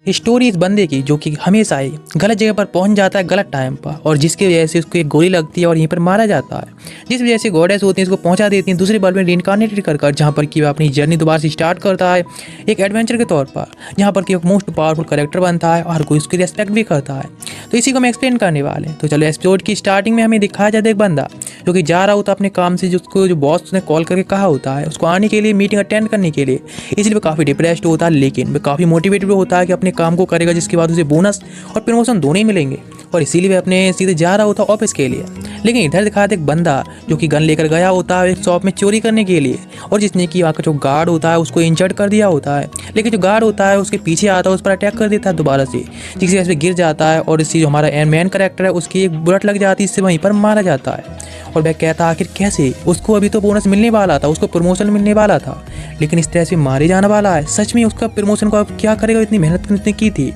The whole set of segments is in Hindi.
स्टोरी इस बंदे की जो कि हमेशा ही गलत जगह पर पहुंच जाता है गलत टाइम पर, और जिसकी वजह से उसको एक गोली लगती है और यहीं पर मारा जाता है, जिस वजह से गॉडेस होती हैं इसको पहुंचा देती हैं दूसरे वर्ल्ड में रीइंकार्नेटेड कर जहां पर कि वह अपनी जर्नी दोबारा से स्टार्ट करता है एक एडवेंचर के तौर पर, जहां पर कि एक मोस्ट पावरफुल कैरेक्टर बनता है और हर कोई उसकी रिस्पेक्ट भी करता है। तो इसी को हम एक्सप्लेन करने वाले हैं। तो चलो, एपिसोड की स्टार्टिंग में हमें दिखाया जाता है एक बंदा जो कि जा रहा होता है अपने काम से, जिसको जो बॉस ने कॉल करके कहा होता है उसको आने के लिए, मीटिंग अटेंड करने के लिए। इसलिए वो काफ़ी डिप्रेस्ड होता है, लेकिन वह काफ़ी मोटिवेटेड भी होता है कि अपने काम को करेगा, जिसके बाद उसे बोनस और प्रमोशन दोनों ही मिलेंगे, और इसीलिए वह अपने सीधे जा रहा होता है ऑफिस के लिए। लेकिन इधर दिखाया था एक बंदा जो कि गन लेकर गया होता है एक शॉप में चोरी करने के लिए, और जिसने कि वहाँ का जो गार्ड होता है उसको इंजर्ड कर दिया होता है। लेकिन जो गार्ड होता है उसके पीछे आता है, उस पर अटैक कर देता है दोबारा से, जिसकी वजह से गिर जाता है, और इससे जो हमारा मेन कैरेक्टर है उसकी एक बुलेट लग जाती है, इससे वहीं पर मारा जाता है। और वह कहता आखिर कैसे, उसको अभी तो बोनस मिलने वाला था, उसको प्रमोशन मिलने वाला था, लेकिन इस तरह से मारे जाने वाला है। सच में उसका प्रमोशन को अब क्या करेगा, इतनी मेहनत उसने की थी।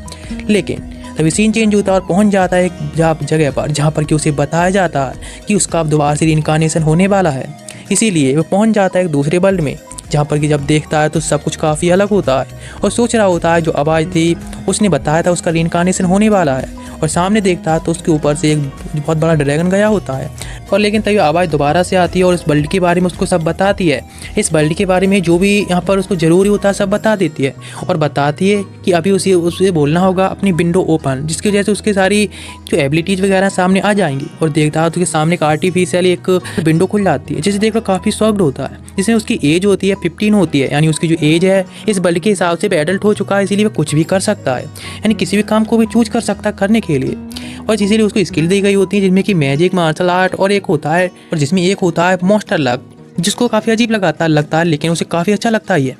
लेकिन तभी सीन चेंज होता है और पहुंच जाता है एक जगह पर जहां पर कि उसे बताया जाता है कि उसका अब दोबारा से रीइंकार्नेशन होने वाला है। इसीलिए वो पहुंच जाता है एक दूसरे वर्ल्ड में, जहाँ पर कि जब देखता है तो सब कुछ काफ़ी अलग होता है, और सोच रहा होता है जो आवाज़ थी उसने बताया था उसका रीइंकार्नेशन होने वाला है, और सामने देखता है तो उसके ऊपर से एक बहुत बड़ा ड्रैगन गया होता है। और लेकिन तभी आवाज़ दोबारा से आती है और इस वर्ल्ड के बारे में उसको सब बताती है। इस वर्ल्ड के बारे में जो भी यहाँ पर उसको ज़रूरी होता है सब बता देती है, और बताती है कि अभी उसे बोलना होगा अपनी विंडो ओपन, जिसकी वजह से उसके सारी जो एबिलिटीज़ वगैरह सामने आ जाएंगी। और देखता है तो उसके सामने एक आर्टिफिशियल एक विंडो खुल जाती है, जिसे देखकर काफ़ी शॉक्ड होता है। जिसमें उसकी एज होती है 15 होती है, यानी उसकी जो एज है इस वर्ल्ड के हिसाब से एडल्ट हो चुका है, इसीलिए वह कुछ भी कर सकता है, यानी किसी भी काम को भी चूज कर सकता है करने के लिए। और इसीलिए उसको स्किल दी गई होती है जिसमें कि मैजिक, मार्शल आर्ट और एक होता है, और जिसमें एक होता है मॉन्स्टर लक, जिसको काफ़ी अजीब लगता है लेकिन उसे काफ़ी अच्छा लगता है ये।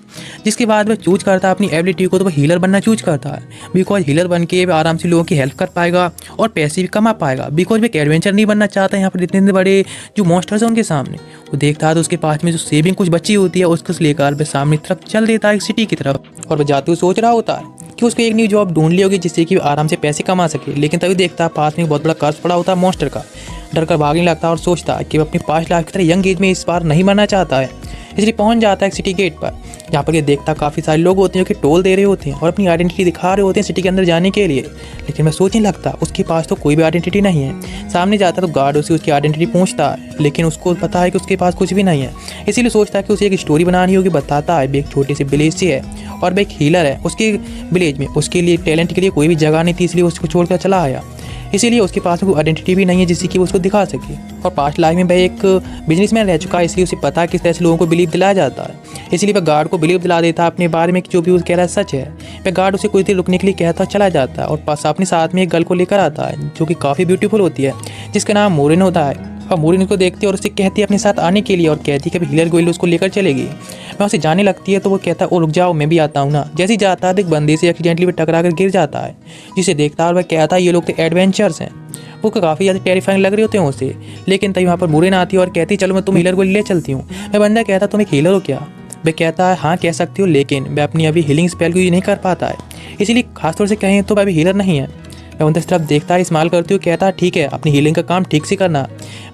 जिसके बाद वह चूज करता है अपनी एबिलिटी को, तो वह हीलर बनना चूज करता है, बिकॉज हीलर बन के वह आराम से लोगों की हेल्प कर पाएगा और पैसे भी कमा पाएगा, बिकॉज वह एक एडवेंचर नहीं बनना चाहता यहाँ पर इतने बड़े जो मॉन्स्टर्स हैं उनके सामने। वो देखता है तो उसके पास में जो सेविंग कुछ बची होती है उसको लेकर वह सामने की तरफ चल देता है, एक सिटी की तरफ। और वह जाते हुए सोच रहा होता है कि उसको एक न्यू जॉब ढूंढ ली होगी जिससे कि आराम से पैसे कमा सके। लेकिन तभी देखता है पास में बहुत बड़ा कर्ज पड़ा होता है मॉन्स्टर का। डर कर भागने लगता है और सोचता है कि वह अपनी पास्ट लाइफ की तरह यंग एज में इस बार नहीं मरना चाहता है, इसलिए पहुंच जाता है एक सिटी गेट पर, जहाँ पर ये देखता काफ़ी सारे लोग होते हैं जो कि टोल दे रहे होते हैं और अपनी आइडेंटिटी दिखा रहे होते हैं सिटी के अंदर जाने के लिए। लेकिन मैं सोचने लगता उसके पास तो कोई भी आइडेंटिटी नहीं है। सामने जाता तो गार्ड उसे उसकी आइडेंटिटी पूछता है, लेकिन उसको पता है कि उसके पास कुछ भी नहीं है, इसीलिए सोचता है कि उसे एक स्टोरी बनानी होगी। बताता है एक छोटे से विलेज से है और एक हीलर है उसके विलेज में, उसके लिए टैलेंट के लिए कोई भी जगह नहीं थी, इसलिए उसको छोड़कर चला आया। इसीलिए उसके पास कोई आइडेंटिटी भी नहीं है जिससे कि वो उसको दिखा सके। और पास्ट लाइफ में वह एक बिजनेसमैन रह चुका है, इसलिए उसे पता है किस तरह से लोगों को बिलीव दिलाया जाता है, इसलिए वह गार्ड को बिलीव दिला देता है अपने बारे में कि जो भी वो कह रहा है सच है। वह गार्ड उसे कुछ देर रुकने के लिए कहता चला जाता है, और पास अपने साथ में एक गर्ल को लेकर आता है जो कि काफ़ी ब्यूटीफुल होती है, जिसका नाम मोरिन होता है। और मोरिन उसको देखती है और उससे कहती है अपने साथ आने के लिए, और कहती है कि हीलर गोइल उसको लेकर चलेगी। मैं उसे जाने लगती है तो वो कहता है ओ रुक जाओ मैं भी आता हूँ ना। जैसे ही जाता है तो एक बंदे से एक्सीडेंटली टकरा कर गिर जाता है, जिसे देखता है और वह कहता है ये लोग तो एडवेंचर्स हैं। वो काफ़ी ज़्यादा टेरिफाइंग लग रहे होते हैं उसे। लेकिन तभी वहाँ पर मोरिन आती है और कहती है चलो मैं तुम हीलर को ले चलती हूँ। मैं बंदा कहता तुम एक हीलर हो क्या? वह कहता है हाँ कह सकती हो, लेकिन वह अपनी अभी हीलिंग स्पेल को यूज नहीं कर पाता है, इसीलिए खासतौर से कहें तो वह अभी हीलर नहीं है। मैं उनकी तरफ देखता है, इस्तेमाल करती हूँ, कहता है ठीक है अपनी हीलिंग का काम ठीक से करना।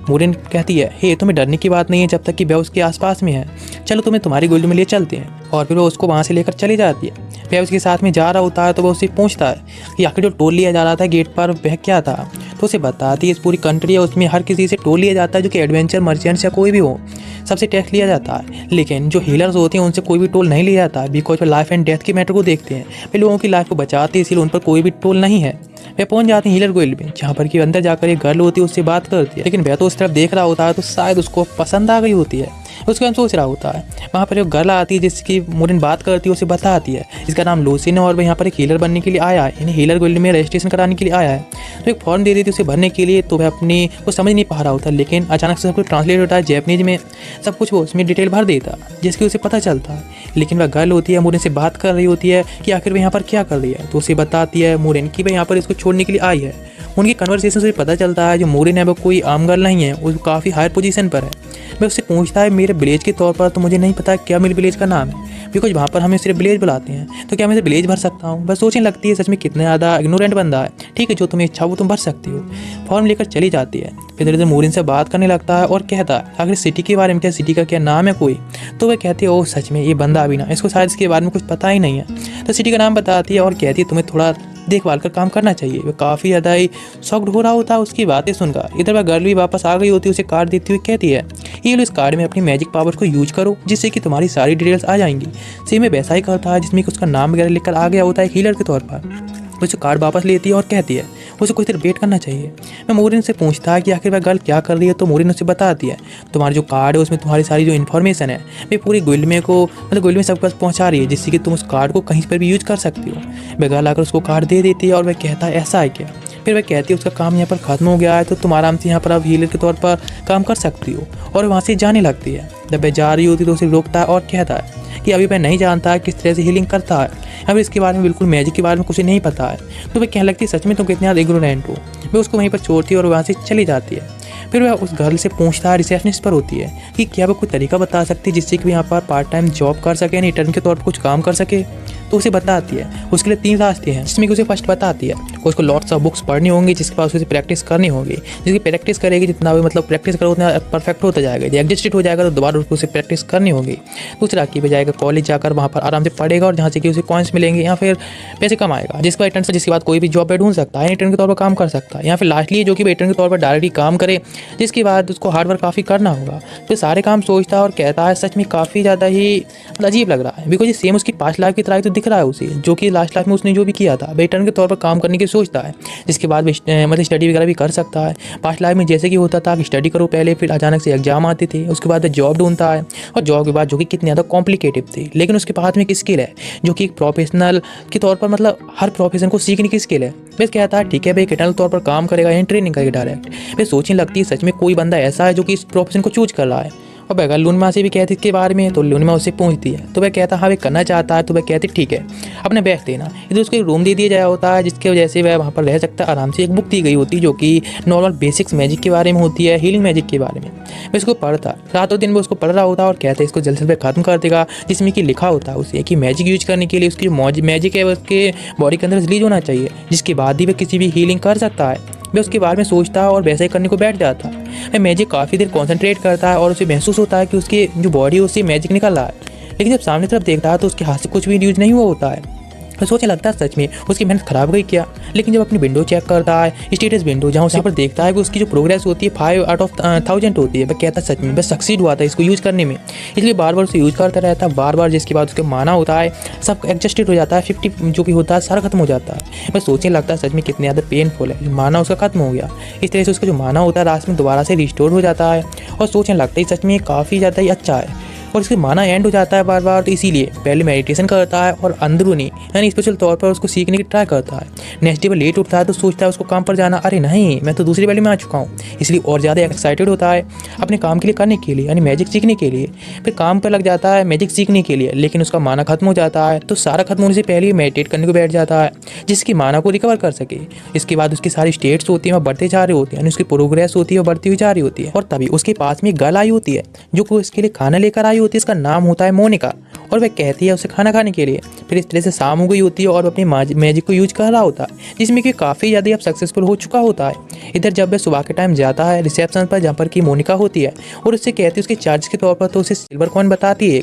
मोरिन कहती है हे तुम्हें डरने की बात नहीं है जब तक कि वह उसके आसपास में है, चलो तुम्हें तुम्हारी गोल्ड में ले चलते हैं। और फिर वो उसको वहाँ से लेकर चली जाती है। वह उसके साथ में जा रहा होता है तो वह उससे पूछता है कि आखिर जो टोल लिया जा रहा था गेट पर वह क्या था। तो उसे बताती है इस पूरी कंट्री है उसमें हर किसी से टोल लिया जाता है, जो कि एडवेंचर मर्चेंट्स या कोई भी हो सबसे टैक्स लिया जाता है। लेकिन जो हीलर्स होते हैं उनसे कोई भी टोल नहीं लिया जाता, बिकॉज वो लाइफ एंड डेथ के मैटर को देखते हैं, वे लोगों की लाइफ को बचाते हैं, इसलिए उन पर कोई भी टोल नहीं है। वे पहुंच जाते हैं हीलर गोइल में, जहाँ पर कि अंदर जाकर एक गर्ल होती है उससे बात करती है, लेकिन वह तो उस तरफ देख रहा होता है तो शायद उसको पसंद आ गई होती है, उसको हम सोच रहा होता है। वहाँ पर एक गर्ल आती है जिसकी मोरिन बात करती है, उसे बताती है इसका नाम लूसिन है और वह यहाँ पर एक हीलर बनने के लिए आया है, यानी हीलर गोइल में रजिस्ट्रेशन कराने के लिए आया है। तो एक फॉर्म दे देती है उसे भरने के लिए, तो वह अपनी वो समझ नहीं पा रहा होता, लेकिन अचानक से सब कुछ ट्रांसलेट होता है जैपनीज में, सब कुछ वो उसमें डिटेल भर देता जिसकी उसे पता चलता है। लेकिन वह गर्ल होती है मोरिन से बात कर रही होती है कि आखिर वह यहाँ पर क्या कर रही है, तो उसे बताती है मोरिन कि वह यहाँ पर इसको छोड़ने के लिए आई है। उनकी कन्वर्सेशन से पता चलता है जो मोरिन है वो कोई आम गर्ल नहीं है, वो काफ़ी हायर पोजीशन पर है। मैं उससे पूछता है मेरे विलेज के तौर पर तो मुझे नहीं पता क्या मेरे विलेज का नाम है, बिकॉज वहाँ पर हमें सिर्फ विलेज बुलाते हैं, तो क्या मैं इसे विलेज भर सकता हूँ। बस सोचने लगती है सच में कितना ज़्यादा इग्नोरेंट बंदा है। ठीक है, जो तुम्हें इच्छा हो तुम भर सकती हो। फॉर्म लेकर चली जाती है। फिर इधर मोरिन से बात करने लगता है और कहता है आखिर सिटी के बारे में, क्या सिटी का क्या नाम है कोई। तो वह कहती है ओह सच में ये बंदा अभी ना, इसको शायद इसके बारे में कुछ पता ही नहीं है। तो सिटी का नाम बताती है और कहती है तुम्हें थोड़ा देखभाल कर काम करना चाहिए। वो काफ़ी ज़्यादा ही शॉक्ड हो रहा होता है उसकी बातें सुनकर। इधर वह गर्ल भी वापस आ गई होती है, उसे कार्ड देती हुई कहती है ये लो, इस कार्ड में अपनी मैजिक पावर्स को यूज करो जिससे कि तुम्हारी सारी डिटेल्स आ जाएंगी। सेम में वैसा ही करता है जिसमें कि उसका नाम वगैरह लिखकर आ गया होता है हीलर के तौर पर। उसे कार्ड वापस लेती है और कहती है उसे कुछ देर वेट करना चाहिए। मैं मोरिन से पूछता है कि आखिर वह गर्ल क्या कर रही है, तो मोरिन उसे बताती है तुम्हारा जो कार्ड है उसमें तुम्हारी सारी जो इन्फॉर्मेशन है वे पूरी गिल्ड में को मतलब गिल्ड में सब पास पहुँचा रही है, जिससे कि तुम उस कार्ड को कहीं पर भी यूज कर सकती हो। वह गर्ल आकर उसको कार्ड दे देती है और वह कहता है ऐसा है क्या। फिर वह कहती है उसका काम यहाँ पर ख़त्म हो गया है, तो तुम आराम से यहाँ पर अब हीलर के तौर पर काम कर सकती हो। और वहाँ से जाने लगती है। जब वह जा रही होती तो उसे रोकता है और कहता है कि अभी मैं नहीं जानता किस तरह से हीलिंग करता है, अभी इसके बारे में बिल्कुल मैजिक के बारे में कुछ नहीं पता है। तो वह कहने लगती है सच में तुम कितने ज़्यादा इग्नोरेंट हो। वह उसको वहीं पर छोड़ती है और वहाँ से चली जाती है। फिर वह उस गर्ल से पूछता है, रिसेप्शनिस्ट पर होती है, कि क्या वह कोई तरीका बता सकती है जिससे कि यहाँ पर पार्ट टाइम जॉब कर सके, यानी इंटर्न के तौर पर कुछ काम कर सके। तो उसे बताती है उसके लिए 3 रास्ते हैं, जिसमें कि उसे फर्स्ट बताती है उसको लॉट्स ऑफ बुक्स पढ़नी होंगी, जिसके पास उसे प्रैक्टिस करनी होगी। जिसकी प्रैक्टिस करेगी जितना भी मतलब प्रैक्टिस करो उतना परफेक्ट होता जाएगा। यदि एग्जिस्टेड हो जाएगा तो दोबारा उसको उसे प्रैक्टिस करनी होगी। दूसरा कि वह जाएगा कॉलेज, जाकर वहाँ पर आराम से पढ़ेगा और जहाँ से कि उसे कॉइन्स मिलेंगे या फिर पैसे कमाएगा, जिसका रिटर्न से जिसके बाद कोई भी जॉब पे ढूंढ सकता है, रिटर्न के तौर पर काम कर सकता है। या फिर लास्टली जो कि रिटर्न के तौर पर डायरेक्टली काम करे, जिसके बाद उसको हार्डवर्क काफ़ी करना होगा। तो सारे काम सोचता है और कहता है सच में काफ़ी ज़्यादा ही अजीब लग रहा है, बिकॉज ये सेम उसकी पास्ट लाइफ की तरह ही तो दिख रहा है उसे, जो कि लास्ट लाइफ में उसने जो भी किया था रिटर्न के तौर पर काम करने की सोचता है, जिसके बाद मतलब स्टडी वगैरह भी कर सकता है। पास्ट लाइफ में जैसे कि होता था कि स्टडी करो पहले, फिर अचानक से एग्जाम आते थे, उसके बाद जॉब ढूंढता है और जॉब के बाद जो कि कितने ज़्यादा कॉम्प्लिकेटेड थे, लेकिन उसके पास में एक स्किल है जो कि एक प्रोफेशनल के तौर पर मतलब हर प्रोफेशन को सीखने की स्किल है। बस कहता है ठीक है भाई, रिटर्न तौर पर काम करेगा या ट्रेनिंग करेगा डायरेक्ट। फिर सोचने लगती है सच में कोई बंदा ऐसा है जो कि इस प्रोफेशन को चूज कर रहा है। और वह लुनमा से भी कहती इसके बारे में, तो लुनमा उससे पूछती है, तो वह कहता हाँ वह करना चाहता है। तो वह कहती ठीक है अपने बैग देना। इधर उसको एक रूम दे दिया जाया होता है, जिसकी वजह से वह वहाँ पर रह सकता है आराम से। एक बुक दी गई होती है जो कि नॉर्मल बेसिक्स मैजिक के बारे में होती है, हीलिंग मैजिक के बारे में। वह इसको पढ़ता रातों दिन वो उसको पढ़ रहा होता है और कहता है इसको जल्द से जल्द खत्म कर देगा, जिसमें कि लिखा होता है उसे कि मैजिक यूज करने के लिए उसकी जो मैजिक है उसके बॉडी के अंदर रिलीज होना चाहिए, जिसके बाद ही वह किसी भी हीलिंग कर सकता है। वह उसके बारे में सोचता है और वैसे ही करने को बैठ जाता है। वह मैजिक काफ़ी देर कॉन्सेंट्रेट करता है और उसे महसूस होता है कि उसकी जो बॉडी है उससे मैजिक निकल रहा है, लेकिन जब सामने तरफ देखता है तो उसके हाथ से कुछ भी यूज नहीं हुआ होता है। तो सोचने लगता है सच में उसकी मेहनत खराब गई क्या। लेकिन जब अपनी विंडो चेक करता है, स्टेटस विंडो, जहाँ उसे पर देखता है कि उसकी जो प्रोग्रेस होती है 5 आउट ऑफ 1000 होती है, वह कहता है सच में बस सक्सीड हुआ था इसको यूज़ करने में, इसलिए बार बार उसे यूज़ करता रहता है बार बार, जिसके बाद उसके माना होता है सब एडजस्टेड हो जाता है, 50 जो कि होता है सारा खत्म हो जाता है। बस सोचने लगता है सच में कितने ज़्यादा पेनफुल है, माना उसका खत्म हो गया। इस तरह से उसका जो माना होता है रात में दोबारा से रिस्टोर हो जाता है और सोचने लगता है सच में काफ़ी ज़्यादा ही अच्छा है। और उसके माना एंड हो जाता है बार बार, तो इसीलिए पहले मेडिटेशन करता है और अंदरूनी यानी स्पेशल तौर पर उसको सीखने की ट्राई करता है। नेक्स्ट डे पर लेट उठता है तो सोचता है उसको काम पर जाना, अरे नहीं मैं तो दूसरी वाली में आ चुका हूँ, इसलिए और ज़्यादा एक्साइटेड होता है अपने काम के लिए करने के लिए, यानी मैजिक सीखने के लिए। फिर काम पर लग जाता है मैजिक सीखने के लिए, लेकिन उसका माना खत्म हो जाता है। तो सारा खत्म होने से पहले ही मेडिटेट करने को बैठ जाता है, जिसकी माना को रिकवर कर सके। इसके बाद उसकी सारी स्टेट्स होती हैं वह बढ़ते जा रहे होते हैं, यानी उसकी प्रोग्रेस होती है वो बढ़ती हुई जा रही होती है। और तभी उसके पास में एक गर्ल आई होती है जो कि उसके लिए खाना लेकर आई होती है, इसका नाम होता है मोनिका, और वह कहती है उसे खाना खाने के लिए। फिर इस तरह से शाम हो गई होती है और अपनी मैजिक को यूज कर रहा होता है, जिसमें कि काफ़ी ज़्यादा अब सक्सेसफुल हो चुका होता है। इधर जब वह सुबह के टाइम जाता है रिसेप्शन पर, जहाँ पर कि मोनिका होती है और उससे कहती है उसके चार्ज के तौर पर, तो उसे सिल्वर कॉइन बताती है,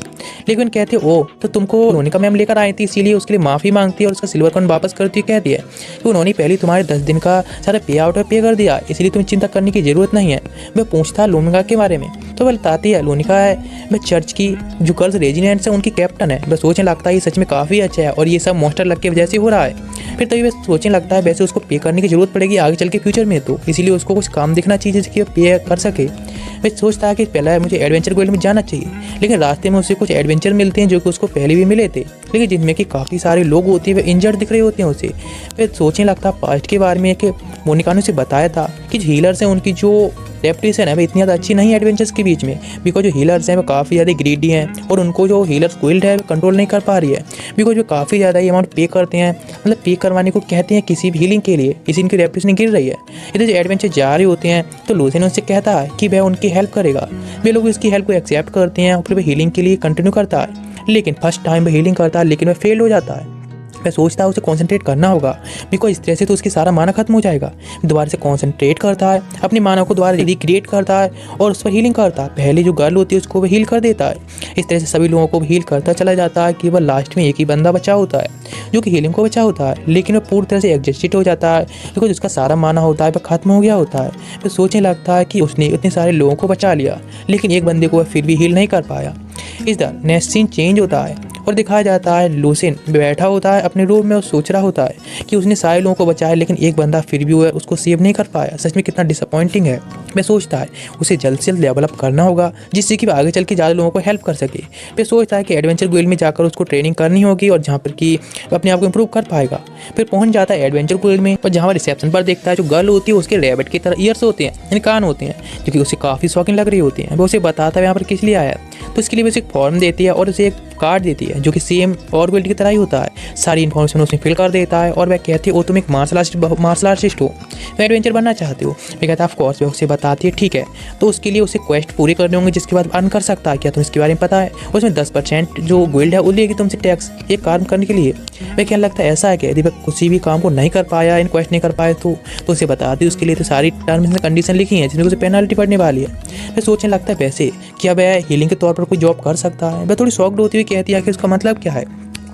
लेकिन कहती है ओ तो तुमको मोनिका मैम लेकर आई थी, इसीलिए उसके लिए माफ़ी मांगती है और उसका सिल्वर कॉइन वापस करती है। कहती है कि उन्होंने पहले तुम्हारे 10 दिन का सारा पे आउट पे कर दिया, इसलिए तुम्हें चिंता करने की जरूरत नहीं है। वह पूछता है लोनिका के बारे में, तो वह बताती है लोनिका है मैं चर्च की जो गर्ल्स रेजिडेंट्स है उनकी कैप्टन है। वह सोचने लगता है ये सच में काफ़ी अच्छा है और ये सब मॉन्स्टर लग के वजह से हो रहा है। फिर तभी वह सोचने लगता है वैसे उसको पे करने की जरूरत पड़ेगी आगे चल के फ्यूचर में, तो इसीलिए उसको कुछ काम दिखना चाहिए जिससे कि वह पे कर सके। वह सोचता है कि पहले मुझे एडवेंचर वर्ल्ड में जाना चाहिए, लेकिन रास्ते में उसे कुछ एडवेंचर मिलते हैं जो कि उसको पहले भी मिले थे, लेकिन जिनमें कि काफ़ी सारे लोग होते हैं वे इंजर्ड दिख रहे होते हैं उसे। फिर सोचने लगता है पास्ट के बारे में कि मोनिका ने उसे बताया था कि हीलर्स हैं उनकी जो रेपुटेशन है वो इतनी ज़्यादा अच्छी नहीं है एडवेंचर्स के बीच में, बिकॉज जो हीलर्स हैं वो काफ़ी ज़्यादा ग्रीडी हैं और उनको जो हीलर्स गुइल्ड है वो कंट्रोल नहीं कर पा रही है, बिकॉज वो काफ़ी ज़्यादा अमाउंट पे करते हैं, मतलब पे करवाने को कहते हैं किसी भी हीलिंग के लिए, इसी इनकी रेपुटेशन गिर रही है। इधर जो एडवेंचर जा रहे होते हैं तो लूसियन उनसे कहता है कि वह उनकी हेल्प करेगा। वे लोग इसकी हेल्प को एक्सेप्ट करते हैं और फिर वह हीलिंग के लिए कंटिन्यू करता है, लेकिन फर्स्ट टाइम वह हीलिंग करता है लेकिन वह फेल हो जाता है। वह सोचता है उसे कंसंट्रेट करना होगा, बिकॉज इस तरह से तो उसकी सारा माना खत्म हो जाएगा। दोबारा से कंसंट्रेट करता है, अपनी माना को दोबारा रिक्रिएट करता है और उस पर हीलिंग करता है। पहले जो गर्ल होती है उसको वह हील कर देता है। इस तरह से सभी लोगों को हील करता चला जाता है कि वह लास्ट में एक ही बंदा बचा होता है जो कि हीलिंग को बचा होता है, लेकिन वह पूरी तरह से एग्जॉस्टेड हो जाता है बिकॉज उसका सारा माना होता है वह खत्म हो गया होता है। फिर सोचने लगता है कि उसने इतने सारे लोगों को बचा लिया लेकिन एक बंदे को वह फिर भी हील नहीं कर पाया। इस दर नेक्स्ट सीन चेंज होता है और दिखाया जाता है लूसियन बैठा होता है अपने रूम में और सोच रहा होता है कि उसने सारे लोगों को बचाया लेकिन एक बंदा फिर भी हुआ उसको सेव नहीं कर पाया। सच में कितना डिसअपॉइंटिंग है। मैं सोचता है उसे जल्द से जल्द डेवलप करना होगा जिससे कि आगे चल के ज़्यादा लोगों को हेल्प कर सके। फिर सोचता है कि एडवेंचर गुइल्ड में जाकर उसको ट्रेनिंग करनी होगी और जहाँ पर कि अपने आप को इम्प्रूव कर पाएगा। फिर पहुँच जाता है एडवेंचर गुइल्ड में और जहाँ पर रिसेप्शन पर देखता है जो गर्ल होती है उसके रैबिट की तरह ईयर्स होते हैं, यानी कान होते हैं, जो कि उसे काफ़ी शौकीन लग रही होती हैं। वो उसे बताता है यहाँ पर किस लिए आया है, तो इसके लिए उसे एक फॉर्म देती है और उसे एक कार्ड देती है जो कि सेम और गुइल्ड की तरह ही होता है। सारी इन्फॉर्मेशन उसमें फिल कर देता है और वह कहती है वो तुम एक मार्शल आर्टिस्ट हो, वह एडवेंचर बनना चाहते हो। वह कहता है ऑफ कोर्स। वह उसे बताती है ठीक है, तो उसके लिए उसे क्वेस्ट पूरे करने होंगे जिसके बाद अर्न कर सकता है। क्या तुम इसके बारे में पता है? उसमें 10% जो गुइल्ड है वो लेगी तुमसे टैक्स एक काम करने के लिए। वह कहने लगता है ऐसा है कि यदि वह किसी भी काम को नहीं कर पाया, इन क्वेस्ट नहीं कर पाए तो उसे बताती है उसके लिए तो सारी टर्म्स एंड कंडीशन लिखी हैं जिसमें उसे पेनल्टी पड़ने वाली है। वह सोचने लगता है वैसे क्या वह हीलिंग के तौर पर कोई जॉब कर सकता है। वह थोड़ी शॉक्ड होती हुई कहती है कि उसका मतलब क्या है,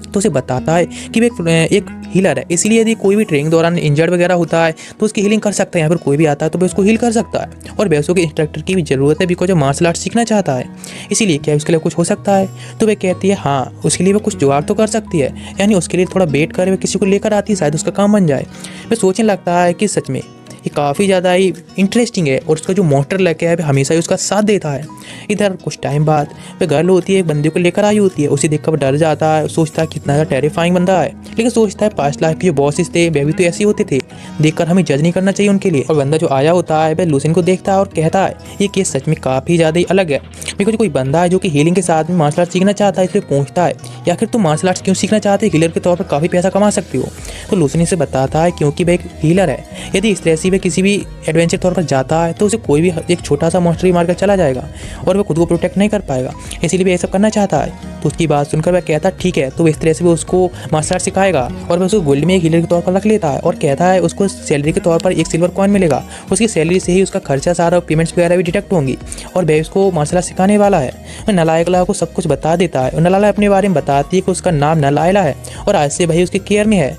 तो उसे बताता है कि वह एक हीलर है, इसलिए यदि कोई भी ट्रेनिंग दौरान इंजर्ड वगैरह होता है तो उसकी हीलिंग कर सकता है। यहाँ पर कोई भी आता है तो वह उसको हील कर सकता है और वैसों के इंस्ट्रक्टर की भी ज़रूरत है बिकॉज वो मार्शल आर्ट सीखना चाहता है, इसीलिए क्या उसके लिए कुछ हो सकता है। तो वह कहती है हाँ उसके लिए वह कुछ जुगाड़ तो कर सकती है, यानी उसके लिए थोड़ा वेट करे, वह किसी को लेकर आती है शायद उसका काम बन जाए। वह सोचने लगता है कि सच में ये काफ़ी ज़्यादा ही इंटरेस्टिंग है और उसका जो मॉन्स्टर लेके है हमेशा ही उसका साथ देता है। इधर कुछ टाइम बाद वह गर्ल होती है एक बंदे को लेकर आई होती है, उसे देखकर डर जाता है, सोचता है कितना ज़्यादा टेरिफाइंग बंदा है, लेकिन सोचता है पास्ट लाइफ के जो बॉसेस थे वे भी तो ऐसे ही होते थे, देखकर हमें जज नहीं करना चाहिए उनके लिए। और बंदा जो आया होता है वह लूसियन को देखता है और कहता है ये केस सच में काफ़ी ज़्यादा ही अलग है, बिकॉज कोई बंदा है जो कि हीलिंग के साथ में मार्शल आर्ट सीखना चाहता है, इसलिए पूछता है या फिर तुम मार्शल आर्ट्स क्यों सीखना चाहते हो, हीलर के तौर पर काफ़ी पैसा कमा सकते हो। तो लूसियन इसे बताता है क्योंकि वह एक हीलर है, यदि इस तरह से वह किसी भी एडवेंचर तौर पर जाता है तो उसे कोई भी एक छोटा सा मॉन्स्टर ही मारकर चला जाएगा और वह खुद को प्रोटेक्ट नहीं कर पाएगा, इसीलिए वह ये सब करना चाहता है। तो उसकी बात सुनकर वह कहता है ठीक है, तो इस तरह से वो उसको मार्शल आर्ट सिखाएगा और वह उसको गोल्ड में एक हीलर के तौर पर रख लेता है और कहता है उसको सैलरी के तौर पर एक सिल्वर कॉइन मिलेगा, उसकी सैलरी से ही उसका खर्चा सारा पेमेंट्स वगैरह भी डिटेक्ट होंगी और वह उसको मार्शल आर्ट सिखाने वाला है। वह नलायला को सब कुछ बता देता है और नलायला अपने बारे में बताती है कि उसका नाम नलायला है और आज से भाई उसके केयर में है।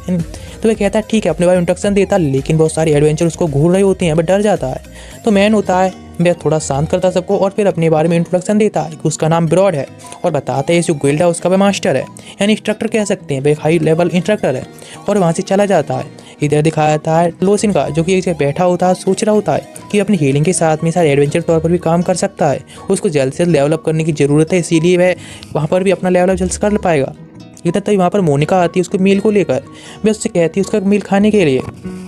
तो वह कहता है ठीक है, अपने बारे में इंट्रोडक्शन देता है, लेकिन बहुत सारे एडवेंचर उसको घूर रहे होते हैं, वह डर जाता है। तो मैन होता है वह थोड़ा शांत करता सबको और फिर अपने बारे में इंट्रोडक्शन देता है कि उसका नाम ब्रॉड है और बताते हैं जो गुइल्ड है उसका वह मास्टर है, यानी इंस्ट्रक्टर कह सकते हैं, वह एक हाई लेवल इंस्ट्रक्टर है और वहाँ से चला जाता है। इधर दिखाया जाता है लूसियन का जो कि एक जगह बैठा होता है, सोच रहा होता है कि अपनी हीलिंग के साथ में सारे एडवेंचर तौर पर भी काम कर सकता है, उसको जल्द से जल्द डेवलप करने की ज़रूरत है, इसीलिए वह वहाँ पर भी अपना लेवल जल्द कर पाएगा। इधर तभी वहाँ पर मोनिका आती है उसको मील को लेकर, वह उससे कहती है उसका मील खाने के लिए।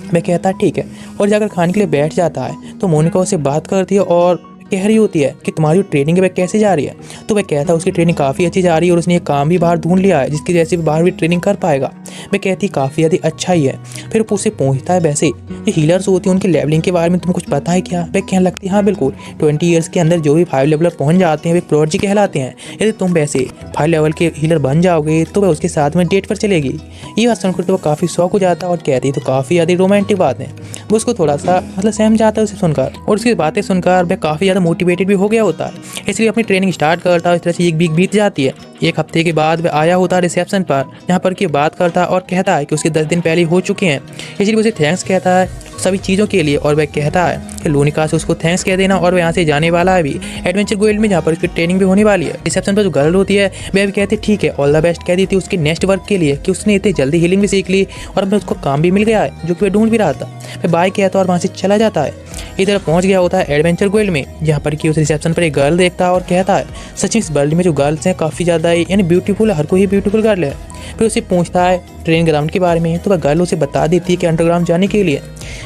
मैं कहता है ठीक है और जाकर खाने के लिए बैठ जाता है। तो मोनिका उससे बात करती है और कह रही होती है कि तुम्हारी ट्रेनिंग वह कैसे जा रही है। तो वह कहता है उसकी ट्रेनिंग काफ़ी अच्छी जा रही है और उसने एक काम भी बाहर ढूंढ लिया है जिसकी वजह से बाहर भी ट्रेनिंग कर पाएगा। मैं कहती काफ़ी ज़्यादा अच्छा ही है। फिर उससे पूछता है वैसे ये हीलर्स होती हैं उनकी लेवलिंग के बारे में तुमको कुछ पता है क्या? वह कहने लगती है हाँ बिल्कुल, 20 ईयर्स के अंदर जो भी 5 लेवलर पहुँच जाते हैं वे प्रोडजी कहलाते हैं। यदि तुम वैसे 5 लेवल के हीलर बन जाओगे तो वह उसके साथ में डेट पर चलेगी। ये बात सुनकर तो वह काफ़ी शौक हो जाता है और कहती तो काफ़ी ज़्यादा रोमांटिक बात है। वो उसको थोड़ा सा मतलब सहम जाता है उसे सुनकर और उसकी बातें सुनकर वह काफ़ी ज़्यादा मोटिवेटेड भी हो गया होता है, इसलिए अपनी ट्रेनिंग स्टार्ट करता है। इस तरह से एक वीक बीत जाती है। एक हफ्ते के बाद वह आया होता है रिसेप्शन पर, जहाँ पर कि बात करता है और कहता है कि उसके 10 दिन पहले हो चुके हैं, इसलिए उसे थैंक्स कहता है सभी चीज़ों के लिए और वह कहता है कि लोनिका से उसको थैंक्स कह देना और वह यहाँ से जाने वाला है भी एडवेंचर गुइल्ड में, जहाँ पर उसकी ट्रेनिंग भी होने वाली है। रिसेप्शन पर जो गर्ल होती है वह भी कहती ठीक है ऑल द बेस्ट कह दी थी उसके नेक्स्ट वर्क के लिए कि उसने इतनी जल्दी हीलिंग भी सीख ली और अब उसको काम भी मिल गया है जो कि वह ढूंढ भी रहा था। फिर बाय कहता है और वहाँ से चला जाता है। इधर पहुंच गया होता है एडवेंचर वर्ल्ड में, जहाँ पर कि उस रिसेप्शन पर एक गर्ल देखता है और कहता है सच में इस वर्ल्ड में जो गर्ल्स हैं काफ़ी ज़्यादा यानी ब्यूटीफुल है, हर कोई ब्यूटीफुल गर्ल है। फिर उसे पूछता है ट्रेनिंग ग्राउंड के बारे में, तो वह गर्ल उसे बता देती है कि अंडरग्राउंड जाने के लिए।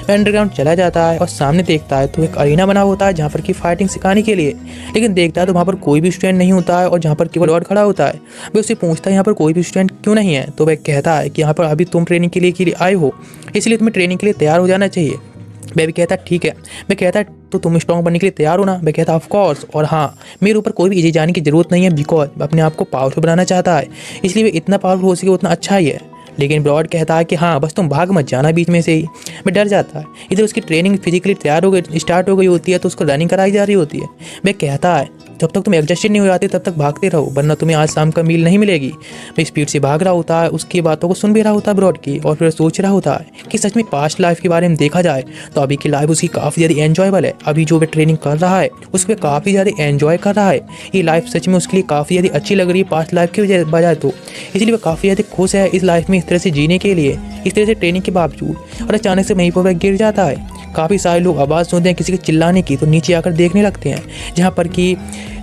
वह अंडरग्राउंड चला जाता है और सामने देखता है तो एक अरीना बना होता है जहाँ पर कि फाइटिंग सिखाने के लिए, लेकिन देखता है तो वहाँ पर कोई भी स्टूडेंट नहीं होता है और जहाँ पर केवल लॉर्ड खड़ा होता है। वह उससे पूछता है यहाँ पर कोई भी स्टूडेंट क्यों नहीं है, तो वह कहता है कि यहाँ पर अभी तुम ट्रेनिंग के लिए आए हो, इसलिए तुम्हें ट्रेनिंग के लिए तैयार हो जाना चाहिए। वह भी कहता है ठीक है। मैं कहता है तो तुम स्ट्रॉन्ग बनने के लिए तैयार हो ना। मैं कहता ऑफ कोर्स, और हाँ मेरे ऊपर कोई भी इजी जाने की जरूरत नहीं है, बिकॉज अपने आप को पावरफुल बनाना चाहता है, इसलिए वे इतना पावरफुल हो सके उतना अच्छा ही है। लेकिन ब्रॉड कहता है कि हाँ बस तुम भाग मत जाना बीच में से ही। मैं डर जाता है। इधर उसकी ट्रेनिंग फिजिकली तैयार हो गई स्टार्ट हो गई होती है, तो उसको रनिंग कराई जा रही होती है। मैं कहता है जब तक तुम एडजस्टेड नहीं हो जाते तब तक भागते रहो, वरना तुम्हें आज शाम का मील नहीं मिलेगी। मैं स्पीड से भाग रहा होता है, उसकी बातों को सुन भी रहा होता है ब्रॉड की, और फिर सोच रहा होता है कि सच में पास्ट लाइफ के बारे में देखा जाए तो अभी की लाइफ उसकी काफ़ी ज़्यादा एंजॉयबल है। अभी जो वह ट्रेनिंग कर रहा है उस पर काफ़ी ज़्यादा एंजॉय कर रहा है। ये लाइफ सच में उसके लिए काफ़ी ज़्यादा अच्छी लग रही है पास्ट लाइफ की बजाय, तो इसलिए वह काफ़ी ज़्यादा खुश है इस लाइफ में इस तरह से जीने के लिए, इस तरह से ट्रेनिंग के बावजूद। और अचानक से वहीं पर वह गिर जाता है। काफ़ी सारे लोग आवाज़ सुनते हैं किसी के चिल्लाने की, तो नीचे आकर देखने लगते हैं, जहाँ पर कि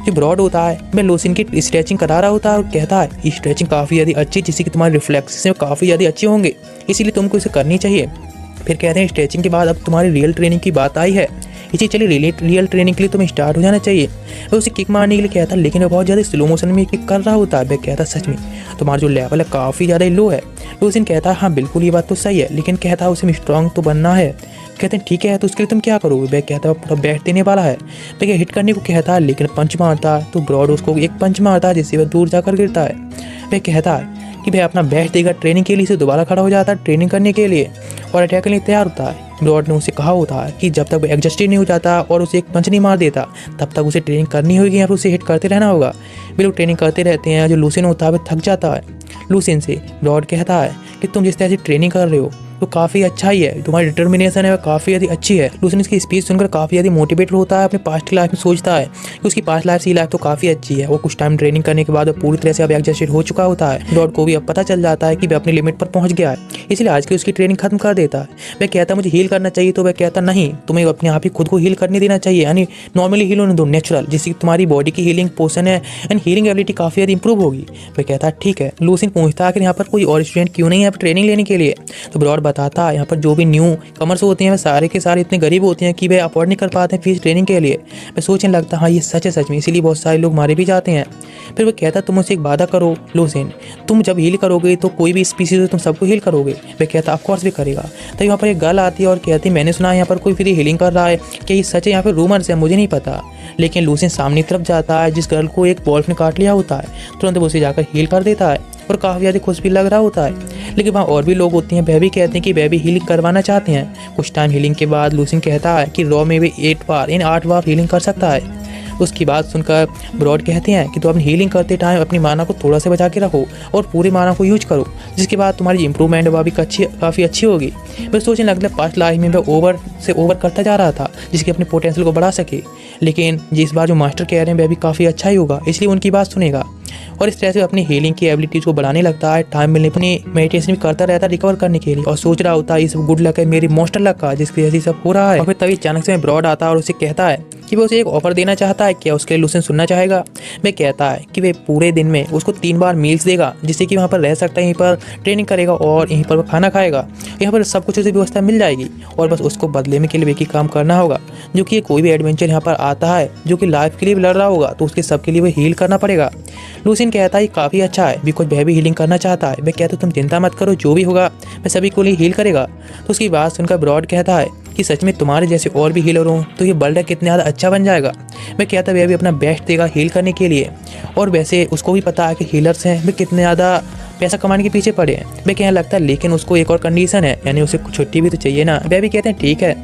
जो ब्रॉड होता है मैं लूसिन की स्ट्रेचिंग करा रहा होता है और कहता है ये स्ट्रेचिंग काफ़ी ज़्यादा अच्छी, जिससे कि तुम्हारे रिफ्लेक्सेस हैं काफ़ी ज़्यादा अच्छे होंगे, इसीलिए तुमको इसे करनी चाहिए। फिर कहते हैं स्ट्रेचिंग के बाद अब तुम्हारी रियल ट्रेनिंग की बात आई है, इसी चलिए रियल ट्रेनिंग के लिए तुम्हें स्टार्ट हो जाना चाहिए। वो उसे किक मारने के लिए कहता है, लेकिन वो बहुत ज़्यादा स्लो मोशन में किक कर रहा होता है। वह कहता है सच में तुम्हारा जो लेवल है काफ़ी ज़्यादा लो है। लूसिन कहता है हाँ बिल्कुल ये बात तो सही है, लेकिन कहता है उसे स्ट्रॉन्ग तो बनना है। कहते हैं ठीक है तो उसके लिए तुम क्या करोगे। वह कहता है पूरा बैठ देने वाला है। वह हिट करने को कहता है, लेकिन पंच मारता है तो ब्रॉड उसको एक पंच मारता है जिससे वह दूर जाकर गिरता है। वह कहता है कि वह अपना बैठ देगा ट्रेनिंग के लिए, से दोबारा खड़ा हो जाता है ट्रेनिंग करने के लिए और अटैक के लिए तैयार होता है। ब्रॉड ने उसे कहा होता है कि जब तक वह एडजस्टेड नहीं हो जाता और उसे एक पंच नहीं मार देता तब तक उसे ट्रेनिंग करनी होगी या फिर उसे हिट करते रहना होगा। वे लोग ट्रेनिंग करते रहते हैं। जो लूसिन होता है वह थक जाता है। लूसिन से ब्रॉड कहता है कि तुम जिस तरह से ट्रेनिंग कर रहे हो तो काफ़ी अच्छा ही है, तुम्हारी डिटर्मिनेशन है वह काफ़ी ज़्यादा अच्छी है। लूसिन इसकी स्पीच सुनकर काफ़ी ज़्यादा मोटिवेट होता है, अपने पास्ट की लाइफ में सोचता है कि उसकी पास्ट लाइफ से लाइफ तो काफ़ी अच्छी है। वो कुछ टाइम ट्रेनिंग करने के बाद पूरी तरह से अब एडजस्टेड हो चुका होता है। ब्रॉड को भी अब पता चल जाता है कि वह अपनी लिमिट पर पहुंच गया है, इसलिए आज की उसकी ट्रेनिंग खत्म कर देता है। वह कहता है मुझे हील करना चाहिए, तो वह कहता नहीं तुम्हें अपने आप ही खुद को हील करने देना चाहिए, यानी नॉर्मली हील होने दो नेचुरल, जिससे तुम्हारी बॉडी की हीलिंग पोर्शन है एंड हीलिंग एबिलिटी काफ़ी ज़्यादा इंप्रूव होगी। वह कहता है ठीक है। लूसिन पूछता है कि यहाँ पर कोई और स्टूडेंट क्यों नहीं है ट्रेनिंग लेने के लिए, तो ब्रॉड बताता है यहाँ पर जो भी न्यू कमर्स होते हैं वह सारे के सारे इतने गरीब होते हैं कि वे अफोर्ड नहीं कर पाते हैं फीस ट्रेनिंग के लिए। मैं सोचने लगता हाँ ये सच है सच में, इसीलिए बहुत सारे लोग मारे भी जाते हैं। फिर वो कहता तुम मुझसे एक वादा करो लूसिन, तुम जब हील करोगे तो कोई भी स्पीसीज हो तुम सबको हील करोगे। वह कहता ऑफ कोर्स भी करेगा। तो यहाँ पर एक गर्ल आती है और कहती मैंने सुना है यहाँ पर कोई फ्री हीलिंग कर रहा है, क्या ये सच है यहाँ पर रूमर्स है मुझे नहीं पता। लेकिन लूसिन सामने तरफ जाता है, जिस गर्ल को एक वॉल्फ ने काट लिया होता है, तुरंत वो उसे जाकर हील कर देता है और काफ़ी ज़्यादा खुश भी लग रहा होता है। लेकिन वहाँ और भी लोग होते हैं, वह भी कहते हैं कि वह भी हीलिंग करवाना चाहते हैं। कुछ टाइम हीलिंग के बाद लूसिन कहता है कि रॉ में भी 8 बार हीलिंग कर सकता है। उसकी बात सुनकर ब्रॉड कहते हैं कि तो अपनी हीलिंग करते टाइम अपनी माना को थोड़ा सा बचा के रखो और पूरी माना को यूज करो, जिसके बाद तुम्हारी इंप्रूवमेंट वह भी काफ़ी अच्छी होगी। वह सोचने लगता पास्ट लाइफ में वह ओवर से ओवर करता जा रहा था जिसके अपने पोटेंशियल को बढ़ा सके, लेकिन जिस बार जो मास्टर कह रहे हैं वह भी काफ़ी अच्छा ही होगा, इसलिए उनकी बात सुनेगा और इस तरह से अपनी हीलिंग की एबिलिटीज़ को बढ़ाने लगता है। टाइम मिलने अपनी मेडिटेशन भी करता रहता है रिकवर करने के लिए और सोच रहा होता है ये सब गुड लक है मेरी मॉन्स्टर लक का, जिसकी वजह से सब हो रहा है। और फिर तभी अचानक से ब्रॉड आता है और उसे कहता है कि वो उसे एक ऑफर देना चाहता है, क्या उसके लिए लूसिन सुनना चाहेगा। मैं कहता है कि वे पूरे दिन में उसको 3 बार मील्स देगा, जिससे कि वहाँ पर रह सकता है, यहीं पर ट्रेनिंग करेगा और यहीं पर वो खाना खाएगा, यहाँ पर सब कुछ उसे व्यवस्था मिल जाएगी और बस उसको बदले में के लिए एक ही काम करना होगा, जो कि कोई भी एडवेंचर यहाँ पर आता है जो कि लाइफ के लिए भी लड़ रहा होगा तो उसके सबके लिए वो हील करना पड़ेगा। लूसिन कहता है काफ़ी अच्छा है बिकॉज वह भी हीलिंग करना चाहता है। मैं कहता तुम चिंता मत करो, जो भी होगा मैं सभी को लिए हील करेगा। तो उसकी बात सुनकर ब्रॉड कहता है कि सच में तुम्हारे जैसे और भी हीलर हों तो ये वर्ल्ड कितने ज़्यादा अच्छा बन जाएगा। मैं कहता वह भी अपना बेस्ट देगा हील करने के लिए और वैसे उसको भी पता है कि हीलर्स हैं वे कितने ज़्यादा पैसा कमाने के पीछे पड़े हैं। वह कहने लगता है लेकिन उसको एक और कंडीशन है, यानी उसे छुट्टी भी तो चाहिए ना। वह भी कहते हैं ठीक है,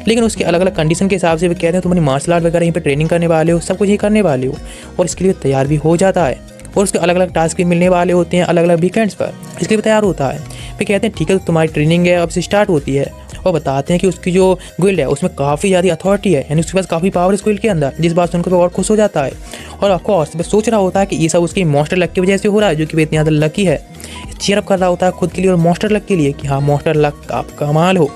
लेकिन उसके अलग अलग कंडीशन के हिसाब से वे कहते हैं तुम्हारी मार्शल आर्ट वगैरह यहीं पर ट्रेनिंग करने वाले हो, सब कुछ ही करने वाले हो और इसके लिए तैयार भी हो जाता है और उसके अलग अलग टास्क भी मिलने वाले होते हैं अलग अलग वीकेंड्स पर, इसके लिए तैयार होता है। वे कहते हैं ठीक है तो तुम्हारी ट्रेनिंग है अब से स्टार्ट होती है और बताते हैं कि उसकी जो गिल्ड है उसमें काफ़ी ज़्यादा अथॉरिटी है, यानी उसके पास काफ़ी पावर इस गिल्ड के अंदर, जिस बात सुनकर वो और खुश हो जाता है और ऑफकोर्स वह सोच रहा होता है कि ये सब उसकी मॉन्स्टर लक की वजह से हो रहा है, जो कि वे इतनी ज़्यादा लकी है। चीयरअप कर रहा होता है खुद के लिए और मॉन्स्टर लक के लिए कि हाँ मॉन्स्टर लक आप कमाल हो।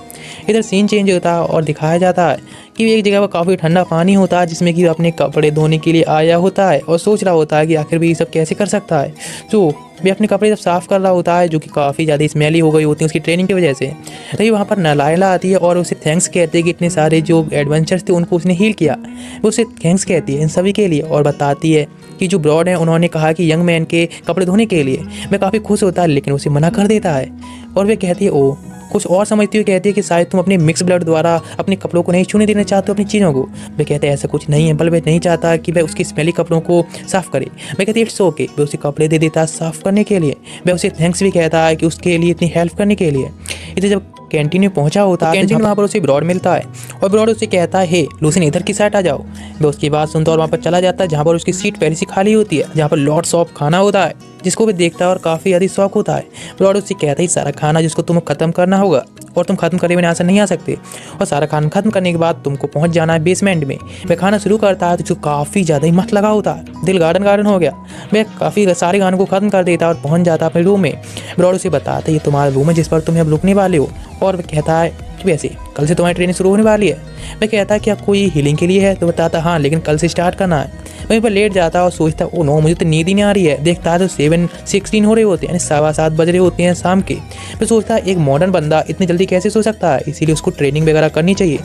इधर सीन चेंज होता है और दिखाया जाता है कि एक जगह पर काफ़ी ठंडा पानी होता है जिसमें कि अपने कपड़े धोने के लिए आया होता है और सोच रहा होता है कि आखिर भी ये सब कैसे कर सकता है। तो वे अपने कपड़े जब साफ़ कर रहा होता है जो कि काफ़ी ज़्यादा स्मेली हो गई होती है उसकी ट्रेनिंग की वजह से, तभी वहाँ पर नालायला आती है और उसे थैंक्स कहते हैं कि इतने सारे जो एडवेंचर्स थे उनको उसने हील किया। वो उसे थैंक्स कहती है इन सभी के लिए और बताती है कि जो ब्रॉड है उन्होंने कहा कि यंग मैन के कपड़े धोने के लिए। मैं काफ़ी खुश होता है लेकिन उसे मना कर देता है और वे कहती है ओ कुछ और समझती हुई कहती है कि शायद तुम अपने मिक्स ब्लड द्वारा अपने कपड़ों को नहीं छूने देना चाहते हो अपनी चीज़ों को। वे कहते हैं ऐसा कुछ नहीं है, बल्कि वे नहीं चाहता कि वह उसकी स्मेली कपड़ों को साफ़ करे। मैं कहती है इट्स ओके, वे उसे कपड़े दे देता है साफ़ करने के लिए। वह उसे थैंक्स भी कहता है कि उसके लिए इतनी हेल्प करने के लिए। इधर जब कैंटीन में पहुंचा होता है कैंटीन वहाँ पर उसे ब्रॉड मिलता है और ब्रॉड उसे कहता है हे लूसिन इधर की साइड आ जाओ। वह उसकी बात सुनता और वहाँ पर चला जाता है जहाँ पर उसकी सीट पहले से खाली होती है, जहाँ पर लॉट्स ऑफ खाना होता है जिसको भी देखता है और काफ़ी ज़्यादा शौक होता है। ब्रॉड उससे कहता है सारा खाना जिसको तुम्हें ख़त्म करना होगा और तुम खत्म करे बिना ऐसा नहीं आ सकते और सारा खाना खत्म करने के बाद तुमको पहुंच जाना है बेसमेंट में। वह खाना शुरू करता है तो जो काफ़ी ज़्यादा ही मस्त लगा होता है, दिल गार्डन हो गया। वह काफ़ी सारे खानों को ख़त्म कर देता है और पहुंच जाता है अपने रूम में। ब्रॉड उसे बताता है ये तुम्हारा रूम है जिस पर तुम अब रुकने वाले हो और वह कहता है कि वैसे कल से तुम्हारी ट्रेनिंग शुरू होने वाली है। वह कहता है क्या कोई हीलिंग के लिए है, तो बताता हाँ लेकिन कल से स्टार्ट करना है। वहीं पर लेट जाता है और सोचता है ओ नो मुझे तो नींद ही नहीं आ रही है। देखता है तो 7:16 हो रहे होते हैं यानी 7:15 बज रहे होते हैं शाम के। फिर सोचता है एक मॉडर्न बंदा इतनी जल्दी कैसे सो सकता है, इसीलिए उसको ट्रेनिंग वगैरह करनी चाहिए।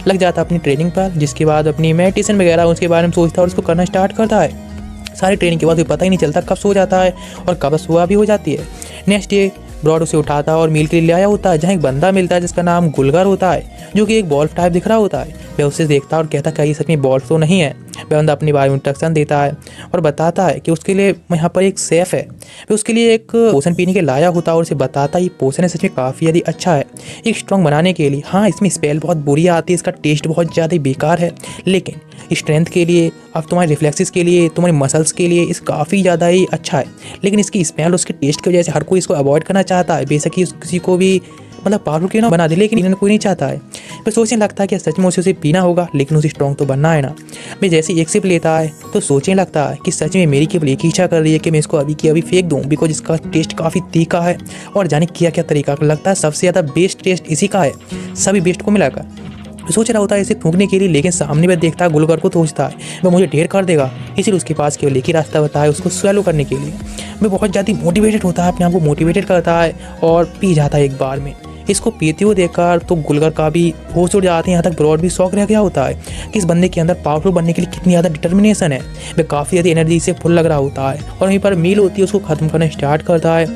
लग जाता है अपनी ट्रेनिंग पर, जिसके बाद अपनी मेडिटेशन वगैरह उसके बारे में सोचता है और उसको करना स्टार्ट करता है। सारी ट्रेनिंग के बाद भी पता ही नहीं चलता कब सो जाता है और कब सुबह भी हो जाती है। नेक्स्ट डे ब्रॉड उसे उठाता है और मील के लिए ले आया होता है जहाँ एक बंदा मिलता है जिसका नाम गुलगर होता है जो कि एक बॉल्फ टाइप दिख रहा होता है। वह उसे देखता है और कहता है क्या ये सच में बॉल्फ तो नहीं है। वह बंदा अपनी बारे में इंस्ट्रक्शन देता है और बताता है कि उसके लिए यहाँ पर एक सेफ है। वह उसके लिए एक पोशन पीने के लाया होता है और उसे बताता है ये पोशन है सच में काफ़ी ज़्यादा अच्छा है एक स्ट्रॉन्ग बनाने के लिए। हाँ इसमें स्पेल बहुत बुरी आती है, इसका टेस्ट बहुत ज़्यादा बेकार है, लेकिन स्ट्रेंथ के लिए अब तुम्हारे रिफ्लेक्सेस के लिए तुम्हारे मसल्स के लिए इस काफ़ी ज़्यादा ही अच्छा है। लेकिन इसकी स्मेल उसके टेस्ट की वजह से हर कोई इसको अवॉइड करना चाहता है, बेशक ही किसी को भी मतलब पावरफुल क्यों ना बना दे, लेकिन इन्हें कोई नहीं चाहता है। फिर सोचने लगता है कि सच में उसे पीना होगा लेकिन उसे स्ट्रॉन्ग तो बनना है ना। मैं जैसे एक सिप लेता है तो सोचने लगता है कि सच में मेरी केवल एक ही इच्छा कर रही है कि मैं इसको अभी की अभी फेंक दूँ, बिकॉज इसका टेस्ट काफ़ी तीखा है और जाने क्या क्या तरीका लगता है सबसे ज़्यादा बेस्ट टेस्ट इसी का है सभी बेस्ट को मिलाकर। सोच रहा होता है इसे थूकने के लिए, लेकिन सामने में देखता है गुलगर को सोचता है वह मुझे ढेर कर देगा, इसलिए उसके पास केवल एक ही रास्ता बताया उसको स्वेलो करने के लिए। मैं बहुत ज़्यादा मोटिवेटेड होता है, अपने आप को मोटिवेटेड करता है और पी जाता है एक बार में। इसको पीते हुए देखकर तो गुलगर का भी होश उड़ जाते हैं, यहाँ तक ब्रॉड भी शौक रह गया होता है कि इस बंदे के अंदर पावरफुल बनने के लिए कितनी ज़्यादा डिटर्मिनेशन है। वह काफ़ी ज़्यादा एनर्जी से फुल लग रहा होता है और वहीं पर मील होती है उसको ख़त्म करना स्टार्ट करता है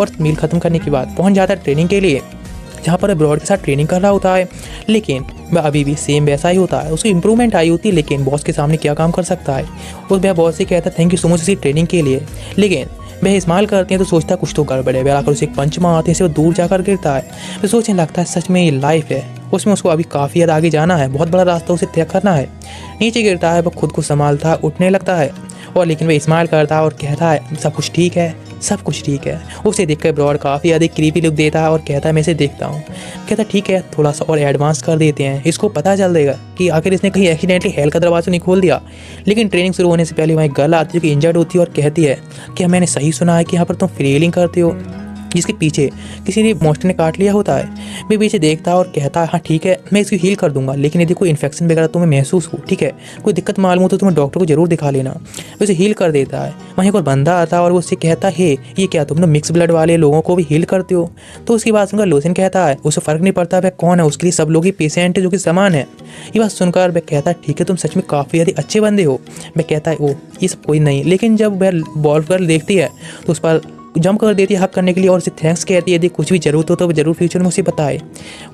और मील ख़त्म करने के बाद पहुँच जाता है ट्रेनिंग के लिए जहाँ पर ब्रॉड के साथ ट्रेनिंग कर रहा होता है। लेकिन वह अभी भी सेम वैसा ही होता है, उसको इंप्रूवमेंट आई होती है, लेकिन बॉस के सामने क्या काम कर सकता है। वह बॉस से कहता है थैंक यू सो मच इसी ट्रेनिंग के लिए, लेकिन वह इस्तेमाल करते हैं तो सोचता है कुछ तो गड़बड़ है। वह आकर उसे एक पंच मारते हैं, से वो दूर जाकर गिरता है। फिर सोचने लगता है सच में ये लाइफ है, उसमें उसको अभी काफ़ी ज़्यादा आगे जाना है, बहुत बड़ा रास्ता उसे तय करना है। नीचे गिरता है, वह खुद को संभालता उठने लगता है और लेकिन वह स्माइल करता है और कहता है सब कुछ ठीक है, सब कुछ ठीक है। उसे देखकर ब्रॉड काफ़ी ज़्यादा क्रीपी लुक देता है और कहता है मैं इसे देखता हूँ। कहता है ठीक है थोड़ा सा और एडवांस कर देते हैं, इसको पता चल देगा कि आखिर इसने कहीं एक्सीडेंटली हेल का दरवाजा नहीं खोल दिया। लेकिन ट्रेनिंग शुरू होने से पहले वहाँ एक गर्ल आती है जो कि इंजर्ड होती है और कहती है कि मैंने सही सुना है कि यहाँ पर तुम फ्री हीलिंग करते हो, जिसके पीछे किसी ने मॉन्स्टर ने काट लिया होता है। मैं पीछे देखता है और कहता है हाँ ठीक है मैं इसको हील कर दूंगा, लेकिन यदि कोई इन्फेक्शन वगैरह तुम्हें महसूस हो, ठीक है कोई दिक्कत मालूम हो तो तुम्हें डॉक्टर को जरूर दिखा लेना। वो उसे हील कर देता है। वहीं कोई बंदा आता है और वो उससे कहता है ये क्या तुम मिक्स ब्लड वाले लोगों को भी हील करते हो। तो उसकी बात सुनकर लूसिन कहता है उसे फ़र्क नहीं पड़ता वह कौन है, उसके लिए सब लोग ही पेशेंट है जो कि समान है। ये बात सुनकर वह कहता है ठीक है तुम सच में काफ़ी ज़्यादा अच्छे बंदे हो। वह कहता है ओ ये सब कोई नहीं, लेकिन जब वह बॉल्फ गर्ल देखती है तो उस पर जंप कर देती है हक करने के लिए और उसे थैंक्स कहती है, यदि कुछ भी ज़रूरत हो तो वह जरूर फ्यूचर में उसे बताए।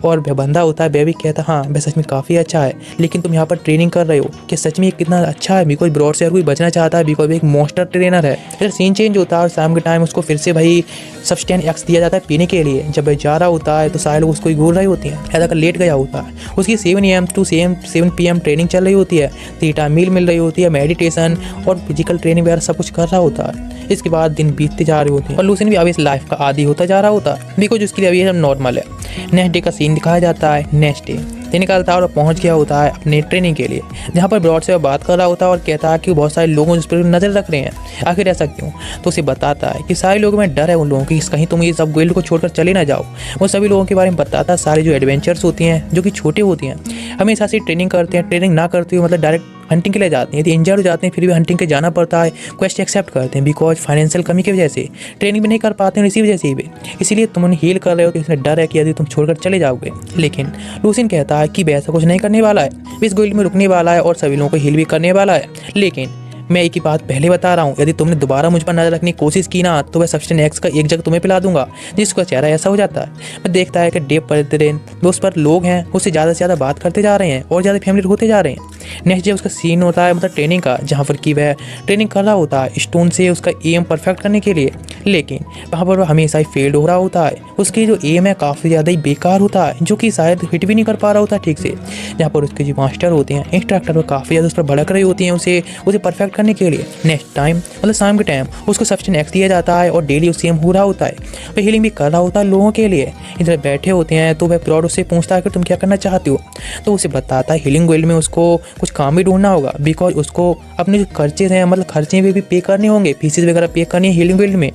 और वह बंदा होता है वह भी कहता है हाँ वह सच में काफ़ी अच्छा है, लेकिन तुम यहाँ पर ट्रेनिंग कर रहे हो कि सच में ये कितना अच्छा है, बिकॉज ब्रॉड से हर कोई बचना चाहता है, बिकॉज एक मॉन्स्टर ट्रेनर है। फिर सीन चेंज होता है और शाम के टाइम उसको फिर से भाई सब्सटेंस एक्स दिया जाता है पीने के लिए। जब वह जा रहा होता है तो सारे लोग उसको घूर रहे होते हैं, ऐसा कर लेट गया होता है। उसकी 7 AM to 7 PM ट्रेनिंग चल रही होती है, 3 टाइम मील मिल रही होती है, मेडिटेशन और फिजिकल ट्रेनिंग वगैरह सब कुछ कर रहा होता है। इसके बाद दिन बीतते जा रहे होते हैं और लूसिन भी अब इस लाइफ का आदी होता जा रहा होता है, बिकॉज उसके लिए अभी सब नॉर्मल है। नेक्स्ट डे का सीन दिखाया जाता है। नेक्स्ट डे ये निकलता है और पहुंच गया होता है अपने ट्रेनिंग के लिए, जहाँ पर ब्रॉड से वो बात कर रहा होता है और कहता है कि बहुत सारे लोग उस पर नज़र रख रहे हैं, आखिर ऐसा क्यों। तो उसे बताता है कि सारे लोगों में डर है उन लोगों की, कहीं तुम ये सब गिल्ड को छोड़कर चले ना जाओ। वो सभी लोगों के बारे में बताता है, सारे जो एडवेंचर्स होती हैं जो कि छोटे होती हैं हमेशा से ट्रेनिंग करते हैं, ट्रेनिंग ना करते हुए मतलब डायरेक्ट हंटिंग के लिए जाते हैं, यदि इंजर्ड हो जाते हैं फिर भी हंटिंग के जाना पड़ता है, क्वेस्ट एक्सेप्ट करते हैं बिकॉज फाइनेंशियल कमी की वजह से ट्रेनिंग भी नहीं कर पाते हैं इसी वजह से भी, इसीलिए तुम उन्हें हील कर रहे हो तो इसमें डर है कि यदि तुम छोड़कर चले जाओगे। लेकिन लूसिन कहता है कि वैसा कुछ नहीं करने वाला है, इस गिल्ड में रुकने वाला है और सभी लोगों को हील भी करने वाला है। लेकिन मैं एक ही बात पहले बता रहा हूँ, यदि तुमने दोबारा मुझ पर नजर रखने की कोशिश की ना तो वह सब्सटेंस एक्स का एक जग तुम्हें पिला दूंगा, जिसका चेहरा ऐसा हो जाता है। मैं देखता है कि डेव प्रतिदिन उस पर लोग हैं उससे ज़्यादा से ज़्यादा बात करते जा रहे हैं और ज़्यादा फैमिली होते जा रहे हैं। नेक्स्ट डे उसका सीन होता है मतलब ट्रेनिंग का, जहाँ पर कि वह ट्रेनिंग कर रहा होता है स्टोन से उसका एम परफेक्ट करने के लिए, लेकिन वहाँ पर वह हमेशा ही फेल्ड हो रहा होता है। उसकी जो एम है काफ़ी ज़्यादा ही बेकार होता है, जो कि शायद हिट भी नहीं कर पा रहा होता ठीक से। जहाँ पर उसके जो मास्टर होते हैं इंस्ट्रक्टर वो काफ़ी ज़्यादा उस पर भड़क रही होती हैं उसे परफेक्ट करने के लिए। नेक्स्ट टाइम मतलब शाम के टाइम उसको सब्सटेंस एक्स दिया जाता है और डेली उससे एम हो रहा होता है, वह हीलिंग भी कर रहा होता है लोगों के लिए। इधर बैठे होते हैं तो वह प्रॉड उससे पूछता है कि तुम क्या करना चाहते हो, तो उसे बताता है हीलिंग गिल्ड में उसको कुछ काम भी ढूंढना होगा बिकॉज उसको अपने जो खर्चे हैं मतलब खर्चे भी पे करने होंगे, फीसेस वगैरह पे करनी है हीलिंग गिल्ड में।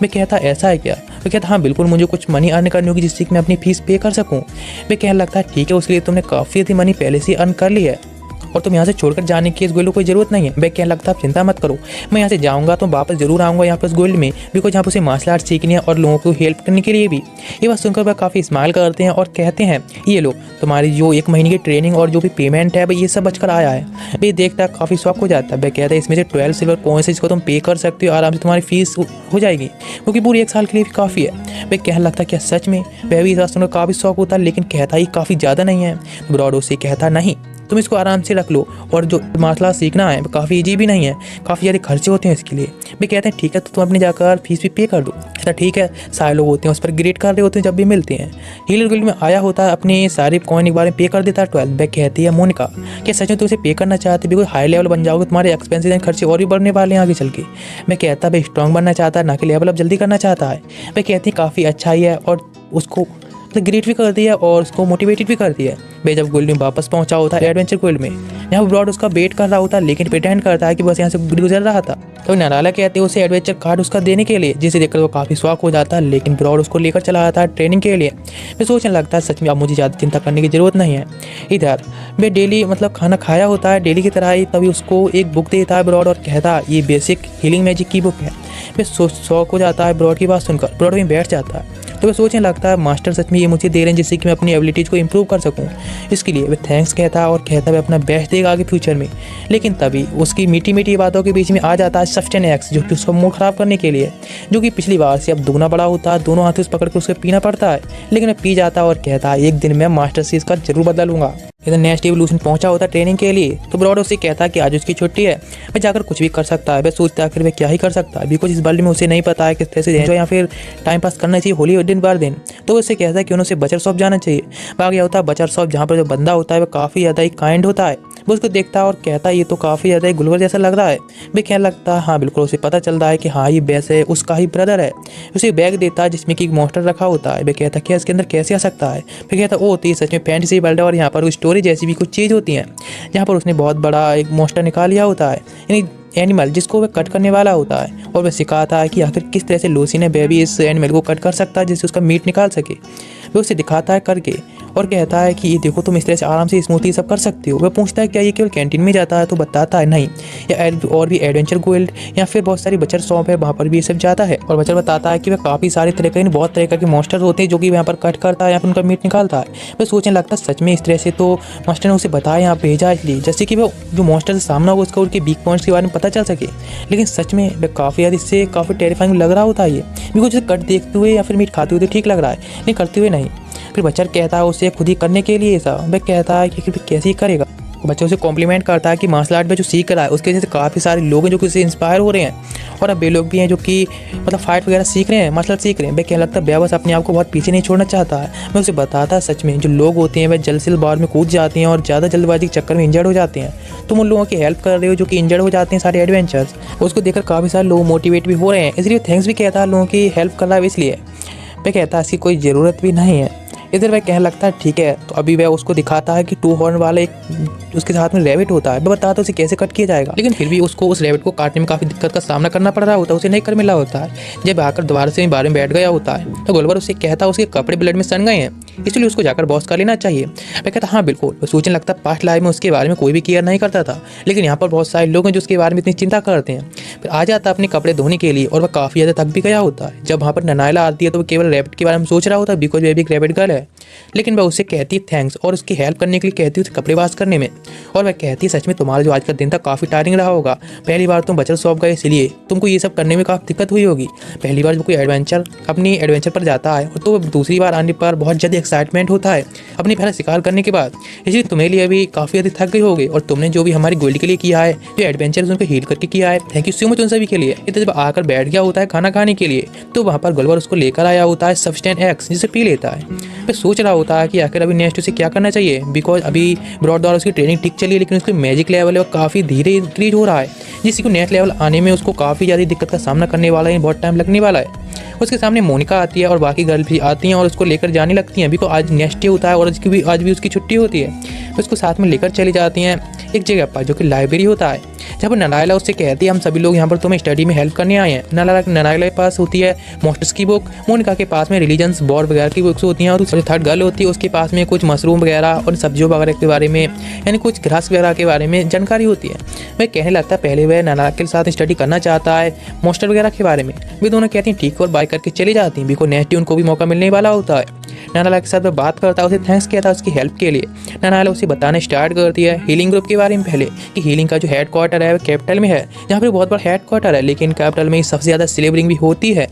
मैं कहता ऐसा है क्या, वो कहता हाँ बिल्कुल मुझे कुछ मनी अर्न करनी होगी जिससे कि मैं अपनी फीस पे कर सकूँ। मैं कहने लगता है ठीक है उसके लिए तुमने काफ़ी अधिक मनी पहले से अर्न कर ली है और तुम यहाँ से छोड़कर जाने की इस गोल्ड को कोई ज़रूरत नहीं है। मैं कहने लगता आप चिंता मत करो, मैं यहाँ से जाऊँगा तो वापस ज़रूर आऊँगा यहाँ पर इस गोल्ड में बिकॉज यहाँ पर उसे मार्शल आर्ट सीखनी है और लोगों को हेल्प करने के लिए भी। ये बात सुनकर वह काफ़ी स्माइल करते हैं और कहते हैं ये लो तुम्हारी जो 1 महीने की ट्रेनिंग और जो भी पेमेंट है भाई ये सब बचकर आया है। भाई देखता है काफ़ी शौक हो जाता है, वह कहता है इसमें से 12 सिल्वर कॉइंस है जिसको तुम पे कर सकते हो, आराम से तुम्हारी फीस हो जाएगी क्योंकि पूरी 1 साल के लिए भी काफ़ी है। वह कहने लगता है क्या सच में, वह भी इस बात सुनकर काफ़ी शौक होता है लेकिन कहता ही काफ़ी ज़्यादा नहीं है। ब्रॉड उसे कहता नहीं तुम इसको आराम से रख लो और जो मार्शल आर्ट सीखना है काफ़ी ईजी भी नहीं है, काफ़ी ज़्यादा खर्चे होते हैं इसके लिए। वे कहते हैं ठीक है तो तुम अपने जाकर फीस भी पे कर दो। ऐसा ठीक है, सारे लोग होते हैं उस पर ग्रेड कर रहे होते हैं जब भी मिलते हैं। हीलर गिल्ड में आया होता है अपने सारे कॉइन एक बार में पे कर देता है 12। वह कहती है मोनिका क्या सच में तुम इसे पे करना चाहते बिल्कुल हाई लेवल बन जाओगे, तुम्हारे एक्सपेंसिव खर्चे और भी बढ़ने वाले हैं आगे चल के। मैं कहता वह स्ट्रॉन्ग बनना चाहता है ना कि लेवल अप जल्दी करना चाहता है। वह कहती है काफ़ी अच्छा ही है और उसको ग्रेट भी कर दिया और उसको मोटिवेटेड भी कर दिया। वे जब गोल्ड में वापस पहुंचा होता है एडवेंचर गोल्ड में, यहाँ ब्रॉड उसका वेट कर रहा होता है लेकिन प्रिटेंड करता है कि बस यहाँ से गुजर रहा था। तो नाराला कहते हैं उसे एडवेंचर कार्ड उसका देने के लिए, जिसे देखकर वो काफ़ी शौक हो जाता है लेकिन ब्रॉड उसको लेकर चला आता है ट्रेनिंग के लिए। मैं सोचने लगता है सच में अब मुझे ज़्यादा चिंता करने की ज़रूरत नहीं है। इधर वे डेली मतलब खाना खाया होता है डेली की तरह ही, तभी उसको एक बुक देता है ब्रॉड और कहता है ये बेसिक हीलिंग मैजिक की बुक है। मैं शौक हो जाता है ब्रॉड की बात सुनकर, ब्रॉड वहीं बैठ जाता है तो वह सोचने लगता है मास्टर सच में ये मुझे दे रहे हैं जिससे कि मैं अपनी एबिलिटीज़ को इंप्रूव कर सकूं। इसके लिए वह थैंक्स कहता है और कहता है वह अपना बेस्ट देगा आगे फ्यूचर में। लेकिन तभी उसकी मीठी मीठी बातों के बीच में आ जाता है सब्सटेंस एक्स, जो कि उसका मूड ख़राब करने के लिए, जो कि पिछली बार से अब दुगना बड़ा होता है। दोनों हाथों से पकड़ कर उसे पीना पड़ता है लेकिन वह पी जाता है और कहता है एक दिन मैं मास्टर से इसका जरूर बदला लूँगा। इधर नेक्स्ट एवोल्यूशन पहुंचा होता है ट्रेनिंग के लिए तो ब्रॉड उससे कहता है कि आज उसकी छुट्टी है, वह जाकर कुछ भी कर सकता है। वह सोचता है आखिर वह क्या ही कर सकता है बिकॉज इस वर्ल्ड में उसे नहीं पता है किस तरह से एंजॉय या फिर टाइम पास करना चाहिए होली दिन बार दिन। तो उससे कहता है कि उन्हें बचर शॉप जाना चाहिए। वहाँ गया होता है बचर शॉप, जहाँ पर जो बंदा होता है वह काफ़ी ज़्यादा ही काइंड होता है। वो उसको देखता है और कहता है ये तो काफ़ी ज़्यादा ही गुलवर जैसा लग रहा है। वे कहने लगता है हाँ बिल्कुल, उसे पता चलता है कि हाँ ये बैस है उसका ही ब्रदर है। उसे बैग देता है जिसमें कि एक मॉन्स्टर रखा होता है। वे कहता है क्या इसके अंदर कैसे आ सकता है। फिर कहता है ओ तो ये सच में फैंटेसी वर्ल्ड है और यहाँ पर स्टोरी जैसी भी कुछ चीज़ होती हैं, जहाँ पर उसने बहुत बड़ा एक मॉन्स्टर निकाल लिया होता है यानी एनिमल जिसको वह कट करने वाला होता है। और वह सिखाता है कि आखिर किस तरह से लूसी ने बेबी इस एनिमल को कट कर सकता है जिससे उसका मीट निकाल सके। वह उसे दिखाता है करके और कहता है कि ये देखो तुम इस तरह से आराम से स्मूथली सब कर सकते हो। वह पूछता है क्या ये केवल कैंटीन में जाता है, तो बताता है नहीं, या और भी एडवेंचर गोल्ड या फिर बहुत सारी बचर शॉप है वहाँ पर भी ये सब जाता है। और बचर बताता है कि वह काफ़ी सारे तरह के बहुत तरह के मॉन्स्टर होते हैं जो कि वहाँ पर कट करता है या फिर उनका मीट निकालता है। वह सोचने लगता है सच में इस तरह से तो मास्टर ने उसे बताया यहाँ भेजा इसलिए जैसे कि वह जो मॉन्स्टर से सामना होगा उसका उनके वीक पॉइंट्स के बारे में पता चल सके। लेकिन सच में वह काफ़ी यार इससे काफ़ी टेरिफाइंग लग रहा होता है ये, बिकॉज उसे कट देखते हुए या फिर मीट खाते हुए तो ठीक लग रहा है लेकिन करते हुए नहीं। फिर बच्चा कहता है उसे खुद ही करने के लिए ऐसा। वह कहता है कि कैसे ही करेगा। बच्चा उसे कॉम्प्लीमेंट करता है कि मार्शल आर्ट में जो सीख रहा है उसके वजह से काफ़ी सारे लोग हैं जो कि उससे इंस्पायर हो रहे हैं और अब वे लोग भी हैं जो कि मतलब फाइट वगैरह सीख रहे हैं, मार्शल आर्ट सीख रहे हैं। वह कहने लगता है बस अपने आप को बहुत पीछे नहीं छोड़ना चाहता है। मैं उसे बताता है सच में जो लोग होते हैं वह जल्द से जल्द बार में कूद जाते हैं और ज़्यादा जल्दबाजी के चक्कर में इंजर्ड हो जाते हैं। तुम उन लोगों की हेल्प कर रहे हो जो कि इंजर्ड हो जाते हैं सारे एडवेंचर्स। उसको देखकर काफ़ी सारे लोग मोटिवेट भी हो रहे हैं, इसलिए थैंक्स भी कहता है लोगों की हेल्प कर रहा है। इसलिए वह कहता है इसकी कोई ज़रूरत भी नहीं है। इधर वह कहने लगता है ठीक है। तो अभी वह उसको दिखाता है कि 2 हॉर्न वाला एक उसके साथ में रैबिट होता है। वह बताता है उसे कैसे कट किया जाएगा, लेकिन फिर भी उसको उस रैबिट को काटने में काफ़ी दिक्कत का सामना करना पड़ रहा होता है, उसे नहीं कर मिला होता है। जब आकर दोबारा से बारे में बैठ गया होता है तो गुलवर उसे कहता है उसके कपड़े ब्लड में सड़ गए हैं, इसलिए उसको जाकर वॉश कर लेना चाहिए। वह कहता हाँ बिल्कुल। वो सोचने लगता है पास्ट लाइफ में उसके बारे में कोई भी केयर नहीं करता था, लेकिन यहाँ पर बहुत सारे लोग हैं जो उसके बारे में इतनी चिंता करते हैं। फिर आ जाता है अपने कपड़े धोने के लिए और वह काफ़ी ज़्यादा थक भी गया होता है। जब वहाँ पर ननायला आती है तो वो केवल रैबिट के बारे में सोच रहा होता है, बिकॉज वह भी एक रैबिट गर्ल है। लेकिन वह उससे कहती है थैंक्स और उसकी हेल्प करने के लिए कहती है उसे कपड़े वॉश करने में। और वह कहती है सच में तुम्हारा जो आज का दिन था काफ़ी टायरिंग रहा होगा, पहली बार तुम बचत शॉप गए इसलिए तुमको ये सब करने में काफ़ी दिक्कत हुई होगी। पहली बार जो कोई अपनी एडवेंचर पर जाता है तो दूसरी बार आने पर बहुत ज़्यादा एक्साइटमेंट होता है अपनी पहला शिकार करने के बाद, इसलिए तुम्हें लिए अभी काफ़ी ज़्यादा थक गई होगी। और तुमने जो भी हमारी गोल्ड के लिए किया है, जो एडवेंचर उनको हील करके किया है, थैंक यू सो मच उन सभी के लिए। इधर जब आकर बैठ गया होता है खाना खाने के लिए तो वहाँ पर गुलवर उसको लेकर आया होता है सब्सटेंस एक्स, जिसे पी लेता है। फिर सोच रहा होता है कि आखिर अभी नेक्स्ट उसे क्या करना चाहिए, बिकॉज अभी ब्रॉड द्वारा उसकी ट्रेनिंग ठीक चली है, लेकिन उसकी मैजिक लेवल है वो काफ़ी धीरे इंक्रीज हो रहा है, जिससे कि नेक्स्ट लेवल आने में उसको काफ़ी ज़्यादा दिक्कत का सामना करने वाला है, बहुत टाइम लगने वाला है। उसके सामने मोनिका आती है और बाकी गर्ल भी आती हैं और उसको लेकर जाने लगती हैं, बिकॉज आज नेक्स्ट डे होता है और आज भी उसकी छुट्टी होती है। तो उसको साथ में लेकर चली जाती हैं एक जगह पर जो कि लाइब्रेरी होता है, जहाँ पर ननायला उससे कहती है हम सभी लोग यहाँ पर तुम्हें स्टडी में हेल्प करने आए हैं। ननायला के पास होती है मोस्टर्स की बुक, मोनिका के पास में रिलीजन्स वॉर वगैरह की बुक्स होती हैं, और थर्ड गर्ल होती है उसके पास में कुछ मशरूम वगैरह और सब्जियों वगैरह के बारे में, यानी कुछ घास वगैरह के बारे में जानकारी होती है। वह कहने लगता है पहले वह ननायला के साथ स्टडी करना चाहता है मोस्टर वगैरह के बारे में। वे दोनों कहती हैं ठीक और बाय करके चली जाती हैं, बिकॉज नेक्स्ट डे उनको भी मौका मिलने वाला होता है। ननायला के साथ वह बात करता है, उसे थैंक्स कहता है उसकी हेल्प के लिए। ननायला उसे बताना स्टार्ट करती है हीलिंग ग्रुप के बारे में पहले, कि हीलिंग का जो हेड क्वार्टर है वो कैपिटल में है, जहाँ पर बहुत बड़ा हेड क्वार्टर है, लेकिन कैपिटल में सबसे ज़्यादा स्लेवरिंग भी होती है।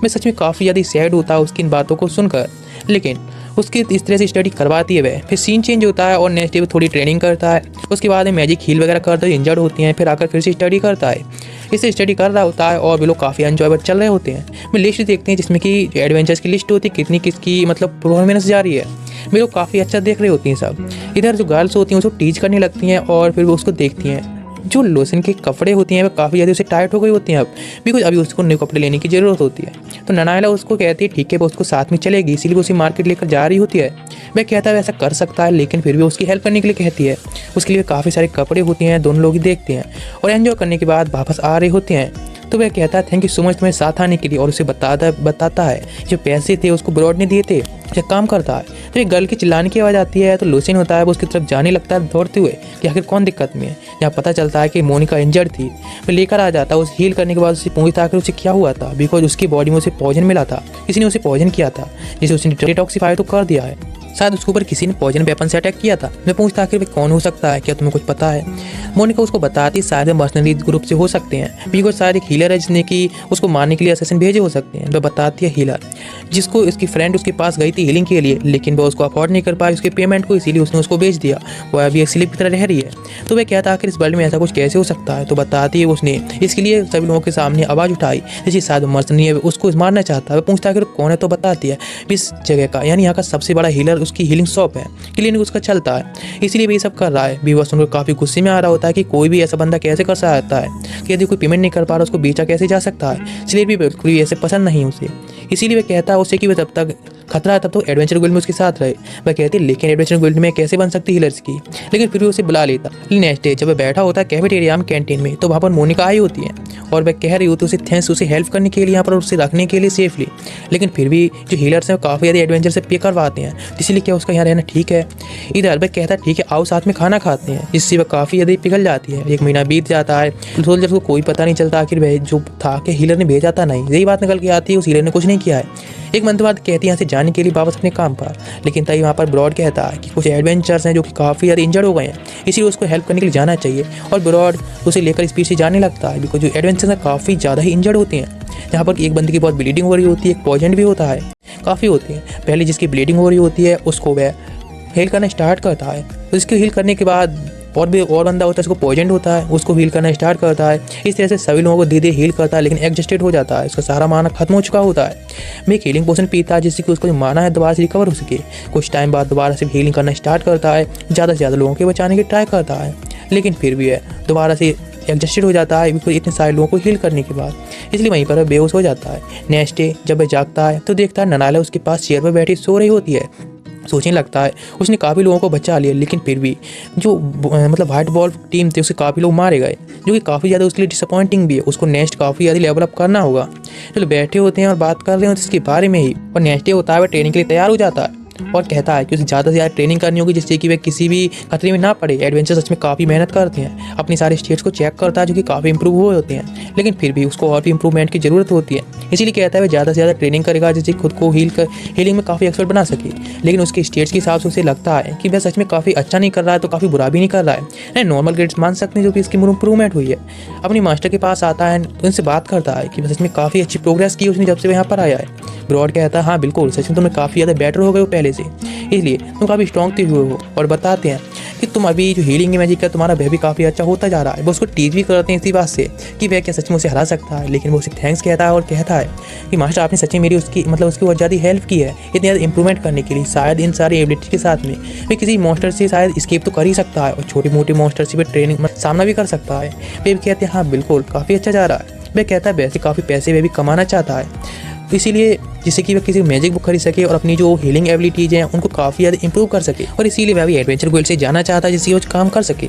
मैं सच में काफ़ी ज़्यादा सैड होता है उसकी इन बातों को सुनकर, लेकिन उसकी इस तरह से स्टडी करवाती है वह। फिर सीन चेंज होता है और नेक्स्ट डे वो थोड़ी ट्रेनिंग करता है, उसके बाद में मैजिक हील वगैरह करता है, इंजर्ड होती हैं, फिर आकर फिर से स्टडी करता है। इससे स्टडी कर रहा होता है और वे लोग काफ़ी एंजॉयबल चल रहे होते हैं। मैं लिस्ट देखते हैं जिसमें कि एडवेंचर्स की लिस्ट होती है, कितनी किसकी मतलब परफॉर्मेंस जा रही है, वे लोग काफ़ी अच्छा देख रहे होती हैं सब। इधर जो गर्ल्स होती हैं उसको टीच करने लगती हैं और फिर वो उसको देखती हैं। जो लोशन के कपड़े होती हैं वो काफ़ी ज़्यादा उसे टाइट हो गई होती हैं अब, बिकॉज अभी उसको नए कपड़े लेने की ज़रूरत होती है। तो ननायला उसको कहती है ठीक है वो उसको साथ में चलेगी, इसीलिए वो उसे मार्केट लेकर जा रही होती है। वह कहता है वैसा कर सकता है, लेकिन फिर भी उसकी हेल्प करने के लिए कहती है। उसके लिए काफ़ी सारे कपड़े होते हैं, दोनों लोग ही देखते हैं और एंजॉय करने के बाद वापस आ रहे होते हैं। तो वह कहता है थैंक यू सो मच तुम्हें साथ आने के लिए, और उसे बताता है जो पैसे थे उसको ब्रॉड ने दिए थे, जब काम करता है। तो एक गर्ल की चिल्लाने की आवाज़ आती है, तो लूसिन होता है वो उसकी तरफ जाने लगता है दौड़ते हुए कि आखिर कौन दिक्कत में है। जहाँ पता चलता है कि मोनिका इंजर्ड थी, वो लेकर आ जाता है। उसे हील करने के बाद उसे पूछता आखिर उसे क्या हुआ था, बिकॉज उसकी बॉडी में उसे पॉइजन मिला था, किसी ने उसे पॉइजन किया था, जिसे उसने डिटॉक्सिफाई तो कर दिया है, शायद उसके ऊपर किसी ने पॉइजन वेपन से अटैक किया था। मैं पूछता आखिर वे कौन हो सकता है, क्या तुम्हें कुछ पता है। मोनिका उसको बताती शायद मर्सनरी ग्रुप से हो सकते हैं, बिकॉज शायद एक हीलर है जिसने कि उसको मारने के लिए असैसिन भेजे हो सकते हैं। वह बताती है हीलर जिसको उसकी फ्रेंड उसके पास गई थी हीलिंग के लिए, लेकिन वह उसको अफोर्ड नहीं कर पाई उसके पेमेंट को, इसीलिए उसने उसको बेच दिया। वह अभी एक स्लिप की तरह रह रही है। तो वह कहता आखिर इस वर्ल्ड में ऐसा कुछ कैसे हो सकता है। तो बताती है उसने इसके लिए सभी लोगों के सामने आवाज़ उठाई, जैसे शायद मर्सनरी है उसको मारना चाहता है। वह पूछता आखिर कौन है, तो बताती है इस जगह का, यानी यहाँ का सबसे बड़ा हीलर उसकी हीलिंग शॉप है, क्लिनिक उसका चलता है, इसीलिए भी ये सब कर रहा है। भी वह सुनकर काफ़ी गुस्से में आ रहा होता है कि कोई भी ऐसा बंदा कैसे कर सकता है कि यदि कोई पेमेंट नहीं कर पा रहा उसको बेचा कैसे जा सकता है। इसलिए भी बिल्कुल भी ऐसे पसंद नहीं उसे, इसीलिए वह कहता है उसे कि वह तब तक खतरा है तब तो एडवेंचर गोल्ड में उसके साथ रहे। वह कहती है लेकिन एडवेंचर गोल्ड में कैसे बन सकती हीलर्स की, लेकिन फिर भी उसे बुला लेता। नेक्स्ट डे जब वह बैठा होता है कैफेटेरिया में कैंटीन में, तो वहाँ पर मोनिका आई होती है और वह कह रही होती है उसे थैंक्स उसे हेल्प करने के लिए यहाँ पर उसे रखने के लिए सेफली, लेकिन फिर भी जो हीलर्स हैं काफ़ी ज़्यादा एडवेंचर से पे करवाते हैं, इसलिए क्या उसका यहाँ रहना ठीक है। इधर वह कहता है ठीक है आओ साथ में खाना खाते हैं, जिससे वह काफ़ी ज़्यादा पिघल जाती है। 1 महीना बीत जाता है, सोल्जर को कोई पता नहीं चलता आखिर वह जो था कि हीलर ने भेजा था नहीं, यही बात निकल के आती है उस हीलर ने कुछ नहीं किया है। 1 मंथ बाद कहती है यहाँ से जाने के लिए वापस अपने काम पर, लेकिन तभी वहाँ पर ब्रॉड कहता है कि कुछ एडवेंचर्स हैं जो कि काफ़ी ज़्यादा इंजर्ड हो गए हैं, इसीलिए उसको हेल्प करने के लिए जाना चाहिए। और ब्रॉड उसे लेकर स्पीड से जाने लगता है, बिकॉज जो एडवेंचर्स हैं काफ़ी ज़्यादा ही इंजर्ड होते हैं। जहाँ पर एक बंदे की बहुत ब्लीडिंग हो रही होती है, एक पॉइजन भी होता है, काफ़ी होती है। पहले जिसकी ब्लीडिंग हो रही होती है उसको वह हील करना स्टार्ट करता है, तो इसको हील करने के बाद और बंदा होता है उसको पॉइजन होता है, उसको हील करना स्टार्ट करता है। इस तरह से सभी लोगों को धीरे धीरे हील करता है, लेकिन एग्जस्टेड हो जाता है, उसका सारा माना खत्म हो चुका होता है। मैं एक हीलिंग पोशन पीता है जिससे कि उसको जो माना है दोबारा से रिकवर हो सके। कुछ टाइम बाद दोबारा से हीलिंग करना स्टार्ट करता है, ज़्यादा से ज़्यादा लोगों के बचाने की ट्राई करता है, लेकिन फिर भी है दोबारा से एग्जस्टेड हो जाता है बिकॉज इतने सारे लोगों को हील करने के बाद, इसलिए वहीं पर बेहोश हो जाता है। नेक्स्ट डे जब वह जागता है तो देखता है ननायला उसके पास चेयर पर बैठी सो रही होती है। सोचने लगता है उसने काफ़ी लोगों को बचा लिया, लेकिन फिर भी जो मतलब वाइट बॉल टीम थे उससे काफ़ी लोग मारे गए, जो कि काफ़ी ज़्यादा उसके लिए डिसअपॉइंटिंग भी है। उसको नेक्स्ट काफ़ी ज़्यादा लेवल अप करना होगा। चलो बैठे होते हैं और बात कर रहे होते हैं इसके बारे में ही, और नेक्स्ट डे होता है वह ट्रेनिंग के लिए तैयार हो जाता है और कहता है कि उसे ज़्यादा से ज़्यादा ट्रेनिंग करनी होगी जिससे कि वह किसी भी खतरे में ना पड़े। एडवेंचर सच में काफ़ी मेहनत करते हैं, अपने सारे स्टेट्स को चेक करता है जो कि काफ़ी इंप्रूव हुए होते हैं, लेकिन फिर भी उसको और भी इंप्रूवमेंट की ज़रूरत होती है। इसीलिए कहता है वह ज़्यादा से ज़्यादा ट्रेनिंग करेगा जिससे खुद को हीलिंग में काफ़ी एक्सपर्ट बना सके। लेकिन उसके स्टेट्स के हिसाब से उसे लगता है कि वह सच में काफ़ी अच्छा नहीं कर रहा है तो काफ़ी बुरा भी नहीं कर रहा है, नहीं नॉर्मल ग्रेड्स मान सकते हैं जो कि इसकी इंप्रूवमेंट हुई है। अपनी मास्टर के पास आता है तो उनसे बात करता है कि सच में काफ़ी अच्छी प्रोग्रेस की उसने जब से यहाँ पर आया है। ब्रॉड कहता है हाँ बिल्कुल, सच में तुम्हें काफ़ी ज़्यादा बेटर हो गए हो पहले से, इसलिए तुम काफ़ी स्ट्रॉन्ग थे हुए हो। और बताते हैं कि तुम अभी जो हीलिंग मैजिक है तुम्हारा वह भी काफ़ी अच्छा होता जा रहा है। वो उसको टीच भी करते हैं इसी बात से कि वह क्या सच में उसे हरा सकता है, लेकिन वो उसे थैंक्स कहता है और कहता है कि मास्टर आपने सच में मेरी उसकी बहुत ज़्यादा हेल्प की है इतनी ज़्यादा इंप्रूवमेंट करने के लिए। शायद इन सारी एबिलिटी के साथ में वे किसी मॉन्स्टर से शायद स्केप तो कर ही सकता है और छोटे मोटे मॉन्स्टर से भी ट्रेनिंग सामना भी कर सकता है। वे भी कहते हैं हाँ बिल्कुल काफ़ी अच्छा जा रहा है। वह कहता है वैसे काफ़ी पैसे वे भी कमाना चाहता है, इसीलिए जिससे कि वह किसी मैजिक बुक खरीद सके और अपनी जो हीलिंग एबिलिटीज़ हैं उनको काफ़ी ज़्यादा इंप्रूव कर सके, और इसीलिए वह भी एडवेंचर गोल्ड से जाना चाहता है जिससे वो काम कर सके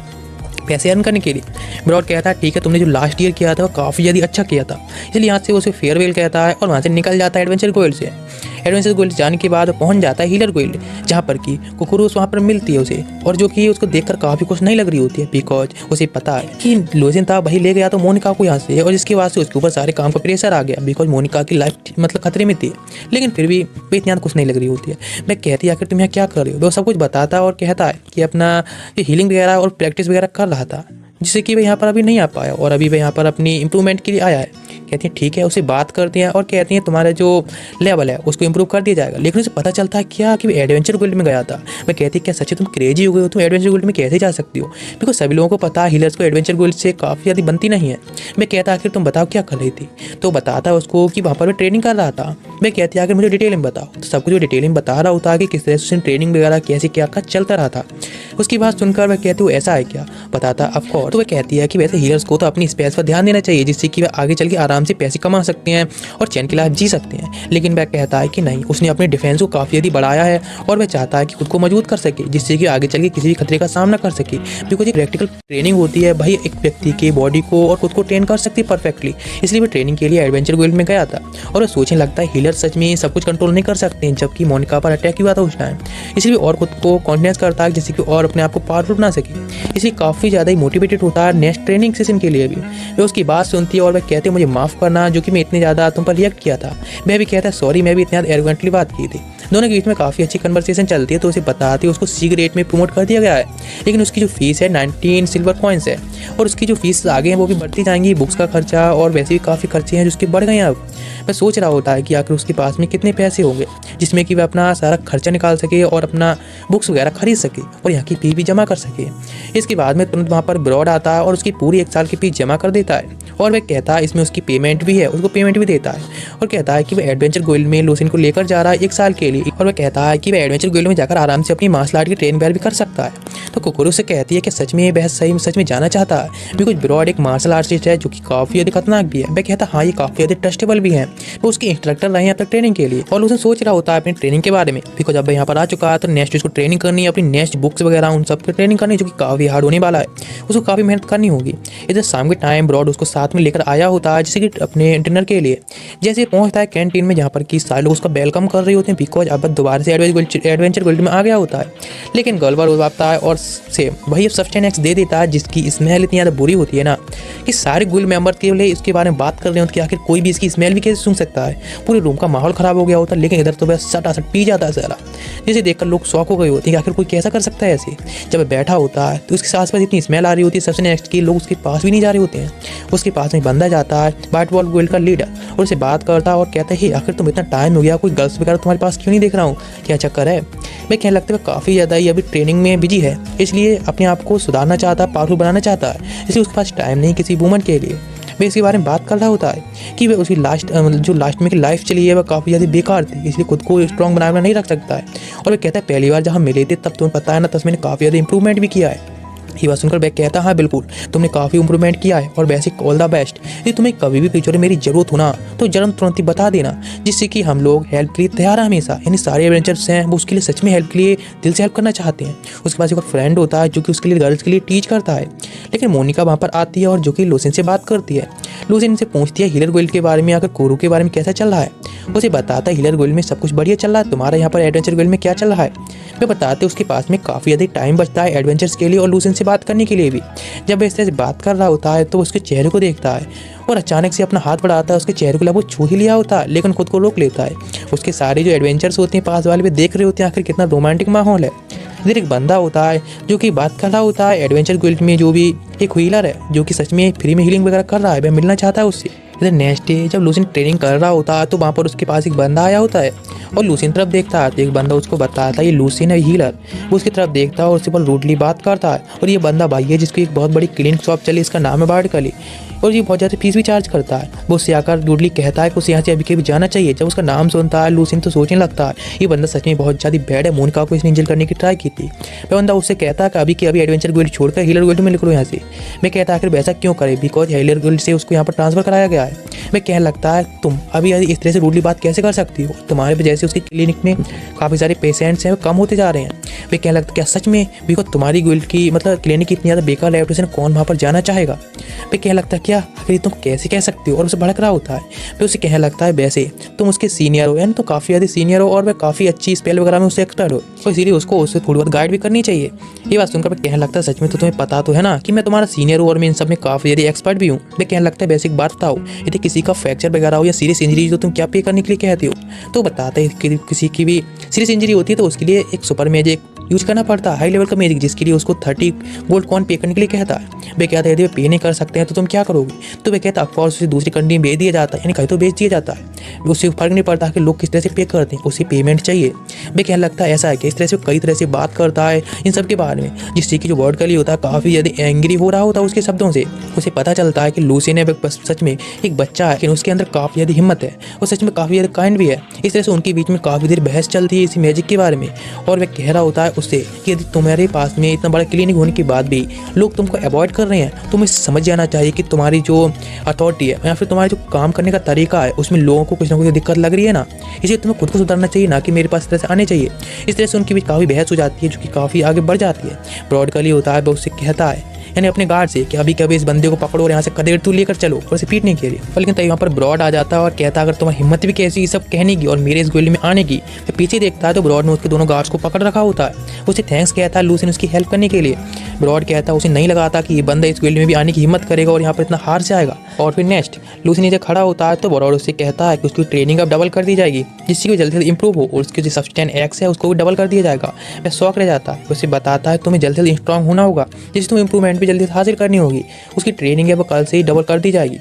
पैसे अर्न करने के लिए। ब्रॉड कहता है ठीक है तुमने जो लास्ट ईयर किया था वो काफ़ी ज़्यादा अच्छा किया था, इसलिए यहाँ से उसे फेयरवेल कहता है और वहाँ से निकल जाता है एडवेंचर गोल्ड से। एडवेंचर गोल्ड जाने के बाद पहुँच जाता है हीलर गोल्ड, जहाँ पर कि कुकुरुस वहाँ पर मिलती है उसे, और जो कि उसको देखकर काफ़ी कुछ नहीं लग रही होती है बिकॉज उसे पता है कि लोजेन था वही ले गया तो मोनिका को यहाँ से, और जिसकी वजह से उसके ऊपर सारे काम का प्रेशर आ गया बिकॉज मोनिका की लाइफ खतरे में थी। लेकिन फिर भी वे इतना कुछ नहीं लग रही होती है। मैं कहती है आखिर तुम यहाँ क्या कर रही हो, वो सब कुछ बताता है और कहता है कि अपना हीलिंग वगैरह और प्रैक्टिस वगैरह कर रहा था जिससे कि वह यहाँ पर अभी नहीं आ पाया और अभी वह यहाँ पर अपनी इंप्रूवमेंट के लिए आया है। कहती हैं ठीक है, उसे बात करती हैं और कहती हैं तुम्हारा जो लेवल है उसको इंप्रूव कर दिया जाएगा। लेकिन उसे पता चलता है क्या कि एडवेंचर गोल्ड में गया था। मैं कहती क्या सच्ची तुम क्रेजी हो गई हो, तुम एडवेंचर गोल्ड में कैसे जा सकती हो, बिकॉज सभी लोगों को पता है हीलर्स को एडवेंचर गोल्ड से काफ़ी ज़्यादा बनती नहीं है। मैं कहता आखिर तुम बताओ क्या कर रही थी, तो बताता है उसको कि वहाँ पर मैं ट्रेनिंग कर रहा था। मैं कहती आखिर मुझे डिटेल में बताओ, तो सब कुछ डिटेल में बता रहा होता है कि किस तरह से ट्रेनिंग वगैरह कैसे क्या चलता रहा था। उसकी बात सुनकर वह कहती वो ऐसा है क्या, बताता ऑफकोर्स। तो वह कहती है कि वैसे हीलर्स को तो अपनी स्पेस पर ध्यान देना चाहिए जिससे कि वह आगे चल के आराम से पैसे कमा सकते हैं और चैन की लाइफ जी सकते हैं। लेकिन वह कहता है कि नहीं, उसने अपने डिफेंस को काफ़ी ज़्यादा बढ़ाया है और वह चाहता है कि खुद को मजबूत कर सके जिससे कि आगे चल के किसी भी खतरे का सामना कर सके। बिकॉज एक प्रैक्टिकल ट्रेनिंग होती है भाई, एक व्यक्ति की बॉडी को और खुद को ट्रेन कर सकती है परफेक्टली। इसलिए वह ट्रेनिंग के लिए एडवेंचर गोल्ड में गया था और वह सोचने लगता है हीलर सच में सब कुछ कंट्रोल नहीं कर सकते हैं, जबकि मोनिका पर अटैक हुआ था उस टाइम। इसलिए और खुद को कॉन्फिडेंस करता है जिससे कि और अपने आप को पावरफुल बना सके। इसलिए काफ़ी ज़्यादा ही मोटिवेटेड होता है नेक्स्ट ट्रेनिंग सेशन के लिए भी। वह उसकी बात सुनती है और वह कहते हैं मुझे माफ़ करना जो कि मैं इतने ज़्यादा तुम पर रिएक्ट किया था। मैं भी कहता है सॉरी, मैं भी इतनी ज़्यादा एरोगेंटली बात की थी। दोनों के बीच में काफ़ी अच्छी कन्वर्सेशन चलती है तो उसे बताती है उसको सी ग्रेड में प्रमोट कर दिया गया है, लेकिन उसकी जो फीस है 19 सिल्वर कॉइन्स है और उसकी जो फीस आगे हैं वो भी बढ़ती जाएंगी। बुक्स का खर्चा और वैसे भी काफ़ी खर्चे हैं जो उसके बढ़ गए हैं। अब मैं सोच रहा होता है कि आखिर उसके पास में कितने पैसे होंगे जिसमें कि वह अपना सारा खर्चा निकाल सके और अपना बुक्स वगैरह खरीद सके और यहाँ की फी भी जमा कर सके। इसके बाद में तुरंत वहाँ पर ब्रॉड आता है और उसकी पूरी 1 साल की फीस जमा कर देता है और वह कहता है इसमें उसकी पेमेंट भी है, उसको पेमेंट भी देता है और कहता है कि वह एडवेंचर गोल्ड में लूसिन को लेकर जा रहा है 1 साल के लिए और वह कहता है कि वह एडवेंचर गोल्ड में जाकर आराम से अपनी मार्शल आर्ट की ट्रेनिंग वगैरह भी कर सकता है। तो कुकुरु से कहती है कि सच में ये बहस सच में जाना चाहता है बिकॉज ब्रॉड एक मार्शल आर्टिस्ट है जो कि काफ़ी ज़्यादा खतरनाक भी है। वह कहता है हाँ ये काफ़ी ज़्यादा ट्रस्टेबल भी है, वो उसके इंस्ट्रक्टर रहे हैं अब तक ट्रेनिंग के लिए और लूसिन सोच रहा होता है अपनी ट्रेनिंग के बारे में बिकॉज अब यहाँ पर आ चुका है तो नेक्स्ट उसको ट्रेनिंग करनी है, अपनी नेक्स्ट बुक्स वगैरह उन सब की ट्रेनिंग करनी है जो कि काफ़ी हार्ड होने वाला है, उसको काफ़ी मेहनत करनी होगी। इधर शाम के टाइम ब्रॉड उसको साथ में लेकर आया होता है जैसे कि अपने डिनर के लिए। जैसे पहुंचता है कैंटीन में जहाँ पर कि सारे लोग उसका वेलकम कर रहे होते हैं बिकॉज अब दोबारा से एडवेंचर गोल्ड में आ गया होता है। लेकिन गलवर हो जाता है और से वही सब्सटेंस एक्स दे देता है जिसकी स्मेल इतनी ज़्यादा बुरी होती है ना कि सारे गुल मेंबर के लिए इसके बारे में बात कर रहे होते कि आखिर कोई भी इसकी स्मेल भी कैसे सूंघ सकता है। पूरे रूम का माहौल ख़राब हो गया होता है, लेकिन इधर तो वह सटासट पी जाता है सारा, जिसे देखकर लोग शौक हो गए होते हैं कि आखिर कोई कैसा कर सकता है ऐसे। जब वह बैठा होता है तो उसके आसपास इतनी स्मेल आ रही होती है सबसे नेक्स्ट की लोग उसके पास भी नहीं जा रहे होते हैं। उसके पास में बंदा जाता है वाइट वॉल गोल्ड का लीडर और उसे बात करता है और कहता है आखिर तुम इतना टाइम हो गया, कोई गर्ल्स वगैरह तुम्हारे पास क्यों नहीं देख रहा हूँ, क्या चक्कर है। मैं कहने लगता है काफ़ी ज़्यादा ही अभी ट्रेनिंग में बिजी है, इसलिए अपने आप को सुधारना चाहता है, पावरफुल बनाना चाहता है, इसलिए उसके पास टाइम नहीं किसी वूमन के लिए। वह इसके बारे में बात कर रहा होता है कि वह उसकी लास्ट में की लाइफ चली है वह काफ़ी ज़्यादा बेकार थी, इसलिए खुद को स्ट्रॉन्ग बनाना नहीं रख सकता है। और वह कहता है पहली बार जब हम मिले थे तब तुम्हें पता है ना, तब मैंने काफ़ी ज़्यादा इंप्रूवमेंट भी किया है। ये बात सुनकर बैग कहता हाँ बिल्कुल, तुमने काफ़ी इंप्रूवमेंट किया है और बेसिक ऑल द बेस्ट। यदि तुम्हें कभी भी फ्यूचर में मेरी ज़रूरत हो ना तो जन्म तुरंत ही बता देना, जिससे कि हम लोग हेल्प के लिए तैयार हैं हमेशा। यानी सारे एडवेंचर्स हैं वो उसके लिए सच में हेल्प के लिए दिल से हेल्प करना चाहते हैं। उसके पास एक फ्रेंड होता है जो कि उसके लिए गर्ल्स के लिए टीच करता है। लेकिन मोनिका वहाँ पर आती है और जो कि लूसिन से बात करती है। लूसिन इनसे पूछती है हीलर गोल्ड के बारे में, आकर कोरू के बारे में कैसा चल रहा है। उसे बताता है हीलर गोल्ड में सब कुछ बढ़िया चल रहा है, तुम्हारा यहाँ पर एडवेंचर गोल्ड में क्या चल रहा है। वे बताते उसके पास में काफ़ी अधिक टाइम बचता है एडवेंचर्स के लिए और लूसिन से बात करने के लिए भी। जब वह इस तरह से बात कर रहा होता है तो उसके चेहरे को देखता है और अचानक से अपना हाथ बढ़ाता है, उसके चेहरे को लगभग छू ही लिया होता है लेकिन खुद को रोक लेता है। उसके सारे जो एडवेंचर्स होते हैं पास वाले भी देख रहे होते हैं आखिर कितना रोमांटिक माहौल है। इधर एक बंदा होता है जो कि बात कर रहा होता है एडवेंचर गिल्ड में, जो भी एक हीलर है जो कि सच में फ्री में हीलिंग वगैरह कर रहा है, वह मिलना चाहता है उससे। इधर नेक्स्ट डे जब लूसिन ट्रेनिंग कर रहा होता है तो वहाँ पर उसके पास एक बंदा आया होता है और लूसिन तरफ देखता है तो एक बंदा उसको बताता है ये लूसिन है हीलर। वो उसकी तरफ देखता है और उससे बहुत रूडली बात करता है। और ये बंदा भाई है जिसकी एक बहुत बड़ी क्लिनिक शॉप चली, इसका नाम है बार्ड कली, और ये बहुत ज़्यादा फीस भी चार्ज करता है। वो उससे आकर रूडली कहता है कि उसे यहाँ से अभी कभी जाना चाहिए। जब उसका नाम सुनता है लूसिन तो सोचने लगता है ये बंदा सच में बहुत ज़्यादा बैड है, मोनिका को इसने इंजल करने की ट्राई की थी। वह बंदा उससे कहता है कि अभी के अभी एडवेंचर गोल्ड छोड़कर हीलर गोल्ड में निकलो यहाँ से। मैं कहता है आखिर वैसा क्यों करे, बिकॉज हीलर गोल्ड से उसको यहाँ पर ट्रांसफर कराया गया है। मैं कहने लगता है तुम अभी इस तरह से रूडली बात कैसे कर सकती हो, तुम्हारे पे जैसे उसकी क्लिनिक में काफ़ी सारे पेशेंट्स हैं वो कम होते जा रहे हैं। मैं कहने लगता क्या सच में, बिकॉज तुम्हारी गोल्ड की मतलब क्लिनिक इतनी ज़्यादा बेकार रेपुटेशन, कौन वहाँ पर जाना चाहेगा। मैं कहने लगता क्या आखिर तुम कैसे कह सकते हो, और उसे भड़क रहा होता है। फिर उसे कहने लगता है वैसे तुम उसके सीनियर हो, यानी तो काफ़ी ज़्यादा सीनियर हो और वह काफ़ी अच्छी स्पेल वगैरह में उससे एक्सपर्ट हो, तो इसीलिए उसको उससे थोड़ी बहुत गाइड भी करनी चाहिए। ये बात सुनकर मैं कहने लगता है सच में तो तुम्हें पता तो है ना कि मैं तुम्हारा सीनियर हूँ और मैं इन सब में काफ़ी ज़्यादा एक्सपर्ट भी हूँ। मैं कहने लगता है बेसिक बात बताओ, यदि किसी का फ्रैक्चर वगैरह हो या सीरियस इंजरी तो तुम क्या पे करने के लिए कहते हो। तो बताते हैं कि किसी की भी सीरियस इंजरी होती है तो उसके लिए एक सुपर मैजिक यूज करना पड़ता है, हाई लेवल का मैजिक, जिसके लिए उसको 30 गोल्ड कॉइन पे करने के लिए कहता है। वे कहता है यदि वे पे नहीं कर सकते हैं तो तुम क्या करोगे। तो वे कहता है ऑफकोर्स उसे दूसरी कंट्री में भेज दिया जाता है, यानी कहीं तो भेज दिया जाता है। उससे फर्क नहीं पड़ता कि लोग किस तरह से पे करते हैं, उसे पेमेंट चाहिए। वे कहने लगता है ऐसा है कि इस तरह से कई तरह से बात करता है इन सब के बारे में, जिससे कि जो वर्ड कली होता है काफ़ी ज़्यादा एंग्री हो रहा होता है उसके शब्दों से। उसे पता चलता है कि लूसिन है सच में एक बच्चा है लेकिन उसके अंदर काफ़ी ज़्यादा हिम्मत है और सच में काफ़ी ज़्यादा काइंड भी है। इस तरह से उनके बीच में काफ़ी देर बहस चलती है इसी मैजिक के बारे में। और वह कह रहा होता है उससे कि यदि तुम्हारे पास में इतना बड़ा क्लिनिक होने के बाद भी लोग तुमको अवॉइड कर रहे हैं, तुम्हें समझ जाना चाहिए कि तुम्हारी जो अथॉरिटी है या फिर तुम्हारे जो काम करने का तरीका है उसमें लोगों को कुछ ना कुछ दिक्कत लग रही है ना, इसलिए तुम्हें खुद को सुधारना चाहिए, ना कि मेरे पास इस तरह से आने चाहिए। इस तरह से उनके बीच काफ़ी बहस हो जाती है जो कि काफ़ी आगे बढ़ जाती है। ब्रॉड कली होता है वो उससे कहता है यानी अपने गार्ड से कि अभी कभी इस बंदे को पकड़ो और यहाँ से कदेड़ तू लेकर चलो और उसे पीटने के लिए। लेकिन तभी वहाँ पर ब्रॉड आ जाता है और कहता है अगर तुम्हारी हिम्मत भी कैसी सब कहने की और मेरे इस गोली में आने की। तो पीछे देखता है तो ब्रॉड ने उसके दोनों गार्ड्स को पकड़ रखा होता है। उसे थैंक्स कहता है लूसिन उसकी हेल्प करने के लिए। ब्रॉड कहता है उसे नहीं लगाता कि ये बंदा इस गोली में भी आने की हिम्मत करेगा और यहाँ पर इतना हार जाएगा। और फिर नेक्स्ट लूसिन नीचे खड़ा होता है तो ब्रॉड उससे कहता है कि उसकी ट्रेनिंग अब डबल कर दी जाएगी, जिससे कि जल्दी से इंप्रूव हो और उसके जो सब्सटेंस एक्स है उसको भी डबल कर दिया जाएगा। वह शौक रह जाता है, उसे बताता है तुम्हें जल्दी से स्ट्रॉन्ग होना होगा, जिससे तुम्हें इंप्रूवमेंट भी जल्दी से हासिल करनी होगी। उसकी ट्रेनिंग है वो कल से ही डबल कर दी जाएगी,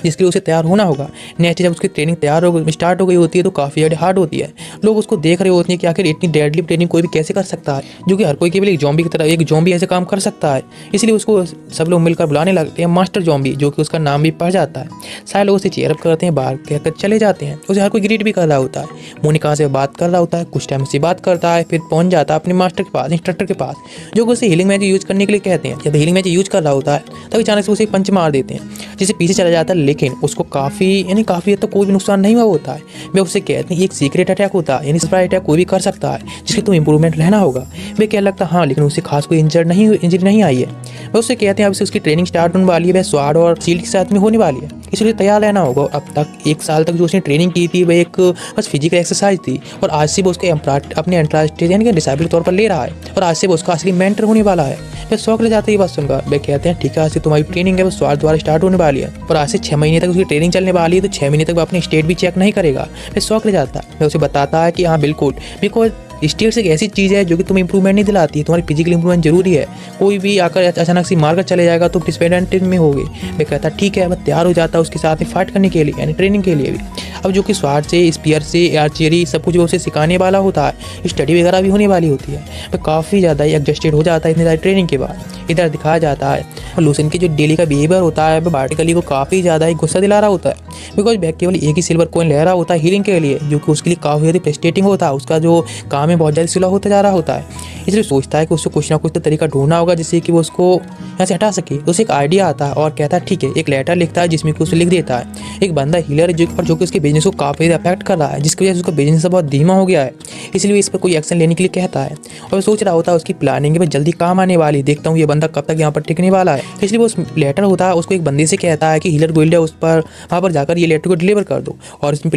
जिसके लिए उसे तैयार होना होगा। नेक्स्ट जब उसकी ट्रेनिंग तैयार हो स्टार्ट हो गई होती है तो काफ़ी ज़्यादा हार्ड होती है। लोग उसको देख रहे होते हैं कि आखिर इतनी डेडली ट्रेनिंग कोई भी कैसे कर सकता है, जो कि हर कोई केवल एक जॉम्बी की तरह एक जॉम्बी ऐसे काम कर सकता है। इसलिए उसको सब लोग मिलकर बुलाने लगते हैं मास्टर जॉम्बी, जो कि उसका नाम भी पड़ जाता है। सारे लोग उसे चेयरअप करते हैं, बाहर कहकर चले जाते हैं। उसे हर कोई ग्रीट भी कर रहा होता है। मोनिका से बात कर रहा होता है, कुछ टाइम से बात करता है, फिर पहुंच जाता है अपने मास्टर के पास, इंस्ट्रक्टर के पास, जो कि उसे हीलिंग मैजिक यूज करने के लिए कहते हैं। जब हीलिंग मैजिक यूज कर रहा होता है तभी अचानक से उसे पंच मार देते हैं, जिससे पीछे चला जाता है। लेकिन उसको काफ़ी हद तक कोई भी नुकसान नहीं हुआ होता है। वे उससे कहते हैं एक सीक्रेट अटैक होता है, यानी सरप्राइज अटैक कोई भी कर सकता है, जिसके तुम इंप्रूवमेंट रहना होगा। वे क्या लगता हाँ, लेकिन उसे खास कोई इंजरी नहीं आई है। वे उससे कहते हैं अब से उसकी ट्रेनिंग स्टार्ट होने वाली है, वह स्वाड और शील्ड के साथ में होने वाली है, इसलिए तैयार रहना होगा। अब तक 1 साल तक जो उसने ट्रेनिंग की थी वह एक बस फिजिकल एक्सरसाइज थी, और आज से वो उसके अपने एंट्रास्टेज यानी कि डिसेबल के तौर पर ले रहा है, और आज से वो उसका असली मेंटर होने वाला है। वे शौक ले जाते हैं ये बात सुनकर। वे कहते हैं ठीक है, आज से तुम्हारी ट्रेनिंग है वो स्वाड द्वारा स्टार्ट होने वाली है, और आज से 6 महीने तक उसकी ट्रेनिंग चलने वाली है, तो 6 महीने तक वो अपनी स्टेट भी चेक नहीं करेगा। वे शौक ले जाता है। वे उसे बताता है कि हाँ बिल्कुल, बिकॉज स्टेट्स एक ऐसी चीज़ है जो कि तुम्हें इंप्रूवमेंट नहीं दिलाती है, तुम्हारी फिजिकल इंप्रूवमेंट जरूरी है। कोई भी आकर अचानक से मारकर चले जाएगा तो डिसएडवांटेज में होगे। वे कहता ठीक है, वह तैयार हो जाता है उसके साथ में फाइट करने के लिए, यानी ट्रेनिंग के लिए भी। अब जो कि स्वाड से, स्पीयर से, आर्चरी सब कुछ वो उसे सिखाने वाला होता है, स्टडी वगैरह भी होने वाली होती है। वह काफ़ी ज़्यादा एडजस्टेड हो जाता है इतनी सारी ट्रेनिंग के बाद। इधर दिखाया जाता है और लूसिन की जो डेली का बिहेवियर होता है वह बार्टिकली को काफ़ी ज़्यादा ही गुस्सा दिला रहा होता है, बिकॉज बैग केवल एक ही सिल्वर कॉइन ले रहा होता है हीलिंग के लिए, जो कि उसके लिए काफ़ी ज़्यादा फ्रस्ट्रेटिंग होता है। उसका जो काम है बहुत जल्दी स्लो होता जा रहा होता है, इसलिए सोचता है कि उसको कुछ ना कुछ तो तरीका ढूंढना होगा जिससे कि वो उसको यहाँ से हटा सके। उसे एक आइडिया आता है और कहता है ठीक है, एक लेटर लिखता है जिसमें कि उसे लिख देता है एक बंदा हीलर जो कि उसके बिजनेस को काफ़ी अफेक्ट कर रहा है, जिसकी वजह से उसका बिजनेस बहुत धीमा हो गया है, इसलिए इस पर कोई एक्शन लेने के लिए कहता है। और वो सोच रहा होता है उसकी प्लानिंग है जल्दी काम आने वाली, देखता हूँ ये बंदा कब तक यहाँ पर टिकने वाला है। इसलिए वो उस लेटर होता है उसको एक बंदे से कहता है कि हीलर गोल्ड है, उस पर वहाँ पर जाकर ये लेटर को डिलीवर कर दो। और अपनी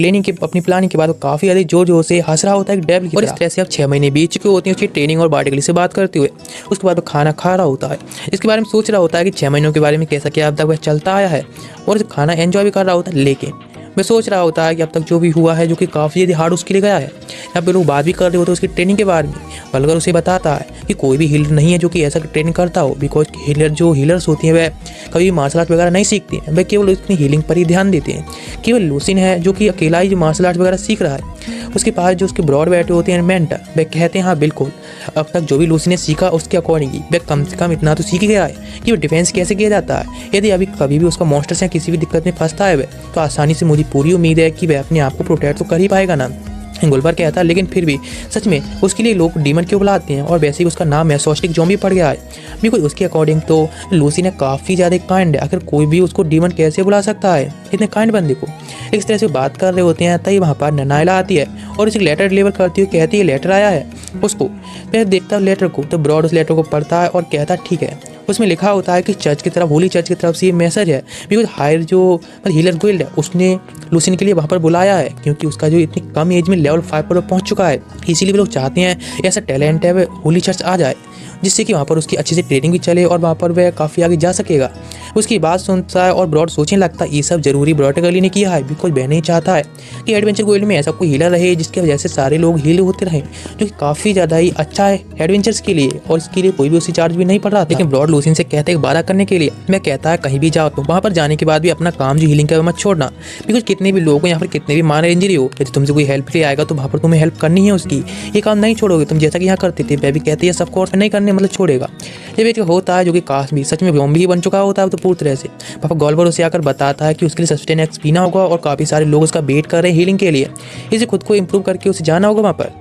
प्लानिंग के बाद वो काफ़ी ज़्यादा जोर से हंस रहा होता है डेविल की तरह। और इस तरह से अब 6 महीने बीत चुके होते हैं उसकी ट्रेनिंग और बार्टिकली से बात करते हुए। उसके बाद वो खाना खा रहा होता है, इसके बारे में सोच रहा होता है कि 6 महीनों के बारे में कैसा क्या अब तक वह चलता आया है, और खाना एंजॉय भी कर रहा होता है। लेकिन मैं सोच रहा होता है कि अब तक जो भी हुआ है, जो कि काफ़ी ज़्यादा हार्ड उसके लिए गया है। यहाँ पे लोग बात भी कर रहे होते हैं उसकी ट्रेनिंग के बारे में। बलगर उसे बताता है कि कोई भी हीलर नहीं है जो कि ऐसा ट्रेनिंग करता हो, बिकॉज हीलर्स होती हैं वह कभी मार्शल आर्ट वगैरह नहीं सीखती हैं, वह केवल अपनी हीलिंग पर ही ध्यान देते हैं। केवल लूसिन है जो कि अकेला ही जो मार्शल आर्ट वगैरह सीख रहा है। उसके पास जो उसके ब्रॉड बैठे होते हैं मेंटर, वे कहते हैं हाँ बिल्कुल, अब तक जो भी लूसी ने सीखा उसके अकॉर्डिंग ही वह कम से कम इतना तो सीख गया है कि वो डिफेंस कैसे किया जाता है। यदि अभी कभी भी उसका मॉन्स्टर से किसी भी दिक्कत में फंसता है वह, तो आसानी से मुझे पूरी उम्मीद है कि वह अपने आप को प्रोटेक्ट तो कर ही पाएगा ना। गुलबर कहता है लेकिन फिर भी सच में उसके लिए लोग डीमन क्यों बुलाते हैं, और वैसे ही उसका नाम एसोस्टिक ज़ॉम्बी पड़ गया है। बिल्कुल उसके अकॉर्डिंग तो लूसी ने काफ़ी ज़्यादा काइंड है, आखिर कोई भी उसको डीमन कैसे बुला सकता है इतने काइंड बंदे को। इस तरह से बात कर रहे होते हैं तभी वहाँ पर ननायला आती है और उसे लेटर डिलीवर करती हुई कहती है लेटर आया है उसको। फिर देखता है लेटर को, तो ब्रॉड उस लेटर को पढ़ता है और कहता है ठीक है। उसमें लिखा होता है कि चर्च की तरफ, होली चर्च की तरफ से ये मैसेज है, बिकॉज हायर जो हीलर गिल्ड है उसने लूसिन के लिए वहाँ पर बुलाया है, क्योंकि उसका जो इतनी कम एज में लेवल 5 पर पहुँच चुका है। इसीलिए वे लोग चाहते हैं ऐसा टैलेंट है वह होली चर्च आ जाए, जिससे कि वहाँ पर उसकी अच्छे से ट्रेनिंग भी चले और वहाँ पर वह काफ़ी आगे जा सकेगा। उसकी बात सुनता है और ब्रॉड सोचने लगता है ये सब जरूरी ब्रॉटिकली ने किया है, बिकॉज वह नहीं चाहता है कि एडवेंचर गोल्ड में ऐसा कोई हीलर रहे जिसकी वजह से सारे लोग हील होते रहें, जो कि काफ़ी ज़्यादा ही अच्छा है एडवेंचर्स के लिए, और इसके लिए कोई भी उसी चार्ज भी नहीं पड़ रहा था। लेकिन ब्रॉड लूसिन से कहते हैं वादा करने के लिए, मैं कहता है कहीं भी जाओ तो वहाँ पर जाने के बाद भी अपना काम जो हीलिंग का मत छोड़ना, बिकॉज कितने भी लोग यहाँ पर कितने भी माइनर इंजरी हो, यदि तुमसे कोई हेल्प के लिए आएगा तो वहाँ पर तुम्हें हेल्प करनी है उसकी, ये काम नहीं छोड़ोगे तुम, जैसा कि यहाँ करते थे। वह भी कहती है सब कोर्स नहीं करने मतलब छोड़ेगा। जब एक होता है जो कि काश भी सच में ज़ॉम्बी बन चुका होता है तो पूरी तरह से पापा गोल्बर उसे आकर बताता है कि उसके लिए सस्टेन एक्स पीना होगा और काफ़ी सारे लोग उसका वेट कर रहे हैं हीलिंग के लिए, इसे खुद को इम्प्रूव करके उसे जाना होगा वहाँ पर।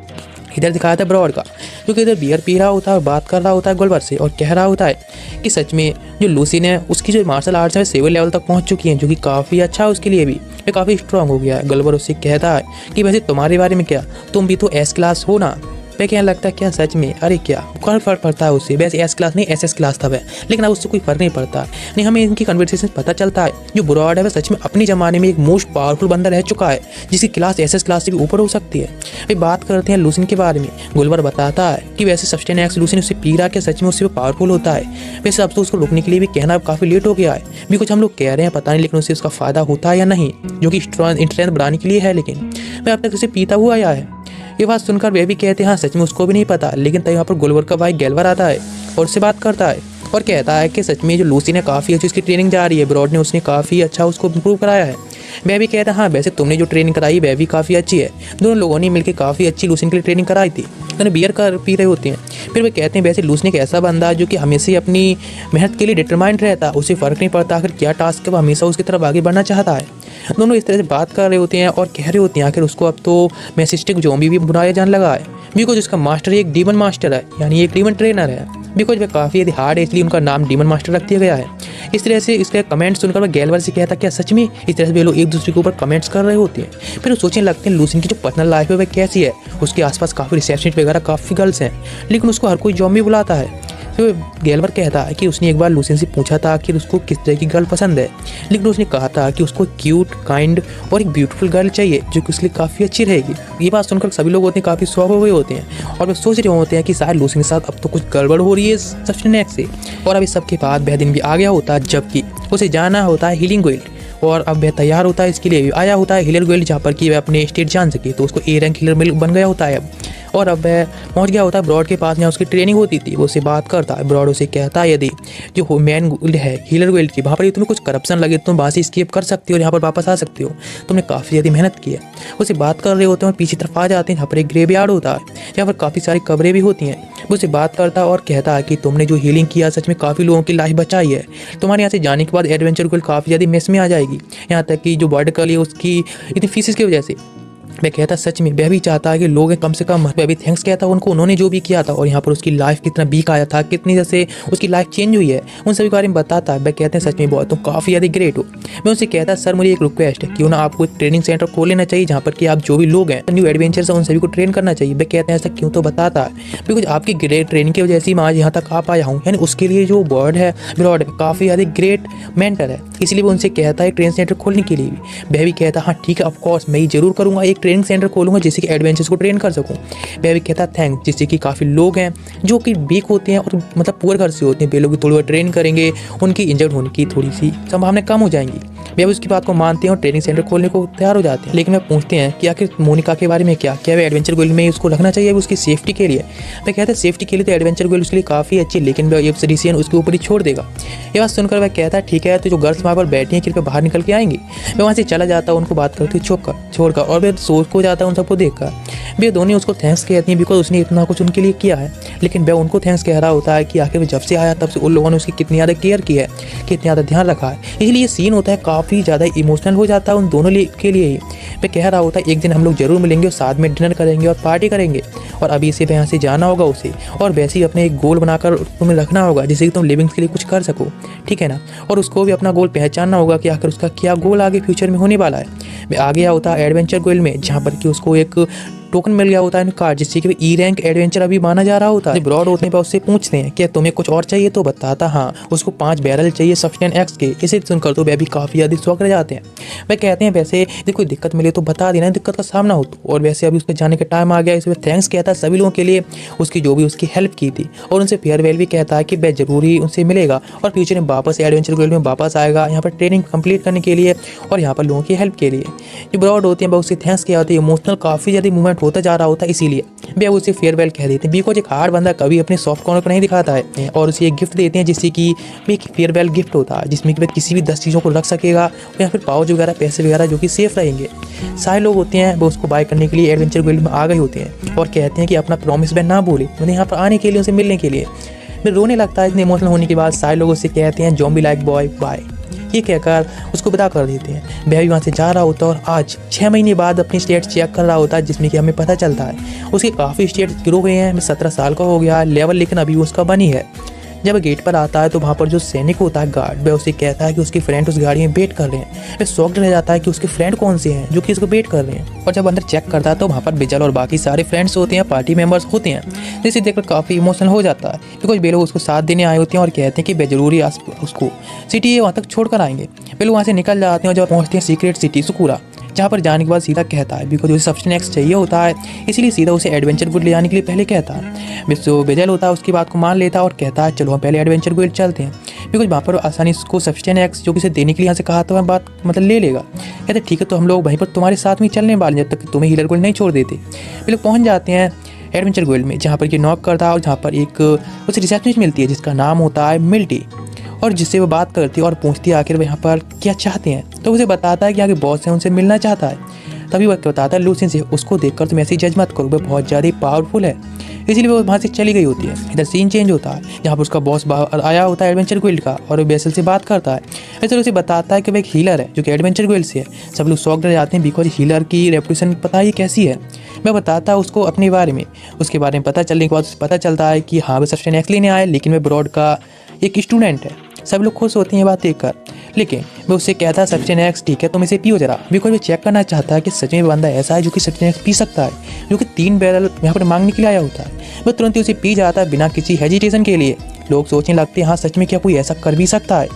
इधर दिखाया था ब्रॉड का जो कि इधर बियर पी रहा होता है और बात कर रहा होता है गोल्बर से, और कह रहा होता है कि सच में जो लूसिन है उसकी जो मार्शल आर्ट्स है 7 लेवल तक पहुंच चुकी हैं, जो कि काफ़ी अच्छा है उसके लिए भी, ये काफ़ी स्ट्रांग हो गया है। गोल्बर उससे कहता है कि वैसे तुम्हारे बारे में क्या, तुम भी तो एस क्लास हो ना। वह क्या लगता है क्या सच में, अरे क्या कौन फर्क पड़ता है उससे, वैसे एस क्लास नहीं SS क्लास था वह, लेकिन अब उससे कोई फर्क नहीं पड़ता। नहीं हमें इनकी कन्वर्सेशन पता चलता है जो ब्रॉड है वह सच में अपने ज़माने में एक मोस्ट पावरफुल बंदा रह चुका है, जिसकी क्लास SS क्लास से भी ऊपर हो सकती है। वे बात करते हैं लूसिन के बारे में। गुलबर बताता है कि वैसे सस्टेन एक्स लूसिन उससे पी रहा कि सच में उससे पावरफुल होता है। वैसे अब तो उसको रोकने के लिए भी कहना काफ़ी लेट हो गया है, भी कुछ हम लोग कह रहे हैं पता नहीं, लेकिन उससे उसका फ़ायदा होता है या नहीं, जो कि स्ट्रेंथ बढ़ाने के लिए है, लेकिन वह अब तक उसे पीता हुआ आया है। ये बात सुनकर वे भी कहते हैं हाँ सच में उसको भी नहीं पता, लेकिन तभी वहाँ पर गुलबर का भाई गैल्वर आता है और उससे बात करता है और कहता है कि सच में जो लूसी ने काफ़ी अच्छी उसकी ट्रेनिंग जा रही है, ब्रॉड ने उसने काफ़ी अच्छा उसको इम्प्रूव कराया है। मैं भी कहता हाँ वैसे तुमने जो ट्रेनिंग कराई वह भी काफ़ी अच्छी है, दोनों लोगों ने मिलकर काफ़ी अच्छी लूसिन के लिए ट्रेनिंग कराई थी। दोनों बियर कर पी रहे होते हैं। फिर वे कहते हैं वैसे लूसिन एक ऐसा बंदा जो कि हमेशा ही अपनी मेहनत के लिए डिटरमाइंड रहता, उसे फ़र्क नहीं पड़ता आखिर क्या टास्क है, वो हमेशा उसकी तरफ आगे बढ़ना चाहता है। दोनों इस तरह से बात कर रहे होते हैं और कह रहे होते हैं आखिर उसको अब तो मैसिस्टिक ज़ॉम्बी भी बुलाया जाने लगा है, बिकॉज उसका मास्टर एक डीमन मास्टर है, यानी एक डीमन ट्रेनर है, बिकॉज वह काफ़ी यदि हार्ड है इसलिए उनका नाम डीमन मास्टर रख दिया गया है। इस तरह से इसका कमेंट सुनकर वह गैल्वर से कहता क्या सच में, इस तरह से वे लोग एक दूसरे के ऊपर कमेंट्स कर रहे होते हैं। फिर वो सोचने लगते हैं लूसिन की जो पर्सनल लाइफ है वह कैसी है, उसके आसपास काफ़ी रिसेप्शनिस्ट वगैरह काफ़ी गर्ल्स हैं, लेकिन उसको हर कोई ज़ॉम्बी बुलाता है। तो गैल्वर कहता है कि उसने एक बार लूसिन से पूछा था कि उसको किस तरह की गर्ल पसंद है, लेकिन उसने कहा था कि उसको क्यूट, काइंड और एक ब्यूटीफुल गर्ल चाहिए जो कि उसके लिए काफ़ी अच्छी रहेगी। ये बात सुनकर सभी लोग होते हैं काफ़ी शौक हो गए होते हैं और वे सोच रहे होते हैं कि शायद लूसिन के साथ अब तो कुछ गड़बड़ हो रही है सस्टेन एक्स से। और अब इस सब के बाद वह दिन भी आ गया होता है जबकि उसे जाना होता है हीलिंग गोल्ड, और अब वह तैयार होता है इसके लिए आया होता है हीलर गोल्ड, जहाँ पर कि वह अपने स्टेट जान सके, तो उसको A रैंक हीलर बन गया होता है अब। और अब वह पहुंच गया होता है ब्रॉड के पास, जहाँ उसकी ट्रेनिंग होती थी। वो उससे बात करता है। ब्रॉड उसे कहता है यदि जो मेन गिल्ड है हीलर गिल्ड की, वहाँ पर तुम्हें कुछ करप्शन लगे तुम वहाँ से एस्केप कर सकती हो और यहाँ पर वापस आ सकती हो, तुमने काफ़ी ज़्यादा मेहनत की है। उससे बात कर रहे होते हैं और पीछे तरफ आ जाते हैं जहाँ पर एक ग्रेवयार्ड होता है, जहाँ पर काफ़ी सारी कब्रें भी होती हैं। वो उससे बात करता है और कहता है कि तुमने जो हीलिंग किया सच में काफ़ी लोगों की लाइफ बचाई है। तुम्हारे यहाँ से जाने के बाद एडवेंचर गिल्ड काफ़ी ज़्यादा मेस में आ जाएगी, यहाँ तक कि जो वर्ल्ड कल है उसकी इतनी फीसिस की वजह से। मैं कहता सच में वह भी चाहता है कि लोग कम से कम, वह भी थैंक्स कहता उनको, उन्होंने जो भी किया था और यहाँ पर उसकी लाइफ कितना बीक आया था, कितनी जैसे उसकी लाइफ चेंज हुई है, उन सभी बारे में बताता है। वह कहते हैं सच में बहुत तुम काफ़ी ज़्यादा ग्रेट हो। मैं उनसे कहता सर मुझे एक रिक्वेस्ट है, क्यों ना आपको एक ट्रेनिंग सेंटर खोल लेना चाहिए जहाँ पर कि आप जो भी लोग हैं न्यू एडवेंचर्स हैं उन सभी को ट्रेन करना चाहिए। वह कहते हैं ऐसा क्यों, तो बताता है बिकॉज आपकी ग्रेट ट्रेनिंग की वजह से मैं आज यहाँ तक आ पाया हूँ, यानी उसके लिए जो वर्ड है ब्रॉड काफ़ी ज़्यादा ग्रेट मेंटर है, इसलिए वो उनसे कहता है ट्रेनिंग सेंटर खोलने के लिए भी। वह भी कहता हाँ ठीक है ऑफकोर्स मैं ये जरूर करूँगा, एक ट्रेनिंग सेंटर खोलूँगा जिससे कि एडवेंचर्स को ट्रेन कर सकूँ। वह भी कहता थैंक्स, जिससे कि काफ़ी लोग हैं जो कि वीक होते हैं और मतलब पुअर घर से होते हैं, वे लोग थोड़ी बहुत ट्रेन करेंगे, उनकी इंजर्ड होने की थोड़ी सी संभावना कम हो जाएंगी। वे उसकी बात को मानते हैं और ट्रेनिंग सेंटर खोलने को तैयार हो जाते हैं। लेकिन वे पूछते हैं कि आखिर मोनिका के बारे में क्या वे एडवेंचर गोल्ड में उसको रखना चाहिए उसकी सेफ्टी के लिए। मैं कहता है सेफ्टी के लिए तो एडवेंचर गोल्ड उसके लिए काफ़ी अच्छी, लेकिन वह ये डिसीजन उसके ऊपर ही छोड़ देगा। ये बात सुनकर वह कहता है ठीक है, तो जो गर्ल्स वहाँ पर बैठी हैं कृपया बाहर निकल के आएंगी। मैं वहाँ से चला जाता है उनको बात करते छोड़कर और वह सोच को जाता है उन सबको देखकर। वे दोनों उसको थैंक्स कहती हैं बिकॉज उसने इतना कुछ उनके लिए किया है, लेकिन वह उनको थैंक्स कह रहा होता है कि आखिर जब से आया तब से उन लोगों ने उसकी कितनी ज़्यादा केयर की है, कितना ज़्यादा ध्यान रखा है। इसलिए ये सीन होता है काफ़ी ज़्यादा इमोशनल हो जाता है उन दोनों के लिए ही। वह कह रहा होता है एक दिन हम लोग जरूर मिलेंगे और साथ में डिनर करेंगे और पार्टी करेंगे, और अभी से यहाँ से जाना होगा उसे, और वैसे ही अपने एक गोल बनाकर तुम्हें रखना होगा जिससे कि तुम लिविंग्स के लिए कुछ कर सको, ठीक है ना। और उसको भी अपना गोल पहचानना होगा कि आखिर उसका क्या गोल आगे फ्यूचर में होने वाला है। वह आ गया होता है एडवेंचर गोल्ड में, जहाँ पर कि उसको एक टोकन मिल गया होता है कार्ड, जिससे कि ई रैंक एडवेंचर अभी माना जा रहा होता है। ब्रॉड होने पर उससे पूछते हैं कि तुम्हें कुछ और चाहिए, तो बताता हाँ उसको 5 बैरल चाहिए सब्सटेंस एक्स के। इसे सुनकर तो वह भी काफ़ी ज़्यादा शौक रह जाते हैं। वह कहते हैं वैसे यदि कोई दिक्कत मिले तो बता देना, दिक्कत का सामना हो तो। और वैसे अभी उसके जाने का टाइम आ गया, इसमें थैंक्स कहता है सभी लोगों के लिए उसकी जो भी उसकी हेल्प की थी, और उनसे फेयरवेल भी कहता है कि वह जरूरी उनसे मिलेगा और फ्यूचर में वापस एडवेंचर गोल्ड में वापस आएगा यहाँ पर ट्रेनिंग कंप्लीट करने के लिए और यहाँ पर लोगों की हेल्प के लिए। जो ब्रॉड होती है वह उससे थैंक्स किया होती है, इमोशनल काफ़ी ज़्यादा मूवमेंट होता जा रहा होता है, इसीलिए वे उसे फेयरवेल कह देते हैं। बिकॉज एक हार्ड बंदा कभी अपने सॉफ्ट कॉर्नर को नहीं दिखाता है, और उसे एक गिफ्ट देते हैं जिससे कि एक फेयरवेल गिफ्ट होता है जिसमें कि वह किसी भी 10 चीज़ों को रख सकेगा या फिर पाउच वगैरह पैसे वगैरह जो कि सेफ रहेंगे। सारे लोग होते हैं वो उसको बाय करने के लिए एडवेंचर गोल्ड में आ गए होते हैं और कहते हैं कि अपना प्रॉमिस बैंड ना भूले, मतलब यहाँ पर आने के लिए उसे मिलने के लिए। फिर रोने लगता है इतने इमोशनल होने के बाद। सारे लोग उससे कहते हैं ज़ॉम्बी लाइक बॉय बाय, ये कहकर उसको विदा कर देते हैं। वह भी वहाँ से जा रहा होता है और आज 6 महीने बाद अपनी स्टेट चेक कर रहा होता है, जिसमें कि हमें पता चलता है उसके काफ़ी स्टेट गिरो गए हैं। 17 साल का हो गया लेवल, लेकिन अभी उसका बनी है। जब गेट पर आता है तो वहाँ पर जो सैनिक होता है गार्ड, वह उसे कहता है कि उसके फ्रेंड उस गाड़ी में वेट कर रहे हैं। वह शॉक्ड रह जाता है कि उसके फ्रेंड कौन से हैं जो कि उसको वेट कर रहे हैं। और जब अंदर चेक करता है तो वहाँ पर बिजल और बाकी सारे फ्रेंड्स होते हैं, पार्टी मेंबर्स होते हैं, जिसे देखकर काफ़ी इमोशनल हो जाता है बिकॉज वे लोग उसको साथ देने आए होते हैं और कहते हैं कि वे जरूरी उसको सिटी वहाँ तक छोड़ कर आएंगे। वे लोग वहाँ से निकल जाते हैं और जब पहुँचते हैं सीक्रेट सिटी सुकूरा, जहाँ पर जाने के बाद सीधा कहता है बिकॉज उसे सब्सटेंस एक्स चाहिए होता है, इसीलिए सीधा उसे एडवेंचर गोल्ड ले जाने के लिए पहले कहता है। जो बेजल होता है उसकी बात को मान लेता है और कहता है चलो हम पहले एडवेंचर गोल्ड चलते हैं, बिकॉज वहाँ पर आसानी को सब्सटेंस एक्स जो कि उसे देने के लिए यहाँ से कहा तो वह बात मतलब ले लेगा। कहते ठीक है तो हम लोग वहीं पर तुम्हारे साथ में चलने वाले जब तक तुम्हें हीलर गोल्ड नहीं छोड़ देते। वे लोग पहुँच जाते हैं एडवेंचर गोल्ड में, जहाँ पर ये नॉक करता है और जहाँ पर एक उसे रिसेप्शनिस्ट मिलती है जिसका नाम होता है मिल्टी, और जिससे वो बात करती है और पूछती है आखिर वो यहाँ पर क्या चाहते हैं। तो उसे बताता है कि आगे बॉस है उनसे मिलना चाहता है। तभी वह बताता है लूसिन से उसको देखकर तुम ऐसे जज मत करो, वह बहुत ज़्यादा पावरफुल है, इसीलिए वो वहाँ से चली गई होती है। इधर सीन चेंज होता है जहाँ पर उसका बॉस आया होता है एडवेंचर गोल्ड का और बेसल से बात करता है। बेसल उसे बताता है कि वह एक हीलर है जो कि एडवेंचर गोल्ड से है। सब लोग शॉक रह जाते हैं बिकॉज हीलर की रेपुटेशन पता ही कैसी है। मैं बताता है उसको अपने बारे में, उसके बारे में पता चलने के बाद पता चलता है कि हाँ वह सब्सटेंस एक्स लेने आया, लेकिन वह ब्रॉड का एक स्टूडेंट है। सब लोग खुश होते हैं ये बात देखकर, लेकिन मैं उससे कहता है सब्सटेंस एक्स ठीक है तुम इसे पियो जरा, बिकॉज वो चेक करना चाहता है कि सच में बंदा ऐसा है जो कि सब्सटेंस एक्स पी सकता है, जो कि 3 बैरल यहाँ पर मांगने के लिए आया होता है। वो तुरंत ही उसे पी जाता है बिना किसी हेजिटेशन के लिए। लोग सोचने लगते हैं हाँ सच में क्या कोई ऐसा कर भी सकता है।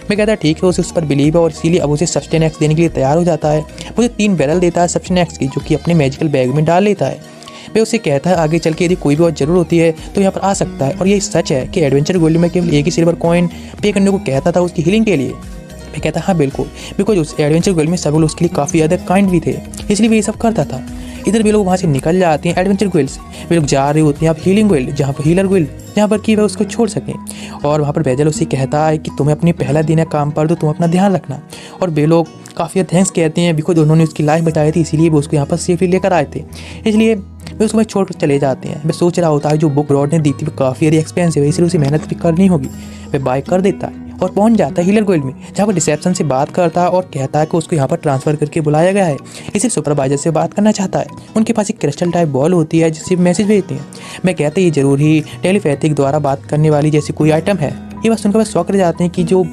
मैं कहता है ठीक है, उसे उस पर बिलीव है और इसीलिए अब उसे सब्सटेंस एक्स देने के लिए तैयार हो जाता है। मुझे 3 बैरल देता है सब्सटेंस एक्स की, जो कि अपने मैजिकल बैग में डाल लेता है। वह उसे कहता है आगे चल के यदि कोई भी और जरूरत होती है तो यहाँ पर आ सकता है। और ये सच है कि एडवेंचर गोल्ड में केवल एक ही सिल्वर कॉइन पे करने को कहता था उसकी हीलिंग के लिए। मैं कहता हाँ बिल्कुल, बिकॉज उस एडवेंचर गोल्ड में सब लोग उसके लिए काफ़ी ज़्यादा काइंड भी थे, इसलिए वो ये सब करता था। इधर वे लोग वहाँ से निकल जाते हैं एडवेंचर गोइल से। वे लोग जा रहे होते हैं अब हीलिंग गोइल, जहाँ पर हीलर गोइल, जहाँ पर कि वह उसको छोड़ सकें। और वहाँ पर बेजल उसे कहता है कि तुम्हें अपनी पहला दिन है काम पर, तो तुम अपना ध्यान रखना। और वे लोग काफ़ी थैंक्स कहते हैं बिकॉज उन्होंने उसकी लाइफ बचाई थी, इसीलिए वो उसको यहाँ पर सेफली लेकर आए थे। इसलिए वे उसको छोड़ कर चले जाते हैं। वे सोच रहा होता है जो बुक रॉड ने दी थी वो काफ़ी ज़्यादा एक्सपेंसिव है, इसलिए उसे मेहनत भी करनी होगी। वे बाय कर देता है और पहुंच जाता है हीलर गोइल में, जहाँ पर रिसेप्शन से बात करता है और कहता है कि उसको यहाँ पर ट्रांसफ़र करके बुलाया गया है, इसे सुपरवाइजर से बात करना चाहता है। उनके पास एक क्रिस्टल टाइप बॉल होती है जिससे मैसेज भेजते हैं। मैं कहते ये जरूर ही टेलीपैथिक द्वारा बात करने वाली जैसी कोई आइटम है। ये बस सुनकर बस शौक रह जाते हैं कि जो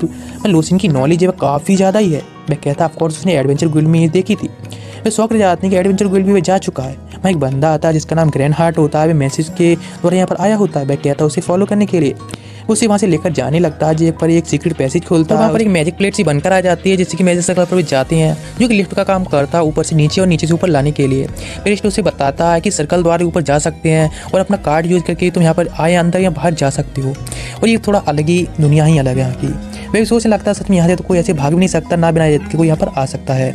लूसिन की नॉलेज है वह काफ़ी ज़्यादा ही है। मैं कहता ऑफकोर्स उसने एडवेंचर गोइल में ये देखी थी। वे शौक रह जाते हैं कि एडवेंचर गोइल भी वह जा चुका है। वहाँ एक बंदा आता है जिसका नाम ग्रैंड हार्ट होता है, वे मैसेज के द्वारा यहाँ पर आया होता है। वह कहता है उसे फॉलो करने के लिए, उसे वहाँ से लेकर जाने लगता है, पर एक सीक्रेट पैसेज खोलता है। वहाँ पर एक मैजिक प्लेट सी बनकर आ जाती है जिससे कि मैजिक सर्कल पर भी जाते हैं, जो कि लिफ्ट का काम करता है ऊपर से नीचे और नीचे से ऊपर लाने के लिए। प्रिस्ट उसे बताता है कि सर्कल द्वारा ऊपर जा सकते हैं और अपना कार्ड यूज़ करके तुम यहाँ पर आए अंदर या बाहर जा सकते हो। और ये थोड़ा अलग ही दुनिया ही अलग है यहाँ की। वह सोचने लगता है सच में यहाँ से तो कोई ऐसे भाग भी नहीं सकता, ना बिना के कोई यहाँ पर आ सकता है।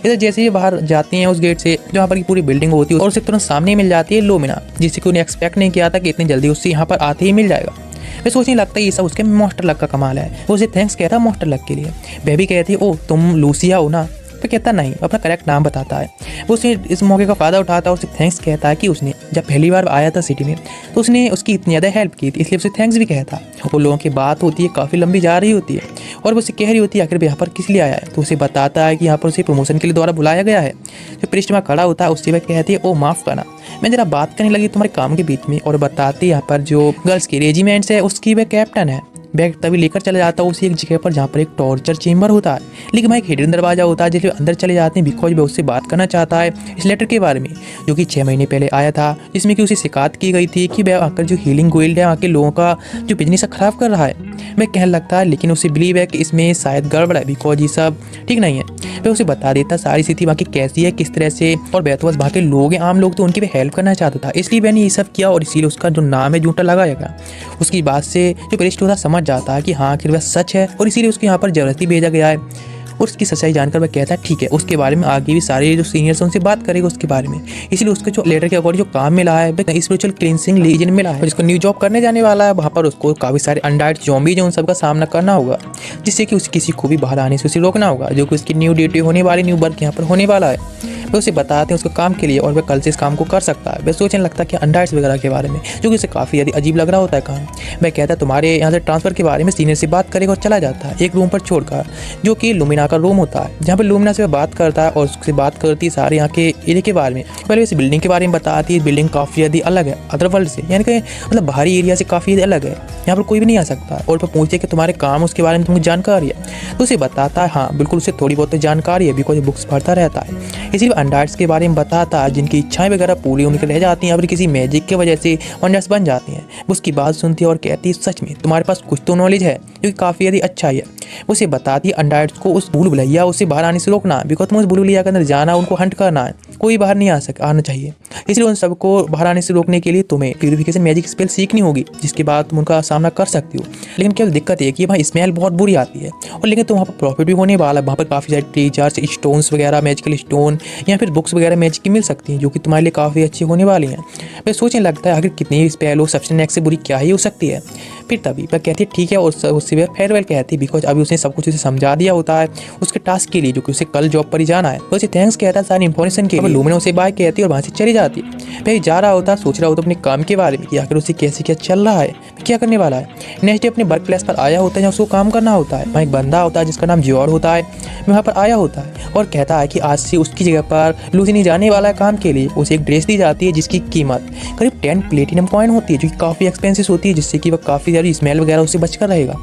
इधर जैसे ही बाहर जाते हैं उस गेट से, जहाँ पर की पूरी बिल्डिंग होती है और उससे तुरंत सामने मिल जाती है लुमिना, जिससे कि उन्हें एक्सपेक्ट नहीं किया था कि इतनी जल्दी उससे यहाँ पर आते ही मिल जाएगा। वे सोचने लगता है ये सब उसके मास्टर लक का कमाल है। वो उसे थैंक्स कहता है मास्टर लक के लिए। वह भी कहती है ओ तुम लूसिया हो ना, तो कहता नहीं, अपना करेक्ट नाम बताता है। वो उसे इस मौके का फ़ायदा उठाता है और उसे थैंक्स कहता है कि उसने जब पहली बार आया था सिटी में तो उसने उसकी इतनी ज़्यादा हेल्प की थी, इसलिए उसे थैंक्स भी कहता। वो लोगों की बात होती है काफ़ी लंबी जा रही होती है और वो उसे कह रही होती है आखिर यहाँ पर किस लिए आया है। तो उसे बताता है कि यहाँ पर उसे प्रमोशन के लिए द्वारा बुलाया गया है। जो प्रिस्ट में खड़ा होता है उससे वह कहती है ओ माफ़ करना, मैं ज़रा बात करने लगी तुम्हारे काम के बीच में। और बताती है यहाँ पर जो गर्ल्स की रेजिमेंट्स है उसकी वह कैप्टन है। बैग तभी लेकर चला जाता है उसी एक जगह पर जहाँ पर एक टॉर्चर चेंबर होता है, लेकिन वहाँ एक हिडन दरवाजा होता है जिसमें अंदर चले जाते हैं बिकॉज वह उससे बात करना चाहता है इस लेटर के बारे में, जो कि 6 महीने पहले आया था, जिसमें कि उसे शिकायत की गई थी कि वह आकर जो हीलिंग गोइल्ड है वहाँ के लोगों का जो बिजनेस है ख़राब कर रहा है। वह कहने लगता है लेकिन उसे बिलीव है कि इसमें शायद गड़बड़ है बिकॉज ये सब ठीक नहीं है। वह उसे बता देता सारी स्थिति वहाँ की कैसी है किस तरह से, और वह तो बस वहाँ के लोग हैं आम लोग, तो उनकी भी हेल्प करना चाहता था, इसलिए मैंने ये सब किया और इसीलिए उसका जो नाम है जूटा लगाएगा। उसकी बात से जो प्रिस्ट होता समझ जाता है कि हाँ आखिर वह सच है और इसीलिए उसको यहाँ पर जबरदस्ती भेजा गया है। और उसकी सच्चाई जानकर वह कहता है ठीक है, उसके बारे में आगे भी सारे जो सीनियर्स हैं उनसे बात करेगा उसके बारे में। इसलिए उसको जो लेटर के अकॉर्डिंग जो काम मिला है वह स्पिरिचुअल क्लींसिंग लीजन मिला है, और जिसको न्यू जॉब करने जाने वाला है वहाँ पर उसको काफ़ी सारे अनडाइट ज़ॉम्बीज हैं उन सबका सामना करना होगा, जिससे कि उसे किसी को भी बाहर आने से उसे रोकना होगा, जो कि उसकी न्यू ड्यूटी होने वाली न्यू बर्थ यहाँ पर होने वाला है। वे उसे बताते हैं उसको काम के लिए और वह कल से इस काम को कर सकता है। वह सोचने लगता है कि अनडाइट्स वगैरह के बारे में, जो कि उसे काफ़ी ज़्यादा अजीब लग रहा होता है काम। वह कहता है तुम्हारे यहाँ से ट्रांसफ़र के बारे में सीनियर से बात करेगा और चला जाता है एक रूम पर छोड़कर, जो कि लुमिना का रूम होता है, जहाँ पर लुमिना से वह बात करता है और उससे बात करती है सारे यहाँ के एरिया के बारे में। पहले इस बिल्डिंग के बारे में बताती है, बिल्डिंग काफ़ी ज़्यादा अलग है अदर वर्ल्ड से, यानी कि मतलब बाहरी एरिया से काफ़ी अलग है, यहाँ पर कोई भी नहीं आ सकता। और फिर पूछते कि तुम्हारे काम उसके बारे में तुमको जानकारी है, तो उसे बताता है हाँ बिल्कुल उसे थोड़ी बहुत जानकारी है बिकॉज बुक्स पढ़ता रहता है। इसीलिए अनडाइट्स के बारे में बताता है जिनकी इच्छाएं वगैरह पूरी होने के रह जाती हैं या फिर किसी मैजिक की वजह से अनडाइट्स बन जाती हैं। उसकी बात सुनती है और कहती है सच में तुम्हारे पास कुछ तो नॉलेज है जो कि काफ़ी ज़्यादा अच्छा है। उसे बताती है अनडाइट्स को उस भूल भुलैया उसे बाहर आने से रोकना, बिकॉज तुम उस भूल भुलैया के अंदर जाना, उनको हंट करना है, कोई बाहर नहीं आना चाहिए। इसलिए उन सबको बाहर आने से रोकने के लिए तुम्हें प्यूरिफिकेशन मैजिक स्पेल सीखनी होगी, जिसके बाद तुम उनका सामना कर सकती हो। लेकिन केवल दिक्कत है कि वहाँ स्मेल बहुत बुरी आती है, और लेकिन तो वहाँ पर प्रॉफिट भी होने वाला है। वहाँ पर काफ़ी सारे ट्रेजर्स, स्टोन्स वगैरह, मैजिकल स्टोन या फिर बुक्स वगैरह मैजिक की मिल सकती हैं, जो कि तुम्हारे लिए काफ़ी अच्छी होने वाली हैं। वह सोचने लगता है आखिर कितनी स्पेल हो, सबसे नेक्स्ट से बुरी क्या ही हो सकती है। फिर तभी वह कहती है ठीक है, और उससे वह फेयरवेल कहती है बिकॉज अभी उसने सब कुछ उसे समझा दिया होता है उसके टास्क के लिए, जो कि उसे कल जॉब पर ही जाना है। तो उसे थैंक्स कहता है सारी इन्फॉर्मेशन के लिए। लुमिना उसे बाय कहती है और वहाँ से चली जाती है। वह जा रहा होता है, सोच रहा होता अपने काम के बारे में कि आखिर उसे कैसे क्या चल रहा है, क्या करने वाला है। नेक्स्ट डे अपने वर्क प्लेस पर आया होता है जहाँ उसको काम करना होता है। वहाँ एक बंदा होता है जिसका नाम जियोर होता है, वहाँ पर आया होता है और कहता है कि आज से उसकी जगह पर लूसिनी जाने वाला है काम के लिए। उसे एक ड्रेस दी जाती है जिसकी कीमत करीब 10 प्लेटिनम कॉइन होती है, जो कि काफ़ी एक्सपेंसिव होती है, जिससे कि वह काफ़ी ज़्यादा स्मेल वगैरह उससे बचकर रहेगा।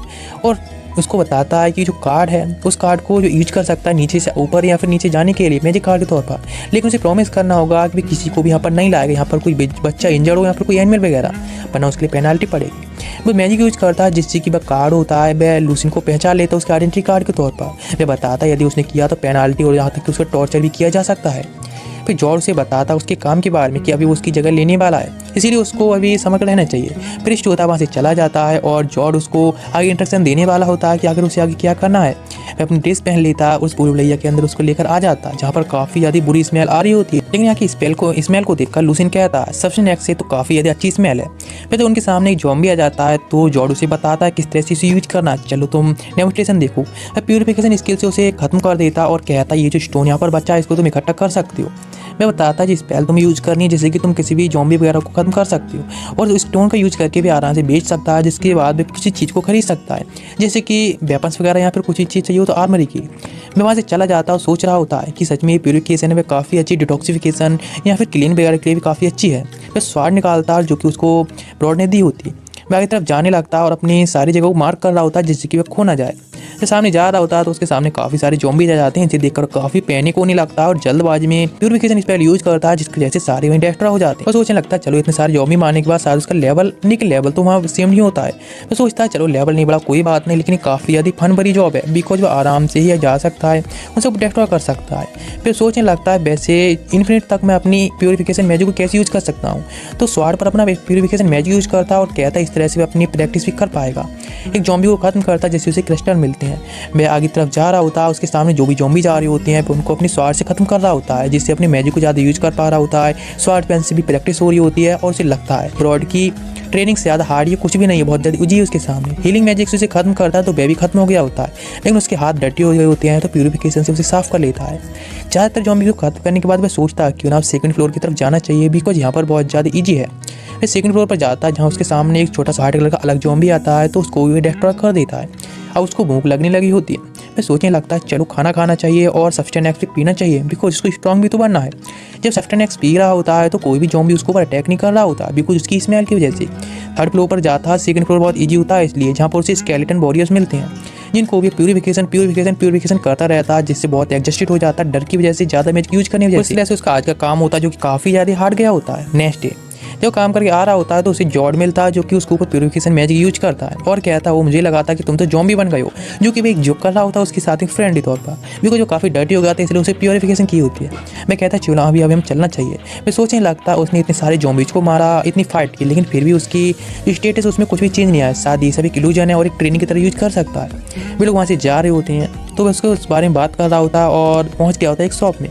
और उसको बताता है कि जो कार्ड है उस कार्ड को जो यूज कर सकता है नीचे से ऊपर या फिर नीचे जाने के लिए मैजिक कार्ड के तौर पर, लेकिन उसे प्रॉमिस करना होगा कि किसी को भी यहाँ पर नहीं लाएगा, यहाँ पर कोई बच्चा इंजर्ड हो या फिर कोई एनिमल वगैरह, वरना उसके लिए पेनाल्टी पड़ेगी। वो मैजिक यूज करता है जिससे कि वह कार्ड होता है वह लूसिन को पहचान लेता है उसके आइडेंटिटी कार्ड के तौर पर। वह बताता है यदि उसने किया तो पेनाल्टी और यहाँ तक कि उसका टॉर्चर भी किया जा सकता है। फिर जॉर्ड उसे बताता उसके काम के बारे में कि अभी वो उसकी जगह लेने वाला है, इसीलिए उसको अभी समझ रहना चाहिए। फिर श्रोता वहाँ से चला जाता है और जॉर्ड उसको आगे इंस्ट्रक्शन देने वाला होता है कि आगे उसे आगे क्या करना है। वह अपनी ड्रेस पहन लेता है, उस भूल भुलैया के अंदर उसको लेकर आ जाता है जहाँ पर काफ़ी ज़्यादा बुरी स्मेल आ रही होती है। लेकिन यहाँ की स्मेल को देखकर लूसिन कहता है सब्सटेंस एक्स से तो काफ़ी ज़्यादा अच्छी स्मेल है। फिर तो उनके सामने एक ज़ॉम्बी आ जाता है तो जॉर्ड उसे बताता है किस तरह से इसे यूज करना, चलो तुम डेमोस्ट्रेशन देखो। प्यूरिफिकेशन स्किल से उसे खत्म कर देता और कहता ये जो स्टोन यहाँ पर बचा है इसको तुम इकट्ठा कर सकते हो। मैं बताता जी स्पेल तुम्हें यूज़ करनी है जैसे कि तुम किसी भी ज़ॉम्बी वगैरह को खत्म कर सकते हो और स्टोन का यूज़ करके भी आराम से बेच सकता है, जिसके बाद भी किसी चीज़ को खरीद सकता है जैसे कि वेपन्स वगैरह या फिर कुछ चीज़ चाहिए हो तो आर्मरी की। मैं वहाँ से चला जाता और सोच रहा होता है कि सच में ये प्यूरिफिकेशन है वह काफ़ी अच्छी डिटॉक्सिफिकेशन या फिर क्लीन वगैरह के लिए भी काफ़ी अच्छी है। वह स्वाड निकालता जो कि उसको ब्रॉड ने दी होती। मैं आगे तरफ जाने लगता और अपनी सारी जगह को मार्क कर रहा होता है जिससे कि वह खो ना जाए। जब सामने जा रहा होता है तो उसके सामने काफ़ी सारे ज़ॉम्बीज आ जाते हैं, जिसे देखकर काफ़ी पैनिक होने लगता है और जल्दबाजी में प्यूरिफिकेशन स्पेल यूज करता है जिसकी वजह से सारे वहीं डिस्ट्रॉय हो जाते हैं। और सोचने लगता है चलो इतने सारे ज़ॉम्बी मारने के बाद शायद उसका लेवल तो वहाँ सेम नहीं होता है। तो सोचता है चलो लेवल नहीं बढ़ा कोई बात नहीं, लेकिन काफ़ी ज़्यादा फन भरी जॉब है बिकॉज वो आराम से ही जा सकता है, उन सब डिस्ट्रॉय कर सकता है। फिर सोचने लगता है वैसे इन्फिनिट तक मैं अपनी प्यूरिफिकेशन मैजिक को कैसे यूज कर सकता हूँ। तो स्वाड पर अपना प्यूरिफिकेशन मैजिक यूज करता है और कहता है इस तरह से वह अपनी प्रैक्टिस भी कर पाएगा। एक ज़ॉम्बी को खत्म करता है जैसे उसे क्रिस्टल मिलते हैं। वह आगे तरफ जा रहा होता है, उसके सामने जो भी ज़ॉम्बी जा रही होती हैं उनको अपनी स्वाड से खत्म कर रहा होता है जिससे अपने मैजिक को ज़्यादा यूज कर पा रहा होता है। स्वाड पेन से भी प्रैक्टिस हो रही होती है और उसे लगता है ब्रॉड की ट्रेनिंग से ज़्यादा हार्ड ये कुछ भी नहीं है, बहुत ज़्यादा ईजी है उसके सामने। हीलिंग मैजिक से उसे खत्म करता है तो वह भी खत्म हो गया होता है, लेकिन उसके हाथ डर्टी हो गए होते हैं तो प्यूरिफिकेशन से उसे साफ कर लेता है। ज़्यादातर ज़ॉम्बी को खत्म करने के बाद वह सोचता है क्यों ना सेकंड फ्लोर की तरफ जाना चाहिए बिकॉज यहाँ पर बहुत ज़्यादा ईजी है। फिर सेकंड फ्लोर पर जाता है जहाँ उसके सामने एक छोटा सा वाइट कलर का अलग ज़ॉम्बी आता है तो उसको भी डिस्ट्रॉय कर देता है। अब उसको भूख लगने लगी होती है। मैं सोचने लगता है चलो खाना खाना चाहिए और सब्सटेंस एक्स पीना चाहिए बिकॉज उसको स्ट्रॉन्ग भी तो बनना है। जब सब्सटेंस एक्स पी रहा होता है तो कोई भी ज़ॉम्बी उसके ऊपर अटैक नहीं कर रहा होता बिकॉज उसकी स्मेल की वजह से। थर्ड फ्लोर पर जाता है, सेकंड फ्लोर बहुत ईजी होता है इसलिए जहाँ पर उसे स्केलेटन वॉरियर्स मिलते हैं जिनको भी प्यूरिफिकेशन करता रहता है जिससे बहुत एग्जस्टेड हो जाता है डर की वजह से, ज़्यादा मैजिक यूज करने की वजह से उसका आज का काम होता है जो कि काफ़ी ज़्यादा हार्ड गया होता है। नेक्स्ट डे जब काम करके आ रहा होता है तो उसे जॉर्ड मिलता है जो कि उसके ऊपर प्यूरिफिकेशन मैजिक यूज करता है और कहता है वो मुझे लगा था कि तुम तो ज़ॉम्बी बन गए हो, जो कि वो एक जोक कर रहा होता है उसके साथ एक फ्रेंडली तौर पर बिकॉज जो काफ़ी डर्टी हो गया था इसलिए उसे प्यूरिफिकेशन की होती है। मैं कहता चलो अभी हमें चलना चाहिए। मैं सोचने लगता उसने इतने सारे ज़ॉम्बीज को मारा, इतनी फाइट की, लेकिन फिर भी उसकी जो स्टेटस उसमें कुछ भी चेंज नहीं आया। शायद ये सभी इल्यूजन है और एक ट्रेनिंग की तरह यूज कर सकता है। वे लोग वहाँ से जा रहे होते हैं तो वह उसके उस बारे में बात कर रहा होता है और पहुँच गया होता है एक शॉप में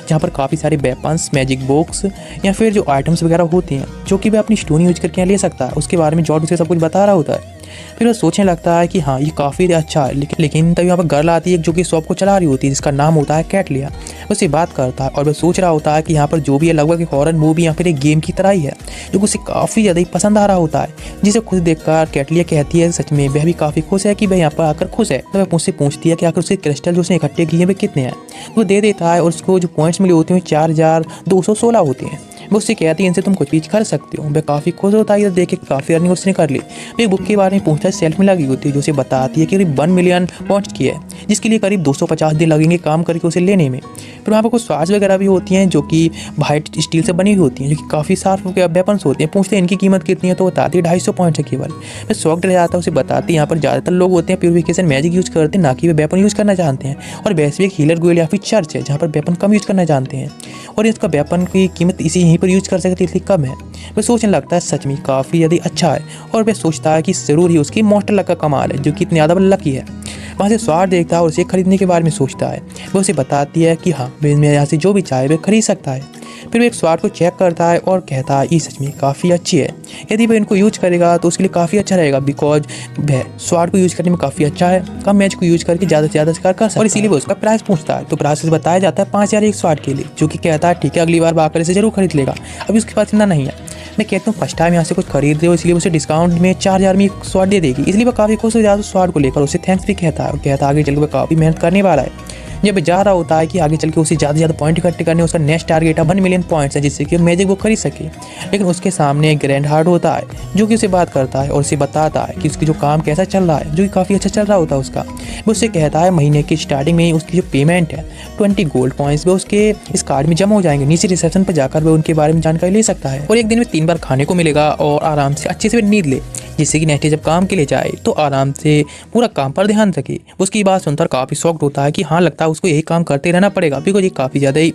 जहाँ पर काफ़ी सारे वेपन्स, मैजिक बॉक्स या फिर जो आइटम्स वगैरह होती हैं जो कि वह अपनी स्टोन यूज करके यहाँ ले सकता है, उसके बारे में जॉर्ड उसे सब कुछ बता रहा होता है। फिर वह सोचने लगता है कि हाँ ये काफ़ी अच्छा है, लेकिन तभी यहाँ पर गर्ल आती है जो कि शॉप को चला रही होती है जिसका नाम होता है कैटलिया। उससे बात करता है और वह सोच रहा होता है कि यहाँ पर जो भी है लगभग एक हॉरर मूवी या फिर एक गेम की तरह ही है जो कि उसे काफ़ी ज़्यादा ही पसंद आ रहा होता है। जिसे खुद देखकर कैटलिया कहती है सच में वह भी काफ़ी खुश है कि वह यहाँ पर आकर खुश है। तो वह मुझसे पूछती है कि आकर उसके क्रिस्टल जो उसने इकट्ठे किए हैं वे कितने हैं। वो दे देता है और उसको जो पॉइंट्स मिले होते हैं 4216 होते हैं। वो उससे कहती है इनसे तुम कुछ भी कर सकते हो। वह काफ़ी खुश होता है, देख के काफ़ी अर्निंग उसने कर ली। वो एक बुक के बारे में पूछता है, सेल्फ में लगी होती है जो उसे बताती है कि करीब 1 मिलियन पॉइंट्स की है जिसके लिए करीब 250 दिन लगेंगे काम करके उसे लेने में। फिर वहाँ पर कुछ स्वार्ड्स वगैरह भी होती हैं जो कि वाइट स्टील से बनी हुई होती हैं जो कि काफ़ी शार्प वेपन्स होते हैं। पूछते हैं इनकी कीमत कितनी है तो बताती है 250 पॉइंट्स है केवल। फिर शॉक रह जाता है, उसे बताती है यहाँ पर ज़्यादातर लोग होते हैं प्यूरिफिकेशन मैजिक यूज़ करते हैं ना कि वे वेपन यूज़ करना चाहते हैं, और वैसे भी एक हीलर गोयल या फिर चर्च है जहाँ पर वेपन कम यूज़ करना जानते हैं और इसका वेपन की कीमत इसी यहीं पर यूज़ कर सकते इसलिए कम है। वह सोचने लगता है सच में काफ़ी ज़्यादा अच्छा है और वह सोचता है कि ज़रूर ही उसकी मॉस्टर लक का कमाल है जो कि इतनी ज़्यादा लकी है। वहाँ से स्वाड देखता है और उसे खरीदने के बारे में सोचता है। वह उसे बताती है कि हाँ वह यहाँ से जो भी चाहे वह खरीद सकता है। फिर वह एक स्वाड को चेक करता है और कहता है ये सच में काफ़ी अच्छी है, यदि वह इनको यूज करेगा तो उसके लिए काफ़ी अच्छा रहेगा बिकॉज वह स्वाड को यूज करने में काफ़ी अच्छा है, कम मैच को यूज करके ज़्यादा से ज़्यादा शिकार कर सकता है और इसीलिए वो उसका प्राइस पूछता है। तो प्राइस बताया जाता है 5000 एक स्वाड के लिए, जो कि कहता है ठीक है अगली बार आकर इसे जरूर खरीद लेगा, अभी उसके पास इतना नहीं है। मैं कहता हूँ फर्स्ट टाइम यहाँ से कुछ खरीद रहे हो इसलिए उसे डिस्काउंट में 4000 में एक स्वाड दे देगी, इसलिए वह काफ़ी खुश हो जाता है स्वाड को लेकर। उसे थैंक्स भी कहता है और कहता है आगे चल के वह काफ़ी मेहनत करने वाला है। जब जा रहा होता है कि आगे चल के उसे ज़्यादा से ज़्यादा पॉइंट इकट्ठे करने, उसका नेक्स्ट टारगेट है 1 मिलियन पॉइंट्स है जिससे कि मैजिक वो खरीद सके। लेकिन उसके सामने एक ग्रैंड हार्ड होता है जो कि उसे बात करता है और उसे बताता है कि उसकी जो काम कैसा चल रहा है, जो कि काफ़ी अच्छा चल रहा होता है उसका। वो उससे कहता है महीने की स्टार्टिंग में उसकी जो पेमेंट है 20 गोल्ड पॉइंट्स वो उसके इस कार्ड में जमा हो जाएंगे। नीचे रिसेप्शन पर जाकर वह उनके बारे में जानकारी ले सकता है और एक दिन में 3 बार खाने को मिलेगा और आराम से अच्छे से नींद ले, जिससे कि नेक्स्ट जब काम के लिए जाए तो आराम से पूरा काम पर ध्यान रखे। उसकी बात सुनकर काफ़ी शॉक्ड होता है कि हाँ, लगता है उसको यही काम करते रहना पड़ेगा बिकॉज ये काफ़ी ज़्यादा ही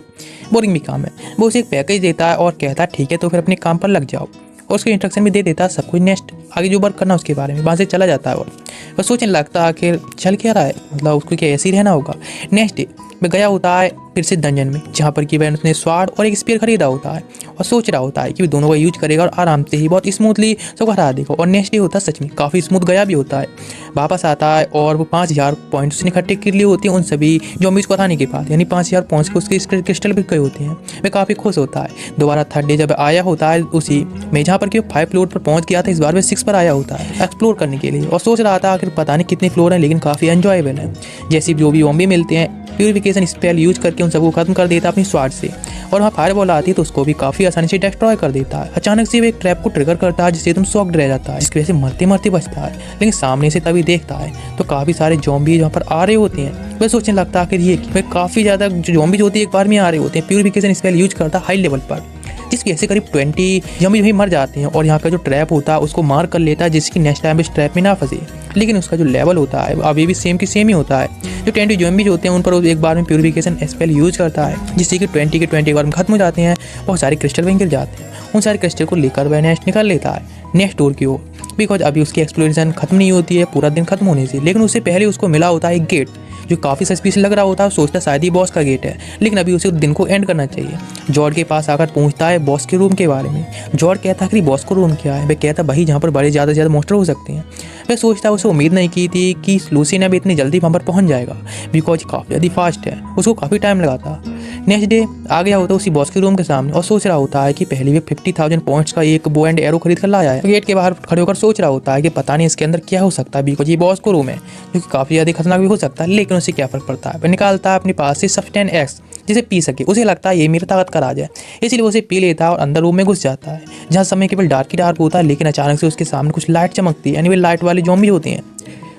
बोरिंग भी काम है। वो उसे एक पैकेज देता है और कहता है ठीक है तो फिर अपने काम पर लग जाओ, और उसको इंस्ट्रक्शन भी दे देता है सब कुछ नेक्स्ट आगे जो वर्क करना उसके बारे में। वहाँ से चला जाता है और बस सोचने लगता है आखिर चल क्या रहा है, मतलब उसको क्या ऐसे ही रहना होगा। नेक्स्ट डे मैं गया होता है फिर से डंजन में, जहाँ पर कि वह उसने स्वाड और एक स्पीयर खरीदा होता है और सोच रहा होता है कि वो दोनों का यूज करेगा और आराम से ही बहुत स्मूथली सबको हरा देगा। और नेक्स्ट डे होता है सच में काफ़ी स्मूथ गया भी होता है। वापस आता है और वो 5000 पॉइंट्स उसने इकट्ठे कर लिए होते हैं उन सभी ज़ॉम्बीज को हराने के बाद, यानी 5000 पॉइंट्स के उसके क्रिस्टल भी गए होते हैं। वह काफ़ी खुश होता है। दोबारा थर्ड डे जब आया होता है उसी में जहाँ पर कि 5 फ्लोर पर पहुँच गया था, इस बार वह 6 पर आया होता है एक्सप्लोर करने के लिए और सोच रहा था आखिर पता नहीं कितने फ्लोर हैं लेकिन काफ़ी एंजॉयबल है। जैसे जो भी ज़ॉम्बी मिलते हैं प्यूरिफिकेशन स्पेल यूज करके उन सबको खत्म कर देता है अपनी स्वाड से, और वहाँ फायर बॉल आती है तो उसको भी काफ़ी आसानी से डिस्ट्रॉय कर देता है। अचानक से वो एक ट्रैप को ट्रिगर करता है जिससे तुम शॉक्ड रह जाता है, जिसकी वजह से मरते मरते बचता है। लेकिन सामने से तभी देखता है तो काफ़ी सारे ज़ॉम्बी वहाँ पर आ रहे होते हैं। वह सोचने लगता है कि ये काफ़ी ज़्यादा ज़ॉम्बी होती है एक बार में आ रहे होते हैं। प्यूरिफिकेशन स्पेल यूज करता है हाई लेवल पर, जिसकी वजह से करीब 20 ज़ॉम्बी वहीं मर जाते हैं और यहाँ का जो ट्रैप होता है उसको मार कर लेता है जिसकी नेक्स्ट टाइम इस ट्रैप में ना फंसे। लेकिन उसका जो लेवल होता है अभी भी सेम की सेम ही होता है। जो 20 ज़ॉम्बीज होते हैं उन पर एक बार में प्यूरिफिकेशन स्पेल यूज करता है जिससे कि 20 के 20 एक बार में खत्म हो जाते हैं। बहुत सारे क्रिस्टल वहीं गिर जाते हैं। उन सारे क्रिस्टल को लेकर वह नेक्स्ट निकल लेता है नेक्स्ट डोर की ओर, बिकॉज अभी उसकी एक्सप्लोरेशन खत्म नहीं होती है पूरा दिन खत्म होने से। लेकिन उससे पहले उसको मिला होता है एक गेट जो काफ़ी सस्पिशियस लग रहा होता है। सोचता शायद ही बॉस का गेट है, लेकिन अभी उसे दिन को एंड करना चाहिए। जॉर्ज के पास आकर पूछता है बॉस के रूम के बारे में। जॉर्ज कहता है कि बॉस का रूम क्या है। वह कहता है भाई जहाँ पर बड़े ज़्यादा से ज़्यादा मॉन्स्टर हो सकते हैं। वह सोचता है उसे उम्मीद नहीं की थी कि लूसी ने भी इतनी जल्दी वहाँ पर पहुँच जाएगा बिकॉज काफ़ी ज़्यादा फास्ट है, उसको काफ़ी टाइम लगा था। नेक्स्ट डे आ गया होता है उसी बॉस के रूम के सामने और सोच रहा होता है कि पहले भी 50,000 पॉइंट्स का एक बो एंड एरो खरीद कर लाया है। गेट के बाहर खड़े होकर सोच रहा होता है कि पता नहीं इसके अंदर क्या हो सकता है बिकॉज ये बॉस को रूम है जो कि काफ़ी ज़्यादा खतरनाक भी हो सकता है। लेकिन उसे क्या फ़र्क पड़ता है, वह निकालता है अपने पास से सब्सटेंस एक्स जिसे पी सके। उसे लगता है ये मेरी ताकत का राज है, इसलिए उसे पी लेता है और अंदर रूम में घुस जाता है जहाँ समय केवल डार्क ही डार्क होता है। लेकिन अचानक से उसके सामने कुछ लाइट चमकती है, यानी वे लाइट वाले ज़ॉम्बी होते हैं।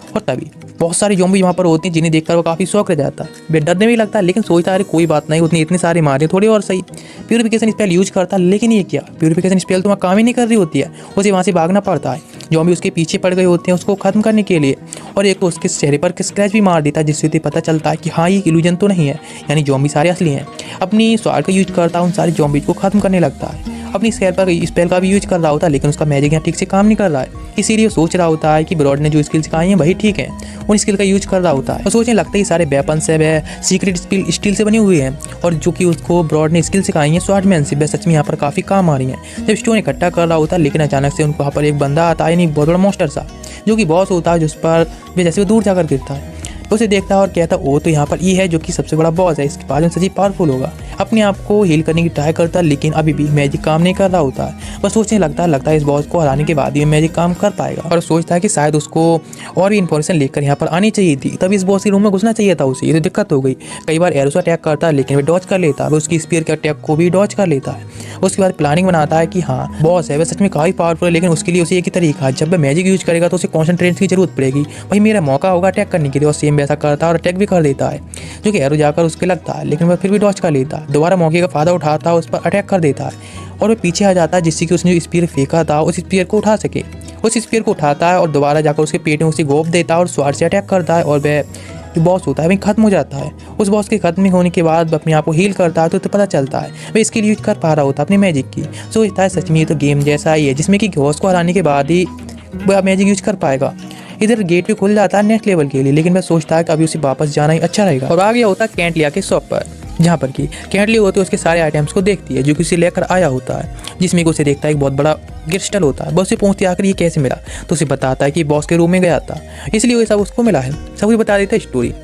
और तभी बहुत सारे ज़ॉम्बी वहाँ पर होते हैं जिन्हें देखकर वो काफ़ी शौक रह जाता है। वे डरने भी लगता है लेकिन सोचता है कोई बात नहीं, उतने इतने सारे मारे थोड़ी और सही। प्यूरिफिकेशन स्पेल यूज करता है लेकिन ये क्या, प्यूरिफिकेशन स्पेल तो वहाँ काम ही नहीं कर रही होती है। उसे वहाँ से भागना पड़ता है। ज़ॉम्बी उसके पीछे पड़ गए होते हैं उसको खत्म करने के लिए, और एक तो उसके चेहरे पर स्क्रैच भी मार देता है जिससे उसे पता चलता है कि हाँ ये इल्यूजन तो नहीं है, यानी ज़ॉम्बी सारे असली हैं। अपनी स्वाड का यूज करता है उन सारे ज़ॉम्बी को खत्म करने लगता है। अपनी स्पेल का भी यूज कर रहा होता है लेकिन उसका मैजिक यहाँ ठीक से काम नहीं कर रहा है। इसीलिए सोच रहा होता है कि ब्रॉड ने जो स्किल सिखाई हैं वही ठीक है, उन स्किल का यूज कर रहा होता है। और सोचने लगता है ये सारे वेपन्स है वह सीक्रेट स्टील से बने हुए हैं और जो कि उसको ब्रॉड ने स्किल सिखाई है स्वॉर्डमैन से, वह सच में यहाँ पर काफ़ी काम आ रही हैं। जब स्टोन इकट्ठा कर रहा होता है लेकिन अचानक से उनको वहाँ पर एक बंदा आता है, नहीं बहुत बड़ा मॉन्स्टर सा जो कि बॉस होता है, जिस पर वे जैसे वो दूर जाकर गिरता है। उसे देखता है और कहता है वो तो यहाँ पर ये है जो कि सबसे बड़ा बॉस है, इसके बाद में सच्ची पावरफुल होगा। अपने आप को हील करने की ट्राई करता है लेकिन अभी भी मैजिक काम नहीं कर रहा होता है। बस सोचने लगता है इस बॉस को हराने के बाद ही मैजिक काम कर पाएगा, और सोचता है कि शायद उसको और भी इन्फॉर्मेशन लेकर यहाँ पर आनी चाहिए थी, तभी इस बॉस के रूम में घुसना चाहिए था उसे। ये तो दिक्कत हो गई। कई बार एरो से अटैक करता है लेकिन वह डॉज कर लेता है, उसकी स्पीयर के अटैक को भी डॉज कर लेता है। उसके बाद प्लानिंग बनाता है कि हाँ बॉस है वह सच में काफ़ी पावरफुल है, लेकिन उसके लिए उसे एक ही तरीका है, जब वह मैजिक यूज करेगा तो उसे कॉन्सेंट्रेट की जरूरत पड़ेगी, वही मेरा मौका होगा अटैक करने के लिए। और सेम वैसा करता है और अटैक भी कर देता है जो कि एरो जाकर उसके लगता है, लेकिन वह फिर भी डॉज कर लेता है। दोबारा मौके का फायदा उठाता है, उस पर अटैक कर देता है और वह पीछे आ जाता है जिससे कि उसने जो स्पीयर फेंका था उस स्पीयर को उठा सके। उस स्पीयर को उठाता है और दोबारा जाकर उसके पेट में उसे गोप देता है और स्वाड से अटैक करता है, और वह जो बॉस होता है वही खत्म हो जाता है। उस बॉस के खत्म होने के बाद अपने आप को हील करता है तो पता चलता है वह इसके लिए यूज कर पा रहा होता है अपने मैजिक की। सोचता है सच में ये तो गेम जैसा ही है जिसमें कि बॉस को हराने के बाद ही वह मैजिक यूज कर पाएगा। इधर गेट भी खुल जाता है नेक्स्ट लेवल के लिए, लेकिन वह सोचता है कि अभी उसे वापस जाना ही अच्छा रहेगा। और आ गया होता है कैंटलिया के शॉप पर, जहाँ पर कि कैंटलिया होती है उसके सारे आइटम्स को देखती है जो कि उसे लेकर आया होता है, जिसमें कि उसे देखता है एक बहुत बड़ा क्रिस्टल होता है। बॉस से पूछती है आखिर ये कैसे मिला, तो उसे बताता है कि बॉस के रूम में गया था इसलिए वो सब उसको मिला है। सब कुछ बता देता है स्टोरी।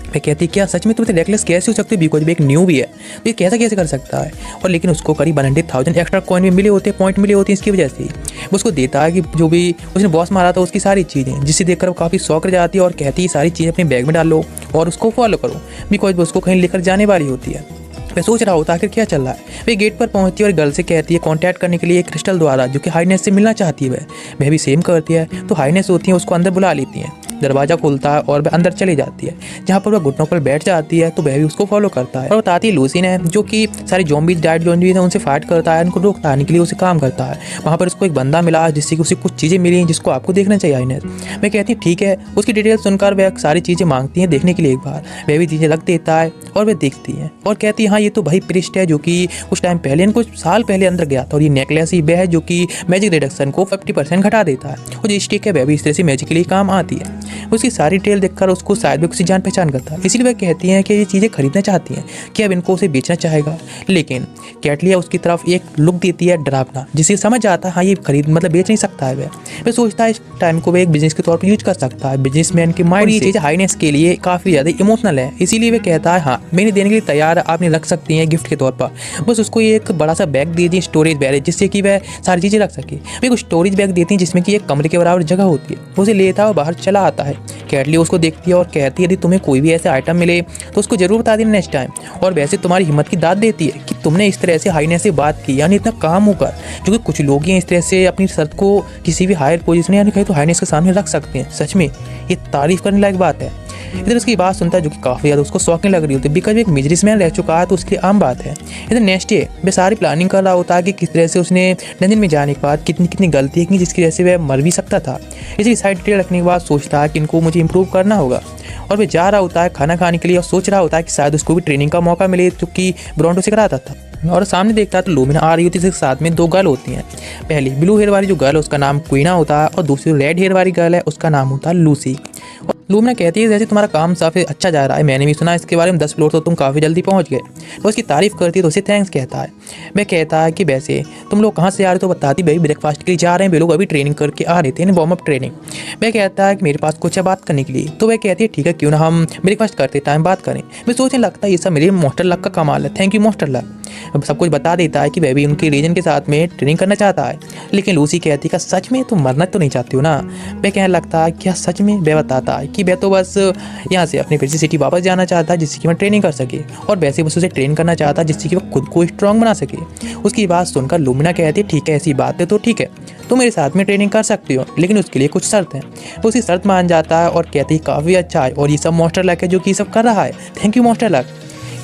वह कहती है क्या सच में तुम्हें नेकलेस कैसे हो सकती है, बिकॉज एक न्यू भी है तो ये कैसे कर सकता है। और लेकिन उसको करीब 100,000 एक्स्ट्रा कॉइन भी मिले होते हैं, पॉइंट मिले होते हैं इसकी वजह से। वो उसको देता है कि जो भी उसने बॉस मारा था उसकी सारी चीज़ें, जिससे देखकर वो काफ़ी शौक रह जाती है और कहती है सारी चीज़ें अपने बैग में डाल लो और उसको फॉलो करो, बिकॉज वो उसको कहीं लेकर जाने वाली होती है। वह सोच रहा होता है आखिर क्या चल रहा है। वे गेट पर पहुंचती है और गर्ल से कहती है कांटेक्ट करने के लिए एक क्रिस्टल द्वारा, जो कि हाइनेस से मिलना चाहती है। वह भी सेम करती है तो हाइनेस होती है उसको अंदर बुला लेती है। दरवाज़ा खुलता है और वह अंदर चली जाती है, जहाँ पर वह घुटनों पर बैठ जाती है। तो वह भी उसको फॉलो करता है और बताती है लूसी ने, जो कि सारे ज़ॉम्बीज़ डाइट ज़ॉम्बीज़ हैं उनसे फाइट करता है, उनको रोकने के लिए उसे काम करता है। वहाँ पर उसको एक बंदा मिला जिससे कि उसे कुछ चीज़ें मिली जिसको आपको देखना चाहिए आइनेस। मैं कहती हूँ ठीक है। उसकी डिटेल सुनकर वह सारी चीज़ें मांगती हैं देखने के लिए एक बार। वह भी चीज़ें रख देता है और वह देखती है और कहती है हाँ ये तो भाई प्रिस्ट है, जो कि कुछ टाइम पहले कुछ साल पहले अंदर गया था, और ये नेकलेस ही वह है जो कि मैजिक रिडक्शन को 50% घटा देता है, और जो स्टिक है वह भी इस तरह से मैजिक के लिए काम आती है। उसकी सारी डिटेल देखकर उसको शायद भी किसी जान पहचान करता है, इसलिए वह कहती हैं कि ये चीज़ें खरीदना चाहती हैं कि अब इनको उसे बेचना चाहेगा। लेकिन कैटलिया उसकी तरफ एक लुक देती है डरावना, जिससे समझ आता है हाँ ये खरीद मतलब बेच नहीं सकता है। वह सोचता है इस टाइम को वह एक बिजनेस के तौर पर यूज कर सकता है, बिजनेसमैन के माइंड ये चीज़ हाईनेस के लिए काफ़ी ज़्यादा इमोशनल है, इसीलिए वह कहता है हाँ मैंने देने के लिए तैयार है, आपने रख सकती हैं गिफ्ट के तौर पर। बस उसको एक बड़ा सा बैग दीजिए, स्टोरेज बैग, जिससे कि वह सारी चीज़ें रख सके। वे कुछ स्टोरेज बैग देती हैं जिसमें कि एक कमरे के बराबर जगह होती है। वो उसे लेता है और बाहर चला आता है। कैटलिया उसको देखती है और कहती है यदि तुम्हें कोई भी ऐसा आइटम मिले तो उसको जरूर बता देना नेक्स्ट टाइम। और वैसे तुम्हारी हिम्मत की दाद देती है कि तुमने इस तरह से हाईनेस से बात की, यानी इतना काम होकर, जो कि कुछ लोग हैं इस तरह से अपनी शर्त को किसी भी हायर पोजीशन यानी कहीं तो हाईनेस के सामने रख सकते हैं। सच में ये तारीफ करने लायक बात है। इधर उसकी बात सुनता है जो कि काफ़ी ज़्यादा उसको शौकिंग लग रही होती है, बिकॉज वो एक बिजनेसमैन रह चुका है तो उसके लिए आम बात है। इधर नेक्स्ट डे वह सारी प्लानिंग कर रहा होता है कि किस तरह से उसने डंजन में जाने के बाद कितनी कितनी गलतियाँ की जिसकी वजह से वह मर भी सकता था। इसी साइड डिटेल रखने के बाद सोचता है कि इनको मुझे इंप्रूव करना होगा, और वह जा रहा होता है खाना खाने के लिए और सोच रहा होता है कि शायद उसको भी ट्रेनिंग का मौका मिले जो कि ब्रोंटो से कराता था। और सामने देखता है तो लूमिना आ रही होती है, जिसके साथ में दो गर्ल होती हैं। पहली ब्लू हेयर वाली जो गर्ल है उसका नाम क्वीना होता है, और दूसरी रेड हेयर वाली गर्ल है उसका नाम होता है लूसी। और लूमिना कहती है जैसे तुम्हारा काम काफ़ी अच्छा जा रहा है, मैंने भी सुना इसके बारे में 10 फ्लोर तो तुम काफ़ी जल्दी पहुंच गए। तो उसकी तारीफ करती है तो उसे थैंक्स कहता है। मैं कहता है कि वैसे तुम लोग कहाँ से आ रहे हो, तो बताती भाई ब्रेकफास्ट के लिए जा रहे हैं, वे लोग अभी ट्रेनिंग करके आ रहे थे, वार्म अप ट्रेनिंग। मैं कहता है कि मेरे पास कुछ है बात करने के लिए। तो वह कहती है ठीक है क्यों ना हम ब्रेकफास्ट करते टाइम बात करें। मैं सोचने लगता है ये सब मेरे मास्टर लक का कमाल है, थैंक यू मास्टर लक। सब कुछ बता देता है कि वह भी उनके रीजन के साथ में ट्रेनिंग करना चाहता है। लेकिन लूसी कहती है सच में तुम मरना तो नहीं चाहती हो ना। वह कहने लगता है क्या सच में। वह बताता है कि वह तो बस यहाँ से अपनी फिर से सिटी वापस जाना चाहता है जिससे कि वह ट्रेनिंग कर सके, और वैसे बस उसे ट्रेन करना चाहता है जिससे कि वह खुद को स्ट्रॉन्ग बना सके। उसकी बात सुनकर लूमिना कहती है ठीक है ऐसी बात है तो ठीक है, तुम मेरे साथ में ट्रेनिंग कर सकती हो, लेकिन उसके लिए कुछ शर्त है। वो उसकी शर्त मान जाता है और कहती है काफ़ी अच्छा है और ये सब मास्टर लक है जो कि सब कर रहा है, थैंक यू मास्टर लक।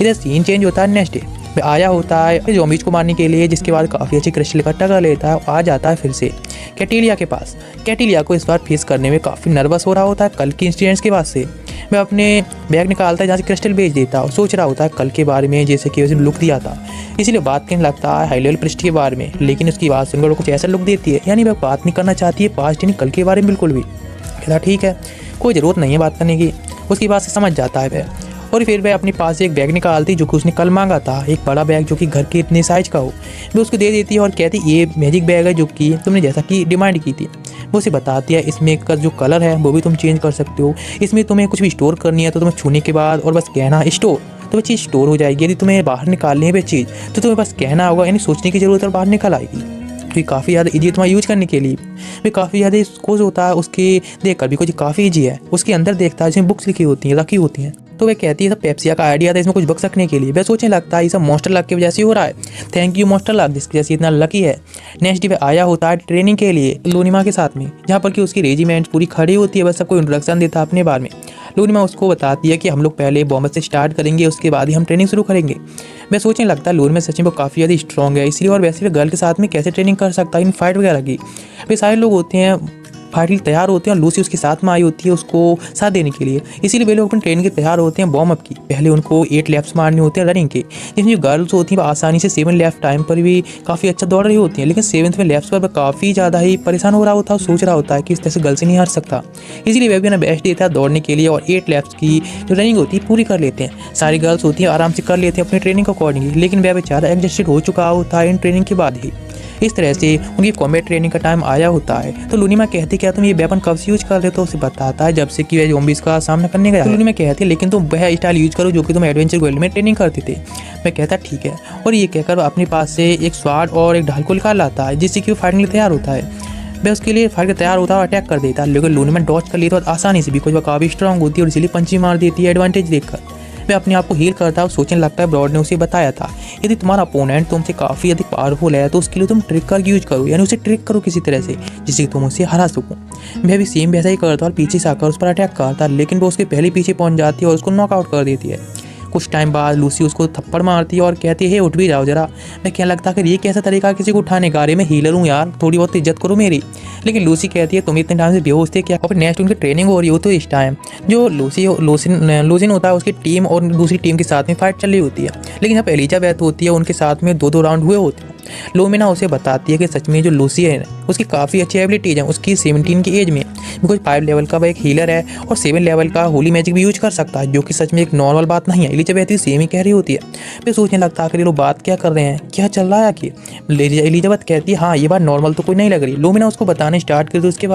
इधर सीन चेंज होता है नेक्स्ट डे। वह आया होता है ज़ॉम्बीज को मारने के लिए, जिसके बाद काफ़ी अच्छी क्रिस्टल इकट्ठा कर लेता है और आ जाता है फिर से कैटिलिया के पास। कैटिलिया को इस बार फेस करने में काफ़ी नर्वस हो रहा होता है कल के इंसिडेंट्स के बाद से। वह अपने बैग निकालता है जहाँ से क्रिस्टल बेच देता है और सोच रहा होता है कल के बारे में, जैसे कि उसे लुक दिया था, इसीलिए बात करने लगता है हाई लेवल प्रिस्ट के बारे में। लेकिन उसकी बात सुनकर वो कुछ ऐसा लुक देती है, यानी वह बात नहीं करना चाहती है पास्ट यानी कल के बारे में बिल्कुल भी। कहता ठीक है कोई ज़रूरत नहीं है बात करने की। उसकी बात से समझ जाता है वह, और फिर वह अपने पास से एक बैग निकालती जो कि उसने कल मांगा था, एक बड़ा बैग जो कि घर के इतने साइज का हो। वो उसको दे देती है और कहती ये मैजिक बैग है जो कि तुमने जैसा कि डिमांड की थी। वो उसे बताती है इसमें का जो कलर है वो भी तुम चेंज कर सकते हो, इसमें तुम्हें कुछ भी स्टोर करनी है तो तुम्हें छूने के बाद और बस कहना स्टोर, तो वह चीज़ स्टोर हो जाएगी। यदि तुम्हें बाहर निकालनी है वह चीज़ तो तुम्हें बस कहना होगा, यानी सोचने की ज़रूरत है और बाहर निकल आएगी। तो काफ़ी ज़्यादा ईजी है तुम्हारा यूज करने के लिए। वे काफ़ी ज़्यादा इसको जो होता है उसके देख कर भी कुछ काफ़ी ईजी है। उसके अंदर देखता है जिसमें बुक्स लिखी होती हैं रखी होती हैं। तो वह कहती है सब पेप्सिया का आइडिया था इसमें कुछ बक्स रखने के लिए। वह सोचने लगता है ये सब मास्टर लक की वजह से हो रहा है, थैंक यू मास्टर लक जिसकी वजह से इतना लकी है। नेक्स्ट डे वह आया होता है ट्रेनिंग के लिए लूनिमा के साथ में, जहाँ पर कि उसकी रेजिमेंट पूरी खड़ी होती है, बस सबको इंट्रोडक्शन देता है अपने बारे में। लूनिमा उसको बताती है कि हम लोग पहले बॉम्बे से स्टार्ट करेंगे, उसके बाद ही हम ट्रेनिंग शुरू करेंगे। मैं सोचने लगता है लूनिमा सच में वो काफ़ी ज़्यादा स्ट्रॉन्ग है, इसलिए और वैसे भी गर्ल के साथ में कैसे ट्रेनिंग कर सकता है इन फाइट वगैरह की। वे सारे लोग होते हैं फाइट के लिए तैयार होते हैं और लूसी उसके साथ में आई होती है उसको साथ देने के लिए, इसीलिए वे लोग अपनी ट्रेनिंग के तैयार होते हैं बॉम्ब अप की। पहले उनको 8 लैप्स मारने होते हैं रनिंग के, जिसमें जो गर्ल्स होती हैं वो आसानी से 7 लैप टाइम पर भी काफ़ी अच्छा दौड़ रही होती हैं, लेकिन 7वें में लैप्स पर वह काफ़ी ज़्यादा ही परेशान हो रहा होता है और सोच रहा होता है कि इस तरह से गर्ल से नहीं हार सकता। इसीलिए वह भी ना बेस्ट देता है दौड़ने के लिए और 8 लैप्स की जो रनिंग होती है पूरी कर लेते हैं। सारी गर्ल्स होती हैं आराम से कर लेते हैं अपनी ट्रेनिंग के अकॉर्डिंगली, लेकिन वह बेचारा एडजस्टेड हो चुका होता है इन ट्रेनिंग के बाद ही। इस तरह से उनकी कॉम्बैट ट्रेनिंग का टाइम आया होता है। तो लूनिमा कहती क्या तुम ये वेपन कब से यूज कर रहे हो, तो उसे बताता है जब से कि वह ज़ॉम्बीज़ का सामना करने गया। तो लूनिमा कहती है लेकिन तुम वह स्टाइल यूज करो जो कि तुम एडवेंचर वर्ल्ड में ट्रेनिंग करते थे। मैं कहता ठीक है, और ये कहकर वह अपने पास से एक स्वाड और एक ढाल को निकाल लाता है जिससे कि वो फाइट के लिए तैयार होता है। वह उसके लिए फाइट के तैयार होता है और अटैक कर देता है, लेकिन लूनिमा डॉज कर लेता है आसानी से, बिकॉज वह काफ़ी स्ट्रॉन्ग होती है और इसीलिए पंची मार देती है एडवांटेज देखकर। वह अपने आप को हील करता है और सोचने लगता है ब्रॉड ने उसे बताया था यदि तुम्हारा अपोनेंट तुमसे काफ़ी अधिक पावरफुल है तो उसके लिए तुम ट्रिक का यूज करो, यानी उसे ट्रिक करो किसी तरह से जिससे तुम उसे हरा सको। वह भी सेम वैसा ही करता और पीछे से आकर उस पर अटैक करता, लेकिन वो उसके पहले पीछे पहुंच जाती है और उसको नॉकआउट कर देती है। कुछ टाइम बाद लूसी उसको थप्पड़ मारती है और कहती है उठ भी जाओ जरा। मैं क्या लगता है कि ये कैसा तरीका है किसी को उठाने का, अरे मैं हीलर हूँ यार, थोड़ी बहुत इज्जत करो मेरी। लेकिन लूसी कहती है तुम इतने टाइम से बेहोश थे क्या। और फिर नेक्स्ट उनकी ट्रेनिंग हो रही हो तो इस टाइम जो लूसिन होता है उसकी टीम और दूसरी टीम के साथ में फाइट चल रही होती है, लेकिन यहाँ पर एलिजाबेथ होती है उनके साथ में दो राउंड हुए होते हैं। लोमिना उसे बताती है कि सच में जो लूसी है उसकी काफ़ी अच्छी एबिलिटीज है, उसकी 17 की एज में बिकॉज 5 लेवल का वह एक हीलर है और 7 लेवल का होली मैजिक भी यूज कर सकता है, जो कि सच में एक नॉर्मल बात नहीं है। एलिजाबेथ भी सेम ही कह रही होती है। फिर सोचने लगता है आखिर ये लोग बात क्या कर रहे हैं, क्या चल रहा है आखिर। एलिजाबेथ कहती है हाँ ये बात नॉर्मल तो कोई नहीं लग रही। लोमिना उसको बताने स्टार्ट कर दी उसके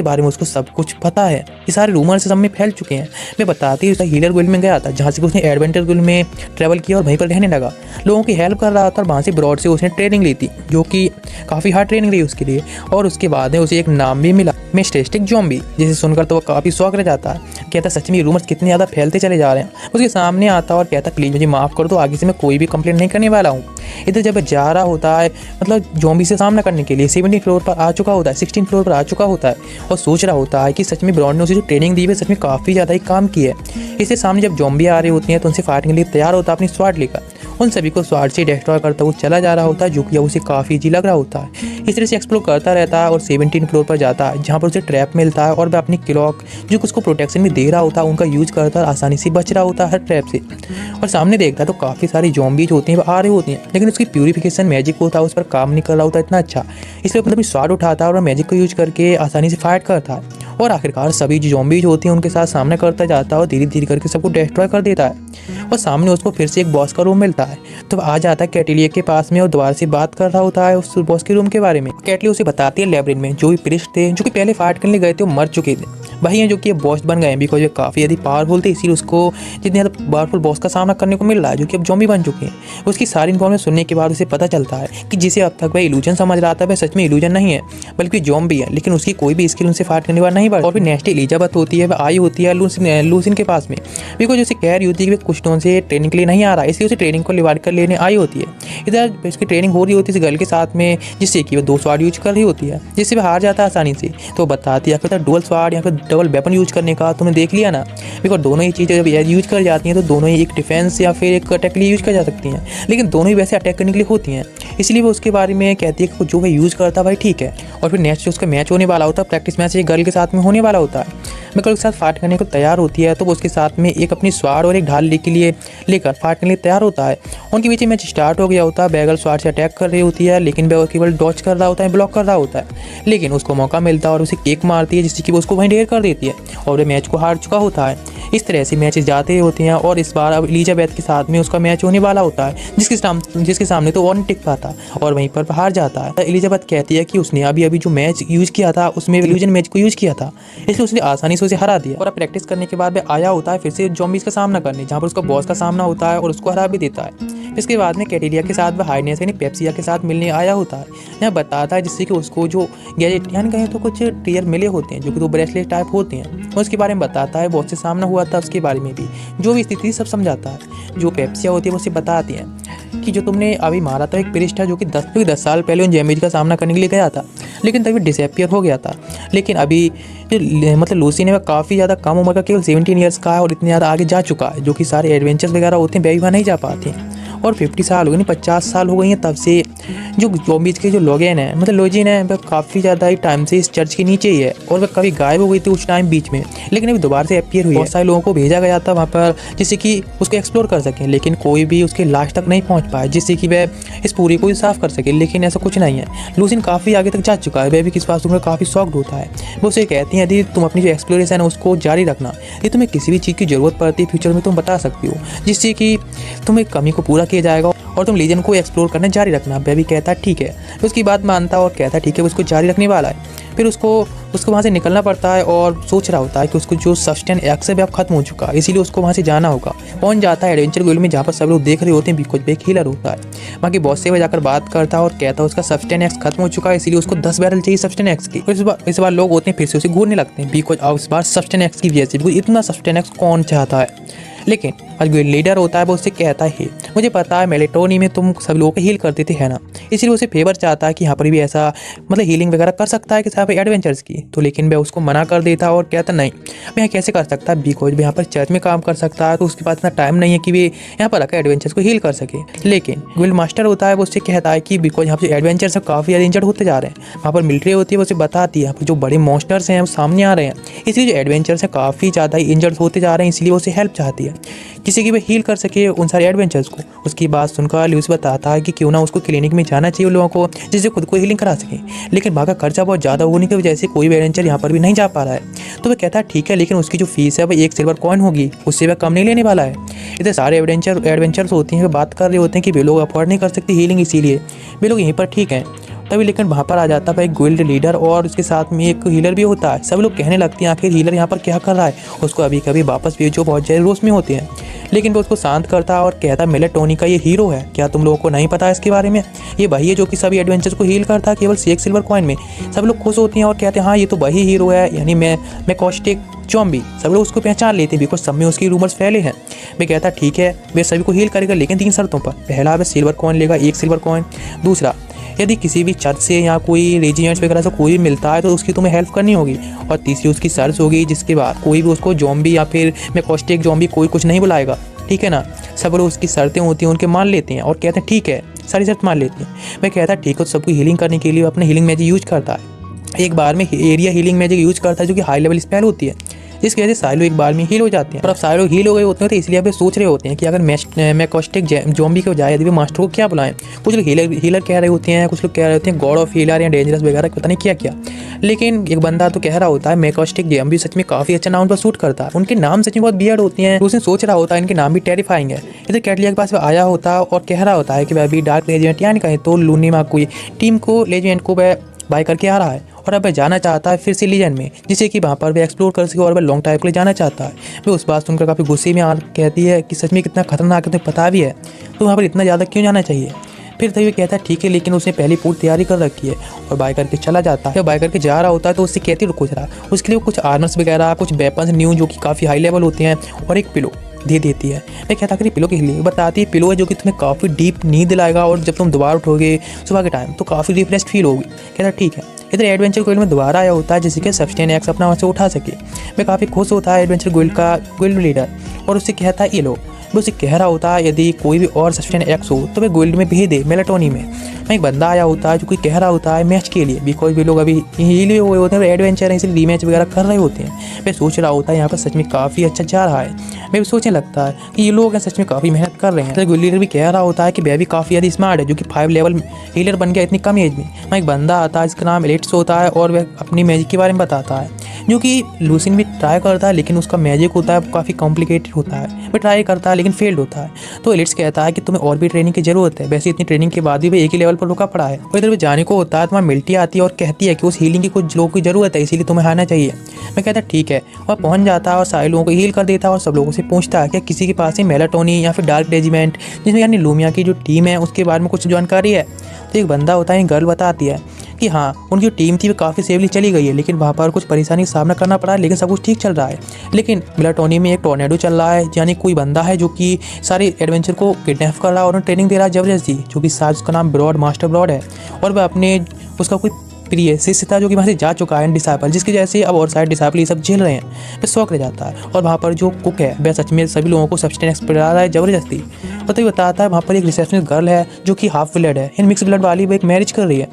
बारे में उसको सब कुछ पता है, ये सारे रूमर से सब में फैल चुके हैं। मैं बताती हूँ हीलर गुइल्ड में गया था जहाँ से उसने एडवेंचर गुइल्ड में ट्रैवल किया और वहीं पर रहने लगा, लोगों की हेल्प कर रहा था और वहाँ से ब्रॉड से उसने ट्रेनिंग ली थी जो कि काफ़ी हार्ड ट्रेनिंग रही उसके लिए। और उसके बाद में उसे एक नाम भी मिला मिस्टेस्टिक ज़ॉम्बी, जिसे सुनकर तो वो काफ़ी शौक रह जाता है। कहता सच में रूमर्स कितने ज़्यादा फैलते चले जा रहे हैं। उसके सामने आता और कहता प्लीज़ मुझे माफ़ कर दो, आगे से मैं कोई भी कंप्लेंट नहीं करने वाला हूँ। इधर जब जा रहा होता है मतलब ज़ॉम्बी से सामना करने के लिए 17 फ्लोर पर आ चुका होता है, 16 फ्लोर पर आ चुका होता है और सोच रहा होता है कि सच में ब्रॉड ने उसे जो ट्रेनिंग दी है सच में काफ़ी ज़्यादा ही काम की है। इसके सामने जब ज़ॉम्बी आ रही होती हैं तो उनसे फाइटिंग के लिए तैयार होता है अपनी स्वाड लेकर, उन सभी को स्वाड से डिस्ट्रॉय करता हुआ चला जा रहा होता है, जो कि उसे काफ़ी इजी लग रहा होता है। इस तरह से एक्सप्लोर करता रहता है और 17 फ्लोर पर जाता है जहाँ पर उसे ट्रैप मिलता है और वह अपनी क्लॉक जो उसको प्रोटेक्शन में दे रहा होता है उनका यूज करता है, आसानी से बच रहा होता है हर ट्रैप से। और सामने देखता है तो काफ़ी सारी ज़ॉम्बीज होती हैं वो आ रही होती हैं, लेकिन उसकी प्यूरिफिकेशन मैजिक होता है उस पर काम नहीं कर रहा होता इतना अच्छा, इसलिए मतलब स्वाड उठाता है और मैजिक को यूज करके आसानी से फाइट करता है और आखिरकार सभी जो ज़ॉम्बीज होती हैं उनके साथ सामना करता जाता है और धीरे धीरे करके सबको डिस्ट्रॉय कर देता है। और सामने उसको फिर से एक बॉस का रूम मिलता है तो आ जाता है कैटलिया के पास में और दोबारा से बात कर रहा होता है उस बॉस के रूम के बारे में। कैटली उसे बताती है लैब्रिन में जो भी प्रिस्ट थे जो कि पहले फाइट करने गए थे वो मर चुके थे, वही हैं जो कि बॉस बन गए हैं बिकॉज वे काफ़ी अधिक पावरफुल थे, इसीलिए उसको जितने ज़्यादा पावरफुल बॉस का सामना करने को मिल रहा है जो कि अब ज़ॉम्बी बन चुके हैं। उसकी सारी इन्फॉर्मेशन सुनने के बाद उसे पता चलता है कि जिसे अब तक वह इल्यूजन समझ रहा था वह सच में इल्यूजन नहीं है बल्कि ज़ॉम्बी है, लेकिन उसकी कोई भी स्किल उनसे फाइट करने वाला नहीं बढ़। और फिर नेक्स्ट एलिजाबेथ होती है वह आई होती है लूसिन के पास में बिकॉज उसे कह रही होती है कि वह कुछ टोन से ट्रेनिंग के लिए नहीं आ रहा, इसलिए उसे ट्रेनिंग को रिवार्ड कर लेने आई होती है। इधर उसकी ट्रेनिंग हो रही होती है गर्ल के साथ में जिससे कि वह 2 स्वाड यूज कर रही होती है जिससे वह हार जाता है आसानी से। तो बताती है फिर डुअल स्वाड या फिर डबल वेपन यूज करने का तुमने देख लिया ना, बिकॉज दोनों ही चीज़ें जब यूज कर जाती हैं तो दोनों ही एक डिफेंस या फिर एक अटैक के लिए यूज कर जा सकती हैं, लेकिन दोनों ही वैसे अटैक करने के लिए होती हैं, इसलिए वो उसके बारे में कहती है कि जो वह यूज़ करता है वही ठीक है। और फिर नेक्स्ट उसका मैच होने वाला होता है, प्रैक्टिस मैच एक गर्ल के साथ में होने वाला होता है। मैं गर्ल के साथ फाइट करने को तैयार होती है तो वो उसके साथ में एक अपनी स्वाड और एक ढाल के लिए लेकर फाइट करने के लिए तैयार होता है। उनके बीच मैच स्टार्ट हो गया होता है, बैगल स्वाड से अटैक कर रही होती है लेकिन वह केवल डॉच कर रहा होता है, ब्लॉक कर रहा होता है, लेकिन उसको मौका मिलता है और उसे केक मारती है जिससे कि वो उसको वहीं ढेर कर देती है और वह मैच को हार चुका होता है। इस तरह से मैचेस जाते होते हैं और इस बार अब एलिजाबेथ के साथ में उसका मैच होने वाला होता है जिसके सामने तो और नहीं टिक पाता और वहीं पर हार जाता है। एलिजाबेथ कहती है कि उसने अभी जो मैच यूज़ किया था उसमें इल्यूजन मैच को यूज़ किया था, इसलिए उसने आसानी से उसे हरा दिया। और अब प्रैक्टिस करने के बाद वह आया होता है फिर से ज़ॉम्बीज़ का सामना करने जहाँ पर उसका बॉस का सामना होता है और उसको हरा भी देता है। इसके बाद में कैटेलिया के साथ वह हाइनेस यानी पेप्सिया के साथ मिलने आया होता है, यह बताता है जिससे कि उसको जो गैजेट यानी कहें तो कुछ टीयर मिले होते हैं जो कि 2 ब्रेसलेट टाइप होते हैं, उसके बारे में बताता है। बॉस से सामना हुआ था उसके बारे में भी जो भी स्थिति सब समझाता है। जो पेप्सिया होती है वो उसे बताती है कि जो तुमने अभी मारा था एक प्रिस्ट है जो कि 10 साल पहले उन जैमेज का सामना करने के लिए गया था लेकिन तभी डिसअपियर हो गया था, लेकिन अभी मतलब लूसी ने वह काफ़ी ज़्यादा कम उम्र का केवल 17 ईयर्स का है और इतने ज़्यादा आगे जा चुका है जो कि सारे एडवेंचर्स वगैरह होते हैं वह वहाँ नहीं जा पाते हैं। और 50 साल हो गए नहीं 50 साल हो गई हैं तब से जो ज़ॉम्बीज़ के जो लोगेन है मतलब लोजिन है वह काफ़ी ज़्यादा ही टाइम से इस चर्च के नीचे ही है और वह कभी गायब हो गई थी उस टाइम बीच में, लेकिन अभी दोबारा से अपीयर हुई है। बहुत सारे लोगों को भेजा गया था वहाँ पर जिससे कि उसको एक्सप्लोर कर सकें, लेकिन कोई भी उसके लास्ट तक नहीं पहुँच पाया जिससे कि वह इस पूरी को साफ कर सके, लेकिन ऐसा कुछ नहीं है। लूसिन काफ़ी आगे तक जा चुका है, वह भी किस बात से काफ़ी शॉक्ड होता है। वो उसे कहती हैं यदि तुम अपनी जो एक्सप्लोरेशन है उसको जारी रखना, यदि तुम्हें किसी भी चीज़ की ज़रूरत पड़ती है फ्यूचर में तुम बता सकती हो जिससे कि तुम्हें कमी को पूरा किया जाएगा और तुम लीजन को एक्सप्लोर करना जारी रखना। वह भी कहता है ठीक है, उसकी बात मानता और कहता है ठीक है उसको जारी रखने वाला है। फिर उसको उसको वहाँ से निकलना पड़ता है और सोच रहा होता है कि उसको जो सब्सटेंस एक्स है अब खत्म हो चुका है, इसीलिए उसको वहाँ से जाना होगा। पहुँच जाता है एडवेंचर गोल्ड में, जहाँ पर सब लोग देख रहे होते हैं बिकॉज एक हीलर होता है। वहाँ की बॉस से जाकर बात करता है और कहता है उसका सब्सटेंस एक्स खत्म हो चुका है, इसलिए उसको 10 बैरल चाहिए सब्सटेंस एक्स की। इस बार लोग होते हैं फिर से उसे घूरने लगते हैं बिकॉज अब इस बार सब्सटेंस एक्स की वजह से, बिकॉज इतना सब्सटेंस एक्स कौन चाहता है। लेकिन जो लीडर होता है वो उससे कहता है मुझे पता है मेलेटोनी में तुम सब लोगों को हील करते थे, है ना, इसलिए उसे फेवर चाहता है कि यहाँ पर भी ऐसा मतलब हीलिंग वगैरह कर सकता है कि यहाँ पर एडवेंचर्स की। तो लेकिन वह उसको मना कर देता और कहता नहीं मैं यहाँ कैसे कर सकता है, बिकॉज यहाँ पर चर्च में काम कर सकता है, तो उसके पास इतना टाइम नहीं है कि वे यहाँ पर आकर एडवेंचर्स को हील कर सके। लेकिन गिल्ड मास्टर होता है वो उससे कहता है कि बिकॉज यहाँ पर एडवेंचर्स काफ़ी ज़्यादा इंजर्ड होते जा रहे हैं, वहाँ पर मिलिट्री होती है वो उसे बताती है यहाँ पर जो बड़े मॉन्स्टर्स हैं वो सामने आ रहे हैं, इसलिए जो एडवेंचर्स हैं काफ़ी ज़्यादा इंजर्ड होते जा रहे हैं, इसलिए वो उसे हेल्प चाहती है किसी की भी हील कर सके उन सारे एडवेंचर्स को। उसकी बात सुनकर ल्यूस बताता है कि क्यों ना उसको क्लिनिक में जाना चाहिए उन लोगों को जिससे खुद को हीलिंग करा सके, लेकिन वहाँ का खर्चा बहुत ज़्यादा होने की वजह से कोई भी एडवेंचर यहाँ पर भी नहीं जा पा रहा है। तो वह कहता है ठीक है, लेकिन उसकी जो फीस है वह 1 सिल्वर कॉइन होगी, उससे वह कम नहीं लेने वाला है। इतने सारे एडवेंचर्स होते हैं, वे बात कर रहे होते हैं कि वे लोग अफोर्ड नहीं कर सकते हीलिंग, इसीलिए वे लोग यहीं पर ठीक हैं। तभी लेकिन वहाँ पर आ जाता है एक गिल्ड लीडर और उसके साथ में एक हीलर भी होता है। सब लोग कहने लगते हैं आखिर हीलर यहाँ पर क्या कर रहा है, उसको अभी कभी वापस भेजो, बहुत ज़्यादा रोष में होते हैं। लेकिन वो उसको शांत करता है और कहता है मेलेटोनी का ये हीरो है, क्या तुम लोगों को नहीं पता है इसके बारे में, ये वही है जो कि सभी एडवेंचर्स को हील करता है केवल 1 सिल्वर कॉइन में। सब लोग खुश होते हैं और कहते हैं हाँ ये तो वही हीरो है, यानी मैं कॉस्टिक जॉम्बी। सब लोग उसको पहचान लेते हैं बिकॉज सब में उसकी रूमर्स फैले हैं। मैं कहता ठीक है वे सभी को हील करेगा, लेकिन 3 शर्तों पर। पहला वह सिल्वर कॉइन लेगा, 1 सिल्वर कॉइन। दूसरा, यदि किसी भी चर्च से या कोई रेजिमेंट्स वगैरह से कोई भी मिलता है तो उसकी तुम्हें हेल्प करनी होगी। और तीसरी उसकी सर्च होगी, जिसके बाद कोई भी उसको जॉम्बी या फिर मैं कॉस्टिक जॉम्बी कोई कुछ नहीं बुलाएगा, ठीक है ना। सब लोग उसकी शर्तें होती हैं उनके मान लेते हैं और कहते हैं ठीक है, सारी शर्त मान लेते हैं। मैं कहता ठीक है, तो सबको हीलिंग करने के लिए अपना हीलिंग मैजिक यूज करता है। एक बार में एरिया हीलिंग मैजिक यूज करता है जो कि हाई लेवल स्पेल होती है, जिसकी वजह से सारे लोग एक बार में हील हो जाते हैं। और अब सारे लोग हील हो गए होते हैं तो इसलिए अब सोच रहे होते हैं कि अगर मैं कॉस्टिक जॉम्बी के बजाय यदि मास्टर को क्या बुलाएं। कुछ लोग हीलर कह रहे होते हैं, कुछ लोग कह रहे होते हैं गॉड ऑफ हीलर या डेंजरस वगैरह, पता नहीं क्या क्या। लेकिन एक बंदा तो कह रहा होता है मैकॉस्टिक जॉम्बी सच में काफ़ी अच्छा नाम पर सूट करता है, उनके नाम सच में बहुत बियर्ड होते हैं। उसने सोच रहा होता है इनके नाम भी टेरिफाइंग है। इधर कैटलिया के पास वह आया होता है और कह रहा होता है कि वह अभी डार्क रेजिमेंट यानी कहें तो लूनी कोई टीम को लेजेंट को वह बाय करके आ रहा है और अब वह जाना चाहता है फिर से लीजेंड में, जिससे कि वहाँ पर वह एक्सप्लोर कर सके और वह लॉन्ग टाइम के लिए जाना चाहता है। वह उस बात सुनकर काफ़ी गुस्से में कहती है कि सच में कितना खतरनाक है, तुम्हें पता भी है तो वहाँ पर इतना ज़्यादा क्यों जाना चाहिए। फिर तभी कहता है ठीक है, लेकिन उसने पहले पूरी तैयारी कर रखी है और बाय करके चला जाता है। बाय करके जा रहा होता है तो उससे कहती रुको जरा, उसके लिए कुछ आर्मर्स वगैरह, कुछ वेपन्स न्यू जो कि काफ़ी हाई लेवल होते हैं और एक पिलो दे देती है। मैं कहता कि पिलो के लिए बताती है पिलो है जो कि तुम्हें काफ़ी डीप नींद दिलाएगा और जब तुम दोबारा उठोगे सुबह के टाइम तो काफ़ी रिफ्रेश फील होगी। कहता ठीक है। इधर एडवेंचर गोल्ड में दोबारा आया होता है जिससे कि सब्सटेंस एक्स अपना वहाँ से उठा सके। मैं काफ़ी खुश होता है एडवेंचर गोल्ड का गोल्ड लीडर और उससे कहता है ये लो। वो उसे कह रहा होता है यदि कोई भी और सब्सटेंस एक्स हो तो वे गोल्ड में भेज दे मेलेटोनी में। एक बंदा आया होता है जो कि कह रहा होता है मैच के लिए, बिकॉज वे लोग अभी हील हुए होते हैं, एडवेंचर है इसलिए रीमैच वगैरह कर रहे होते हैं। मैं सोच रहा होता है यहाँ पर सच में काफ़ी अच्छा जा रहा है। मैं भी सोचने लगता है कि ये लोग हैं सच में काफ़ी मेहनत कर रहे हैं। तो गोल्ड लीडर भी कह रहा होता है कि वह भी काफ़ी ज़्यादा स्मार्ट है जो कि 5 लेवल हीलर बन गया इतनी कम एज में। एक बंदा आता है जिसका नाम एलिट्स होता है और वह अपनी मैजिक के बारे में बताता है जो कि लूसिन भी ट्राई करता है, लेकिन उसका मैजिक होता है काफ़ी कॉम्प्लिकेटेड होता है। वह ट्राई करता है लेकिन फेल्ड होता है। तो एलिट्स कहता है कि तुम्हें और भी ट्रेनिंग की जरूरत है, वैसे इतनी ट्रेनिंग के बाद भी वह एक ही लेवल पर रुका पड़ा है। और इधर जाने को होता है तो वहाँ मिल्टी आती है और कहती है कि उस हीलिंग की कुछ लोगों की ज़रूरत है, इसीलिए तुम्हें आना चाहिए। मैं कहता ठीक है, वह पहुँच जाता है और सारे लोगों को हील कर देता है और सब लोगों से पूछता है कि किसी के पास ही मेलाटोनी या फिर डार्क रेजिमेंट जिसमें यानी लूमिया की जो टीम है उसके बारे में कुछ जानकारी है। तो एक बंदा होता है, गर्ल बताती है कि हाँ उनकी टीम थी वो काफ़ी सेफली चली गई है, लेकिन वहाँ पर कुछ परेशानी का सामना करना पड़ा है, लेकिन सब कुछ ठीक चल रहा है। लेकिन मेलाटोनी में एक टॉर्नेडो चल रहा है, यानी कोई बंदा है जो कि सारे एडवेंचर को किडनैप कर रहा है और उन्हें ट्रेनिंग दे रहा है जबरदस्ती, जो कि शायद उसका नाम ब्रॉड मास्टर ब्रॉड है। और वह अपने उसका कोई प्रिय शिष्य था जो कि वहाँ से जा चुका है डिसाइपल, जिसकी वजह से अब और सारे डिसाइपल ये सब झेल रहे हैं। फिर शौक रह जाता है और वहाँ पर जो कुक है वह सच में सभी लोगों को सब्सटेंस पिला रहा है जबरदस्ती। और तभी बताता है वहाँ पर एक रिसेप्शनिस्ट गर्ल है जो कि हाफ ब्लड है, इन मिक्स ब्लड वाली वो एक मैरिज कर रही है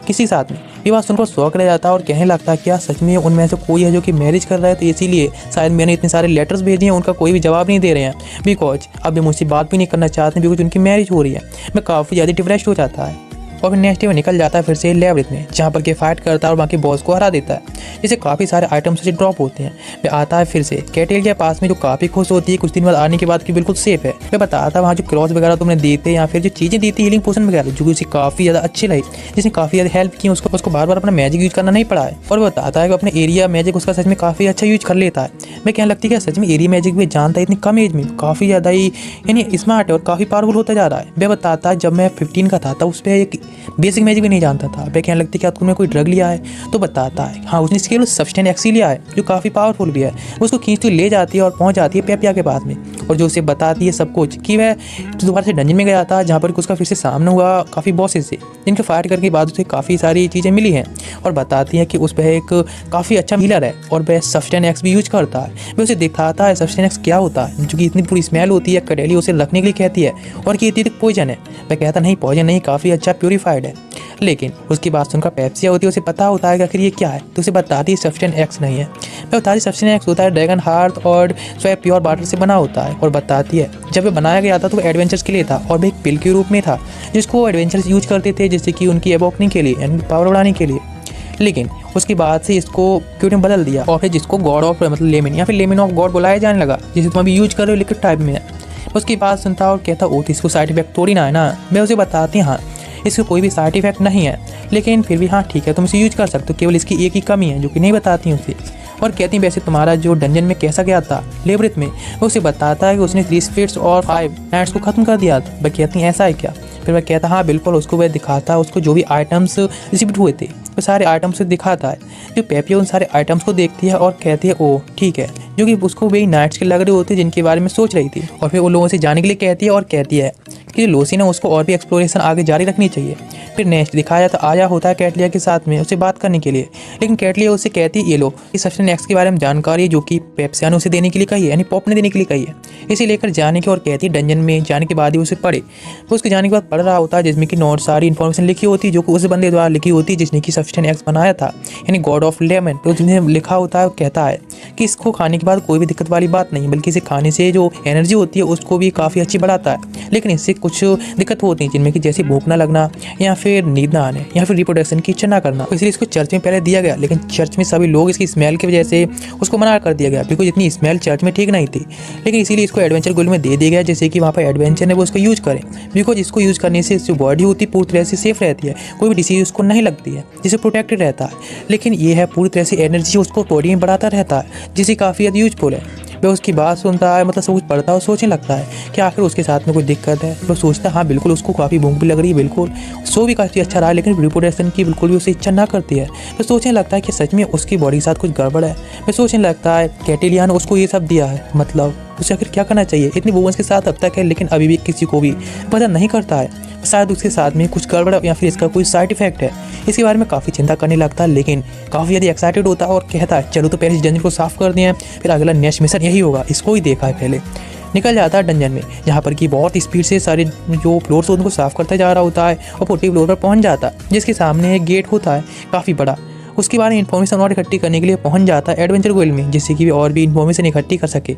किसी साथ में। ये बात सुनकर शौक रह जाता है और कहने लगता है क्या सच में उनमें से कोई है जो कि मैरिज कर रहा है, तो इसीलिए शायद मैंने इतने सारे लेटर्स भेजे हैं उनका कोई भी जवाब नहीं दे रहे हैं, बिकॉज अब वे मुझसे बात भी नहीं करना चाहते बिकॉज उनकी मैरिज हो रही है। मैं काफ़ी ज़्यादा डिप्रेस्ड हो जाता है। और फिर नेक्स्ट डे वो निकल जाता है फिर से लेब्रिथ में, जहाँ पर के फाइट करता है और वहाँ के बॉस को हरा देता है, जिससे काफ़ी सारे आइटम्स उसे ड्रॉप होते हैं। वह आता है फिर से कैटेल के पास में, जो काफ़ी खुश होती है कुछ दिन बाद आने के बाद कि बिल्कुल सेफ है। वह बताता है वहाँ जो क्रॉस वगैरह तुमने दी थे या फिर जो चीज़ें दी थी हीलिंग पोशन वगैरह, जो उसे काफ़ी ज़्यादा अच्छी लगी, जिसने काफ़ी ज़्यादा हेल्प की उसको बार बार अपना मैजिक यूज करना नहीं पड़ा है। और वो बताता है कि अपने एरिया मैजिक उसका सच में काफ़ी अच्छा यूज कर लेता है। मैं कहने लगती है कि सच में एरिया मैजिक भी जानता है इतनी कम एज में, काफ़ी ज़्यादा ही यानी स्मार्ट है और काफ़ी पावरफुल होता जा रहा है। वह बताता है जब मैं 15 का था उस पर एक बेसिक मैजिक भी नहीं जानता था। वह कहने लगती है क्या तुमने कोई ड्रग लिया है, तो बताता है हाँ उसने इसके लिए सब्सटेंस एक्स लिया है जो काफ़ी पावरफुल भी है। उसको खींचती ले जाती है और पहुँच जाती है पेपिया के पास में, और जो उसे बताती है सब कुछ कि वह दोबारा से डंजन में गया था जहाँ पर उसका फिर से सामना हुआ काफ़ी बॉसेस से, जिनके फाइट करने के बाद उसे काफ़ी सारी चीज़ें मिली हैं। और बताती है कि उस पर एक काफ़ी अच्छा हीलर है और वह सब्सटेंस एक्स भी यूज करता है। वह उसे दिखाता है सब्सटेंस एक्स क्या होता है, जो कि इतनी पूरी स्मेल होती है। कैटेलिया उसे रखने के लिए कहती है और कि इतनी पॉइजन है। वह कहता नहीं पॉइजन नहीं, काफ़ी अच्छा प्योरीफाइड है। लेकिन उसकी बात सुनकर पेप्सिया होती है, उसे पता होता है कि आखिर ये क्या है, तो उसे बताती है सब्सटेंस एक्स नहीं है। वह बताती सब्सटेंस एक्स होता है ड्रैगन हार्ट और स्वयं प्योर वाटर से बना होता है। और बताती है जब वह बनाया गया था तो वह एडवेंचर्स के लिए था और वह एक पिल के रूप में था जिसको वो एडवेंचर्स यूज करते थे, जैसे कि उनकी एवोकनिंग के लिए यानी पावर बढ़ाने के लिए। लेकिन उसके बाद से इसको क्यों बदल दिया और फिर जिसको गॉड ऑफ मतलब लेमिन या फिर लेमिन ऑफ गॉड बुलाया जाने लगा, जिसे तुम अभी यूज कर रहे हो लिक्विड टाइप में है। उसकी बात सुनता और कहता ओ तो इसको साइड इफेक्ट थोड़ी ना है ना। मैं उसे बताती हाँ इसको कोई भी साइड इफेक्ट नहीं है, लेकिन फिर भी हाँ ठीक है तुम इसे यूज कर सकते हो, केवल इसकी एक ही कमी है जो कि नहीं बताती हूँ उसे। और कहती वैसे तुम्हारा जो डंजन में कैसा गया था लेब्रिथ में, वो उसे बताता है कि उसने 3 स्पिरिट्स और 5 नाइट्स को ख़त्म कर दिया था। वह कहती हैं ऐसा है क्या, फिर वह कहता हाँ बिल्कुल। उसको वह दिखाता है उसको जो भी आइटम्स रिसीव हुए थे वो सारे आइटम्स से दिखाता है। जो पेपिया उन सारे आइटम्स को देखती है और कहती है ओह ठीक है, जो कि उसको वही नाइट्स के लग रहे होते जिनके बारे में सोच रही थी। और फिर वो लोगों से जाने के लिए कहती है और कहती है कि लोसी ने उसको और भी एक्सप्लोरेशन आगे जारी रखनी चाहिए। फिर नेक्स्ट दिखाया तो आया होता है कैटलिया के साथ में उसे बात करने के लिए, लेकिन कैटलिया उससे कहती है ये लो इस सब्सटेंस एक्स के बारे में जानकारी जो कि पेप्सिया ने उसे देने के लिए कही है, यानी पॉप ने देने के लिए कही है, इसे लेकर जाने की। और कहती है डंजन में जाने के बाद ही उसे पढ़े। वो उसके जाने के बाद पढ़ रहा होता है जिसमें कि नोट सारी इन्फॉर्मेशन लिखी होती है जो कि उस बंदे द्वारा लिखी होती है जिसने कि सब्सटेंस एक्स बनाया था, यानी गॉड ऑफ लेमन। तो जिन्हें लिखा होता है वो कहता है कि इसको खाने के बाद कोई भी दिक्कत वाली बात नहीं, बल्कि इसे खाने से जो एनर्जी होती है उसको भी काफ़ी अच्छी बढ़ाता है। लेकिन इससे कुछ दिक्कत होती है जिनमें कि जैसे भूख ना लगना या फिर नींद ना आने या फिर रिप्रोडक्शन की इच्छा ना करना। इसलिए इसको चर्च में पहले दिया गया, लेकिन चर्च में सभी लोग इसकी स्मेल की वजह से उसको मना कर दिया गया, बिकॉज इतनी स्मेल चर्च में ठीक नहीं थी। लेकिन इसीलिए इसको एडवेंचर गोल्ड में दे दिया गया, जैसे कि वहाँ पर एडवेंचर है वो उसको यूज करें, बिकॉज इसको यूज करने से जो बॉडी होती है पूरी तरह से सेफ रहती है, कोई भी डिसीज उसको नहीं लगती है, जिससे प्रोटेक्टेड रहता है। लेकिन ये है पूरी तरह से एनर्जी उसको बॉडी में बढ़ाता रहता है, जिससे काफ़ी ज़्यादा यूजफुल है। वह उसकी बात सुनता है, मतलब सब कुछ पढ़ता है और सोचने लगता है कि आखिर उसके साथ में कोई दिक्कत है। वो सोचता है हाँ बिल्कुल उसको काफ़ी भूख भी लग रही है, बिल्कुल सो भी काफ़ी अच्छा रहा है, लेकिन रिप्रोडक्शन की बिल्कुल भी उसे इच्छा ना करती है। वो सोचने लगता है कि सच में उसकी बॉडी के साथ कुछ गड़बड़ है। वह सोचने लगता है कैटेलिया ने उसको ये सब दिया है, मतलब उसे आखिर क्या करना चाहिए। इतनी वुमेन्स के साथ अब तक है लेकिन अभी भी किसी को भी पसंद नहीं करता है, शायद उसके साथ में कुछ गड़बड़ या फिर इसका कोई साइड इफेक्ट है। इसके बारे में काफ़ी चिंता करने लगता है, लेकिन काफ़ी ज़्यादा एक्साइटेड होता है और कहता है चलो तो पहले इस डंजन को साफ़ कर दिए, फिर अगला नेक्स्ट मिशन यही होगा, इसको ही देखा है पहले। निकल जाता है डंजन में, जहाँ पर कि बहुत स्पीड से सारे जो फ्लोर्स उनको साफ़ करता जा रहा होता है और 40 फ्लोर पर पहुँच जाता है, जिसके सामने एक गेट होता है काफ़ी बड़ा। उसके बाद इन्फॉर्मेशन और इकट्ठी करने के लिए पहुंच जाता है एडवेंचर गोल्ड में, जिससे कि और भी इन्फॉर्मेशन इकट्ठी कर सके।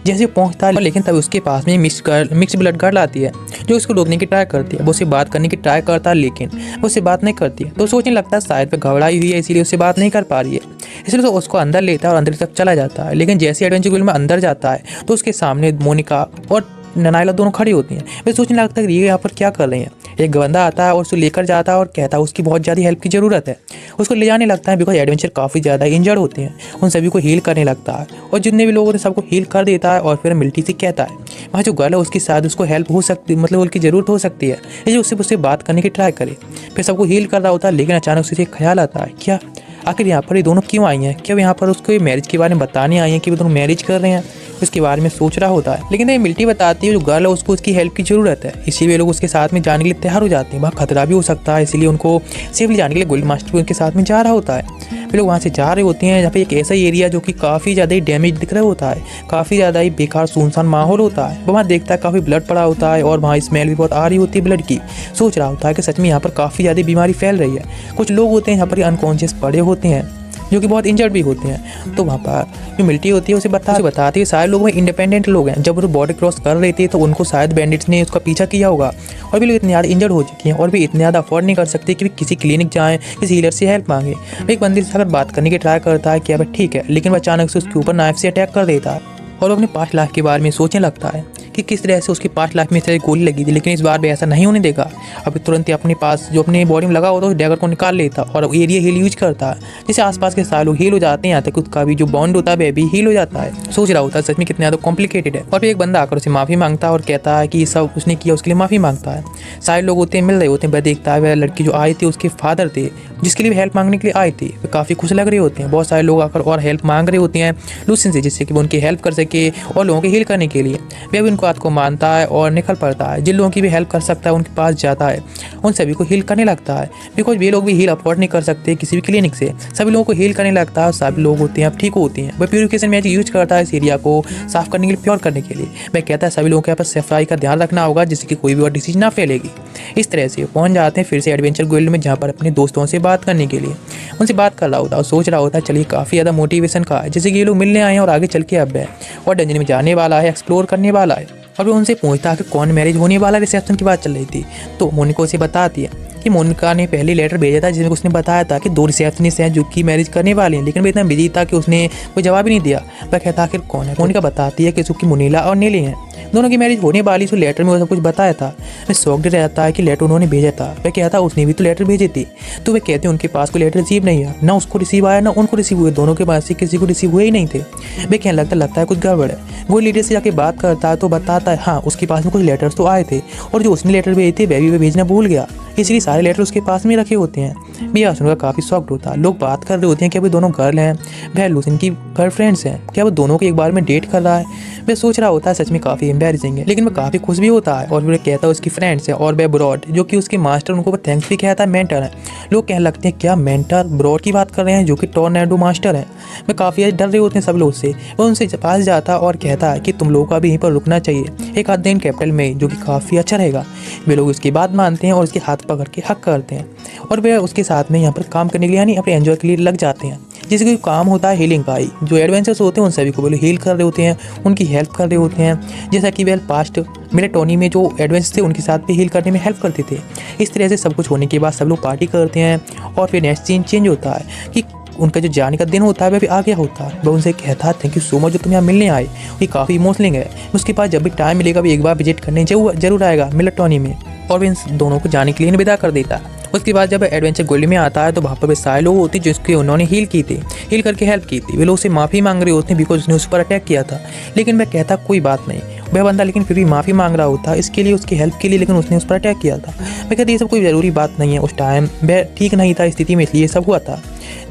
जैसे पहुंचता है लेकिन तब उसके पास में मिक्स ब्लड गर्ल आती है जो उसको रोकने की ट्राई करती है। वो उससे बात करने की ट्राई करता है लेकिन वो उससे बात नहीं करती है। तो सोचने लगता है शायद वह घबराई हुई है इसीलिए उससे बात नहीं कर पा रही है, इसलिए तो उसको अंदर लेता है और अंदर तक चला जाता है। लेकिन जैसे एडवेंचर गोल्ड में अंदर जाता है तो उसके सामने मोनिका और ननाइला दोनों खड़ी होती हैं। वे सोचने लगता है कि ये यहाँ पर क्या कर रही हैं। एक बंदा आता है और उसको लेकर जाता है और कहता है उसकी बहुत ज़्यादा हेल्प की ज़रूरत है। उसको ले जाने लगता है बिकॉज एडवेंचर काफ़ी ज़्यादा इंजर्ड होते हैं, उन सभी को हील करने लगता है और जितने भी लोगों ने सबको हील कर देता है। और फिर मिल्टी से कहता है वहाँ जो गर्ल है उसकी शायद उसको हेल्प हो सकती, मतलब उसकी ज़रूरत हो सकती है, इसलिए उससे बात करने की ट्राई करे। फिर सबको हील कर रहा होता है, लेकिन अचानक उसे एक ख्याल आता है क्या आखिर यहाँ पर ये दोनों क्यों आई हैं, क्या यहाँ पर उसको मैरिज के बारे में बताने आई हैं कि वो दोनों मैरिज कर रहे हैं, उसके बारे में सोच रहा होता है। लेकिन ये मिल्टी बताती है जो गर्ल है उसको उसकी हेल्प की ज़रूरत है, इसीलिए लोग उसके साथ में जाने के लिए तैयार हो जाते हैं। वहाँ खतरा भी हो सकता है, इसलिए उनको सेफली जाने के लिए गोल्ड मास्टर उनके साथ में जा रहा होता है। फिर लोग वहाँ से जा रहे होते हैं जहाँ पे एक ऐसा एरिया जो कि काफ़ी ज़्यादा ही डैमेज दिख रहा होता है, काफ़ी ज़्यादा ही बेकार सुनसान माहौल होता है। वो वहाँ देखता है काफ़ी ब्लड पड़ा होता है और वहाँ स्मेल भी बहुत आ रही होती है ब्लड की। सोच रहा होता है कि सच में यहाँ पर काफ़ी ज़्यादा बीमारी फैल रही है। कुछ लोग होते हैं यहाँ पर अनकॉन्शियस पड़े होते हैं, जो कि बहुत इंजर्ड भी होते हैं। तो वहाँ पर जो मिलिट्री होती है उसे बताती है सारे लोग में इंडिपेंडेंट लोग हैं। जब वो बॉर्डर क्रॉस कर रही थी तो उनको शायद बैंडिट्स ने उसका पीछा किया होगा और भी लोग इतने ज़्यादा इंजर्ड हो चुके हैं और भी इतने ज़्यादा अफोर्ड नहीं कर सकते कि किसी क्लिनिक जाएँ, किसी हीलर से हेल्प मांगे। एक बंदे से अगर बात करने की ट्राई करता है कि अब ठीक है, लेकिन वो अचानक से उसके ऊपर नाइफ से अटैक कर देता है और वो अपने 5 लाख के बारे में सोचने लगता है कि किस तरह से उसके 5 लाख में इस तरह गोली लगी थी। लेकिन इस बार भी ऐसा नहीं होने देगा। अभी तुरंत ही अपने पास जो अपने बॉडी में लगा होता है उस डैगर को निकाल लेता और एरिया हील यूज करता है, जिससे आसपास के सारे लोग हील हो जाते हैं। यहाँ तक उसका भी जो बॉन्ड होता है वह भी हील हो जाता है। सोच रहा होता है सच में कितना ज़्यादा कॉम्प्लिकेटेड है। और फिर एक बंदा आकर उसे माफ़ी मांगता है और कहता है कि सब उसने किया उसके लिए माफ़ी मांगता है। सारे लोग होते हैं मिल रहे होते हैं। वह देखता है वह लड़की जो आई थी उसके फादर थे, जिसके लिए हेल्प मांगने के लिए आई थी। वे काफ़ी खुश लग रहे होते हैं। बहुत सारे लोग आकर और हेल्प मांग रहे होते हैं लूसिन से, जिससे कि वो उनकी हेल्प कर सके और लोगों की हील करने के लिए। वह भी उनको बात को मानता है और निकल पड़ता है। जिन लोगों की भी हेल्प कर सकता है उनके पास जाता है, उन सभी को हील करने लगता है। बिकॉज वे लोग भी हील अफोर्ड नहीं कर सकते किसी भी क्लिनिक से। सभी लोगों को हील करने लगता है। सभी लोग होते हैं अब ठीक होते हैं। वह प्यूरिफिकेशन मैजिक यूज करता है इस एरिया को साफ करने के लिए, प्योर करने के लिए। वह कहता है सभी लोगों के यहाँ पर सफाई का ध्यान रखना होगा जिससे कि कोई भी और डिसीज ना फैलेगी। इस तरह से पहुंच जाते हैं फिर से एडवेंचर गोल्ड में, जहाँ पर अपने दोस्तों से बात करने के लिए उनसे बात कर रहा होता है और सोच रहा होता है चलिए काफ़ी ज़्यादा मोटिवेशन का है, जैसे कि ये लोग मिलने आए हैं और आगे चल के अब है और डंजन में जाने वाला है, एक्सप्लोर करने वाला है। और वो उनसे पूछता है कि कौन मैरिज होने वाला, रिसेप्शन की बात चल रही थी। तो मोनिका उसे बताती है कि मोनिका ने पहले लेटर भेजा था जिसमें उसने बताया था कि 2 रिसेप्शनिस्ट हैं जो कि मैरिज करने वाले हैं, लेकिन वो इतना बिजी था कि उसने कोई जवाब ही नहीं दिया। वह कहता आखिर कौन है। मोनिका बताती है कि उसकी मुनीला और नीली हैं, दोनों की मैरिज होने वाली। तो लेटर में वो सब कुछ बताया था। वह शॉक्ड रहता है कि लेटर उन्होंने भेजा था। वह कहता उसने भी तो लेटर भेजी थी। तो वे कहते हैं उनके पास कोई लेटर रिसीव नहीं है, ना उसको रिसीव आया ना उनको रिसीव हुए, दोनों के पास से किसी को रिसीव हुए ही नहीं थे। वे कहने लगता है कुछ गड़बड़ है। वो लीडर से जाके बात करता है तो बताता है हाँ उसके पास में कुछ लेटर्स तो आए थे और जो उसने लेटर भेजे थे वह भी भेजना भूल गया, इसलिए सारे लेटर उसके पास में रखे होते हैं। भैया सुनकर काफ़ी शॉक्ड होता है। लोग बात कर रहे होते हैं कि अभी दोनों गर्ल हैं, वह लूसिन की गर्लफ्रेंड्स हैं, क्या वो दोनों को एक बार में डेट कर रहा है। वह सोच रहा होता है सच में काफ़ी एम्बैरेसिंग है, लेकिन वह काफ़ी खुश भी होता है और फिर कहता है उसकी फ्रेंड्स है और वह ब्रॉड जो कि उसके मास्टर उनको थैंक्स भी कहता है, मेंटर है। लोग कहने लगते हैं क्या मेंटर ब्रॉड की बात कर रहे हैं जो कि टॉर्नेडो मास्टर है। वे काफ़ी डर रहे होते हैं सब लोग से। वह उनसे पास जाता और कहता है कि तुम लोगों को भी यहीं पर रुकना चाहिए एक आध दिन कैपिटल में, जो कि काफ़ी अच्छा रहेगा। वे लोग उसकी बात मानते हैं और उसके हाथ पकड़ के हक करते हैं और वे उसके साथ में यहाँ पर काम करने के लिए यानी अपने एंजॉय के लिए लग जाते हैं, जिसका काम होता है हीलिंग का ही। जो एडवेंचर्स होते हैं उन सभी को वो हील कर रहे होते हैं, उनकी हेल्प कर रहे होते हैं, जैसा कि वे पास्ट मेरे टोनी में जो एडवेंचर्स थे उनके साथ भी हील करने में हेल्प करते थे। इस तरह से सब कुछ होने के बाद सब लोग पार्टी करते हैं और फिर नेक्स्ट सीन चेंज होता है कि उनका जो जाने का दिन होता है वह भी आ गया होता है। वह उनसे कहता है थैंक यू सो मच जो तुम यहाँ मिलने आए, ये काफ़ी इमोशनल है। उसके बाद जब भी टाइम मिलेगा भी एक बार विजिट करने जरूर आएगा मिलेटोनी में, और वे इन दोनों को जाने के लिए विदा कर देता है। उसके बाद जब एडवेंचर गोल्ड में आता है तो वहाँ पर वे सारे लोग होते हैं जिसके उन्होंने हील की थी, हील करके हेल्प की थी। वे लोग उससे माफ़ी मांग रहे होते हैं बिकॉज उसने उस पर अटैक किया था, लेकिन वह कहता कोई बात नहीं। वह बंदा लेकिन फिर भी माफ़ी मांग रहा होता है इसके लिए, उसकी हेल्प के लिए, लेकिन उसने उस पर अटैक किया था। मैं कहती ये सब कोई ज़रूरी बात नहीं है, उस टाइम वह ठीक नहीं था स्थिति में, इसलिए सब हुआ था।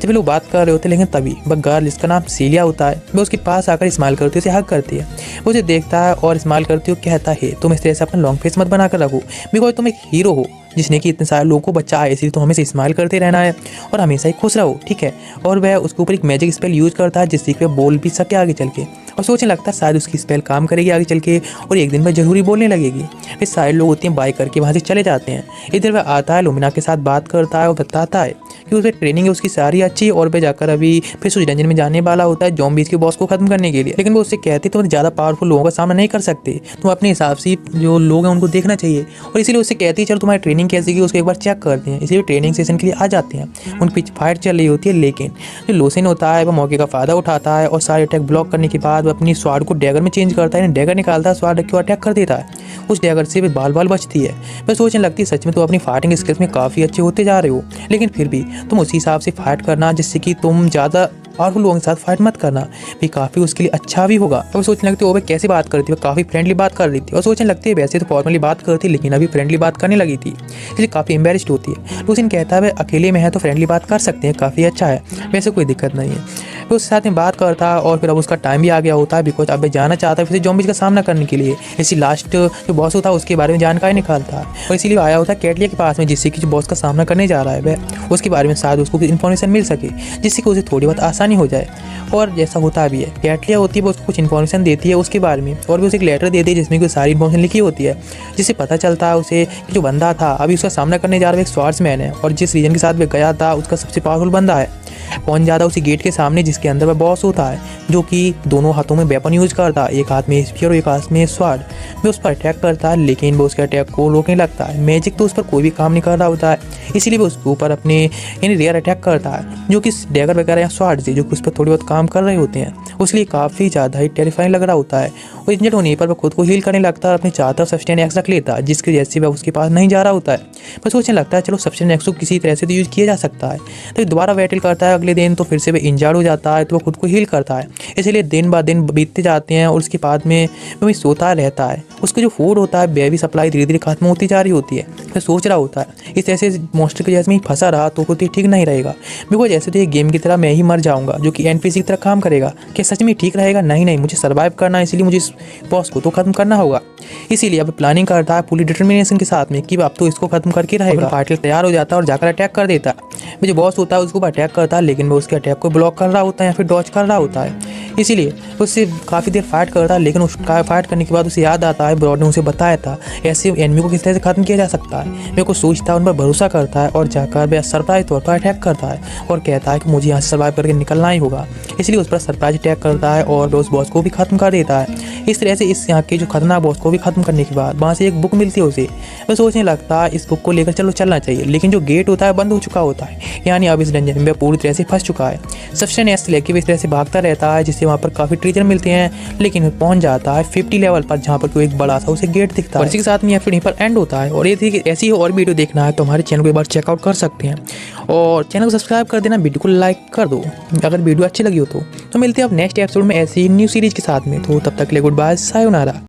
जब लोग बात कर रहे होते लेकिन तभी वह गर्ल जिसका नाम सीलिया होता है वह उसके पास आकर स्माइल करती है, उसे हग करती है। वो उसे देखता है और स्माइल करती है, कहता है तुम इस तरह से अपना लॉन्ग फेस मत बना कर रखो बिकॉज तुम एक हीरो हो जिसने कि इतने सारे लोगों को बचाया है, इसलिए तो हमेशा स्माइल करते रहना है और हमेशा ही खुश रहो, ठीक है। और वह उसके ऊपर एक मैजिक स्पेल यूज करता है जिससे कि वह बोल भी सके आगे चल के, और सोचने लगता है शायद उसकी स्पेल काम करेगी आगे चल के और एक दिन वह जरूरी बोलने लगेगी। फिर सारे लोग होते हैं बाय करके वहाँ से चले जाते हैं। इधर वह आता है, लुमिना के साथ बात करता है और बताता है कि उसे ट्रेनिंग है उसकी सारी अच्छी, और वह जाकर अभी फिर उस डंजन में जाने वाला होता है ज़ॉम्बीज़ के बॉस को खत्म करने के लिए। लेकिन वो उससे कहती तुम ज़्यादा पावरफुल लोगों का सामना नहीं कर सकते, तुम अपने हिसाब से जो लोग हैं उनको देखना चाहिए, और इसीलिए उससे कहती है चलो तुम्हारी ट्रेनिंग कैसी की उसको एक बार चेक करते हैं। इसलिए ट्रेनिंग सेशन के लिए आ जाते हैं। उन पीछे फाइट चल रही होती है, लेकिन जो लोसेन होता है वह मौके का फ़ायदा उठाता है और सारे अटैक ब्लॉक करने के बाद वह अपनी स्वाड को डैगर में चेंज करता है, डैगर निकालता है, स्वाड को अटैक कर देता है। उस डैगर से भी बाल बाल बचती है। वह सोचने लगती है सच में तो अपनी फाइटिंग स्किल्स में काफ़ी अच्छे होते जा रहे हो, लेकिन फिर भी तुम उसी हिसाब से फाइट करना जिससे कि तुम ज़्यादा पावरफुल लोगों के साथ फाइट मत करना, भी काफ़ी उसके लिए अच्छा भी होगा। और सोचने लगती है वो कैसे बात करती है, वो काफ़ी फ्रेंडली बात कर रही थी, और सोचने लगती है वैसे तो फॉर्मली बात करती लेकिन अभी फ्रेंडली बात करने लगी थी, इसलिए काफ़ी एम्बेरस्ड होती है। लूसिन कहता है वह अकेले में है तो फ्रेंडली बात कर सकते हैं, काफ़ी अच्छा है, वैसे कोई दिक्कत नहीं है। वो उसके साथ में बात करता है और फिर अब उसका टाइम भी आ गया होता है बिकॉज अब वह जाना चाहता है फिर से ज़ॉम्बीज़ का सामना करने के लिए। इसी लास्ट जो बॉस होता है उसके बारे में जानकारी निकालता है और इसीलिए आया होता है कैटलिया के पास में, जिससे कि जो बॉस का सामना करने जा रहा है वह उसके बारे में शायद उसको इन्फॉर्मेशन मिल सके, जिससे कि उसे थोड़ी बहुत आसानी हो जाए। और जैसा होता भी है, कैटलिया होती है वो उसको कुछ इन्फॉर्मेशन देती है उसके बारे में, और भी उसे एक लेटर देती है जिसमें कि सारी इन्फॉर्मेशन लिखी होती है, जिससे पता चलता है उसे कि जो बंदा था अभी उसका सामना करने जा रहा है एक स्वार्ड्समैन है, और जिस रीजन के साथ वह गया था उसका सबसे पावरफुल बंदा है। पहुंच जाता है उसी गेट के सामने जिसके अंदर वह बॉस होता है, जो कि दोनों हाथों में वेपन यूज करता है, एक हाथ में स्पीयर और एक हाथ में स्वॉर्ड। वो उस पर अटैक करता है लेकिन वो उसके अटैक को रोकने लगता है। मैजिक तो उस पर कोई भी काम नहीं कर रहा होता है, इसीलिए वो उसके ऊपर अपने यानी रेयर अटैक करता है, जो कि डैगर वगैरह या स्वॉर्ड से जो कि उस पर थोड़ी बहुत काम कर रहे होते हैं। उसके लिए काफ़ी ज़्यादा ही टेरिफाइंग लग रहा होता है। और इंजर्ड होने पर वह खुद को हील करने लगता है और अपने चारों तरफ सस्टेन एक्स रख लेता है, जिसकी वजह से वह उसके पास नहीं जा रहा होता है। वह सोचने लगता है चलो सस्टेन एक्स को किसी तरह से तो यूज़ किया जा सकता है। तो दोबारा बैटल करता है अगले दिन, तो फिर से वह इंजर्ड हो जाता है, तो वह खुद को हील करता है। इसीलिए दिन ब दिन बीतते जाते हैं और उसके बाद में वह सोता रहता है। उसका जो फूड होता है बेबी सप्लाई धीरे धीरे खत्म होती जा रही होती है। वह सोच रहा होता है इस ऐसे मॉन्स्टर के जैसे में फंसा रहा तो कुछ ठीक नहीं रहेगा, बिकॉज ऐसे तो ये गेम की तरह मैं ही मर जाऊंगा, जो कि एनपीसी की तरह काम करेगा। क्या सच में ठीक रहेगा? नहीं, मुझे सर्वाइव करना है, इसलिए मुझे इस बॉस को तो खत्म करना होगा। इसीलिए अब प्लानिंग करता है पूरी डिटर्मिनेशन के साथ में कि अब तो इसको खत्म करके रहेगा। पार्टल तैयार हो जाता है और जाकर अटैक कर देता है। वो जो बॉस होता है उसको अटैक करता है, लेकिन वो उसके अटैक को ब्लॉक कर रहा होता है या फिर डॉज कर रहा होता है। इसीलिए उससे काफ़ी देर फाइट करता है, लेकिन उसका फाइट करने के बाद उसे याद आता है ब्रॉड ने उसे बताया था ऐसे एनिमी को किस तरह से खत्म किया जा सकता है। मेरे को सोचता है, उन पर भरोसा करता है और जाकर वह सरप्राइज तौर पर अटैक करता है और कहता है कि मुझे यहाँ से सर्वाइव करके निकलना ही होगा। इसलिए उस पर सरप्राइज अटैक करता है और उस बॉस को भी खत्म कर देता है। इस तरह से इस यहाँ के जो खतरनाक बॉस को भी खत्म करने के बाद वहाँ से एक बुक मिलती है उसे। वह सोचने लगता है इस बुक को लेकर चलो चलना चाहिए, लेकिन जो गेट होता है बंद हो चुका होता है, यानी अब इस डंजन में पूरी तरह से फंस चुका है। सब्सटेंस एक्स लेके भी इस तरह से भागता रहता है, जिससे वहाँ पर काफ़ी ट्रेजर मिलते हैं, लेकिन वो पहुँच जाता है 50 लेवल पर, जहाँ पर कोई एक बड़ा सा उसे गेट दिखता है। इसी के साथ में एपिसोड यहीं पर एंड होता है। और ये थी कि ऐसी और वीडियो देखना है तो हमारे चैनल को एक बार चेकआउट कर सकते हैं और चैनल को सब्सक्राइब कर देना, वीडियो को लाइक कर दो अगर वीडियो अच्छी लगी हो तो। मिलते हैं अब नेक्स्ट एपिसोड में ऐसी न्यू सीरीज के साथ में, तो तब तक के लिए गुड बाय, सायोनारा।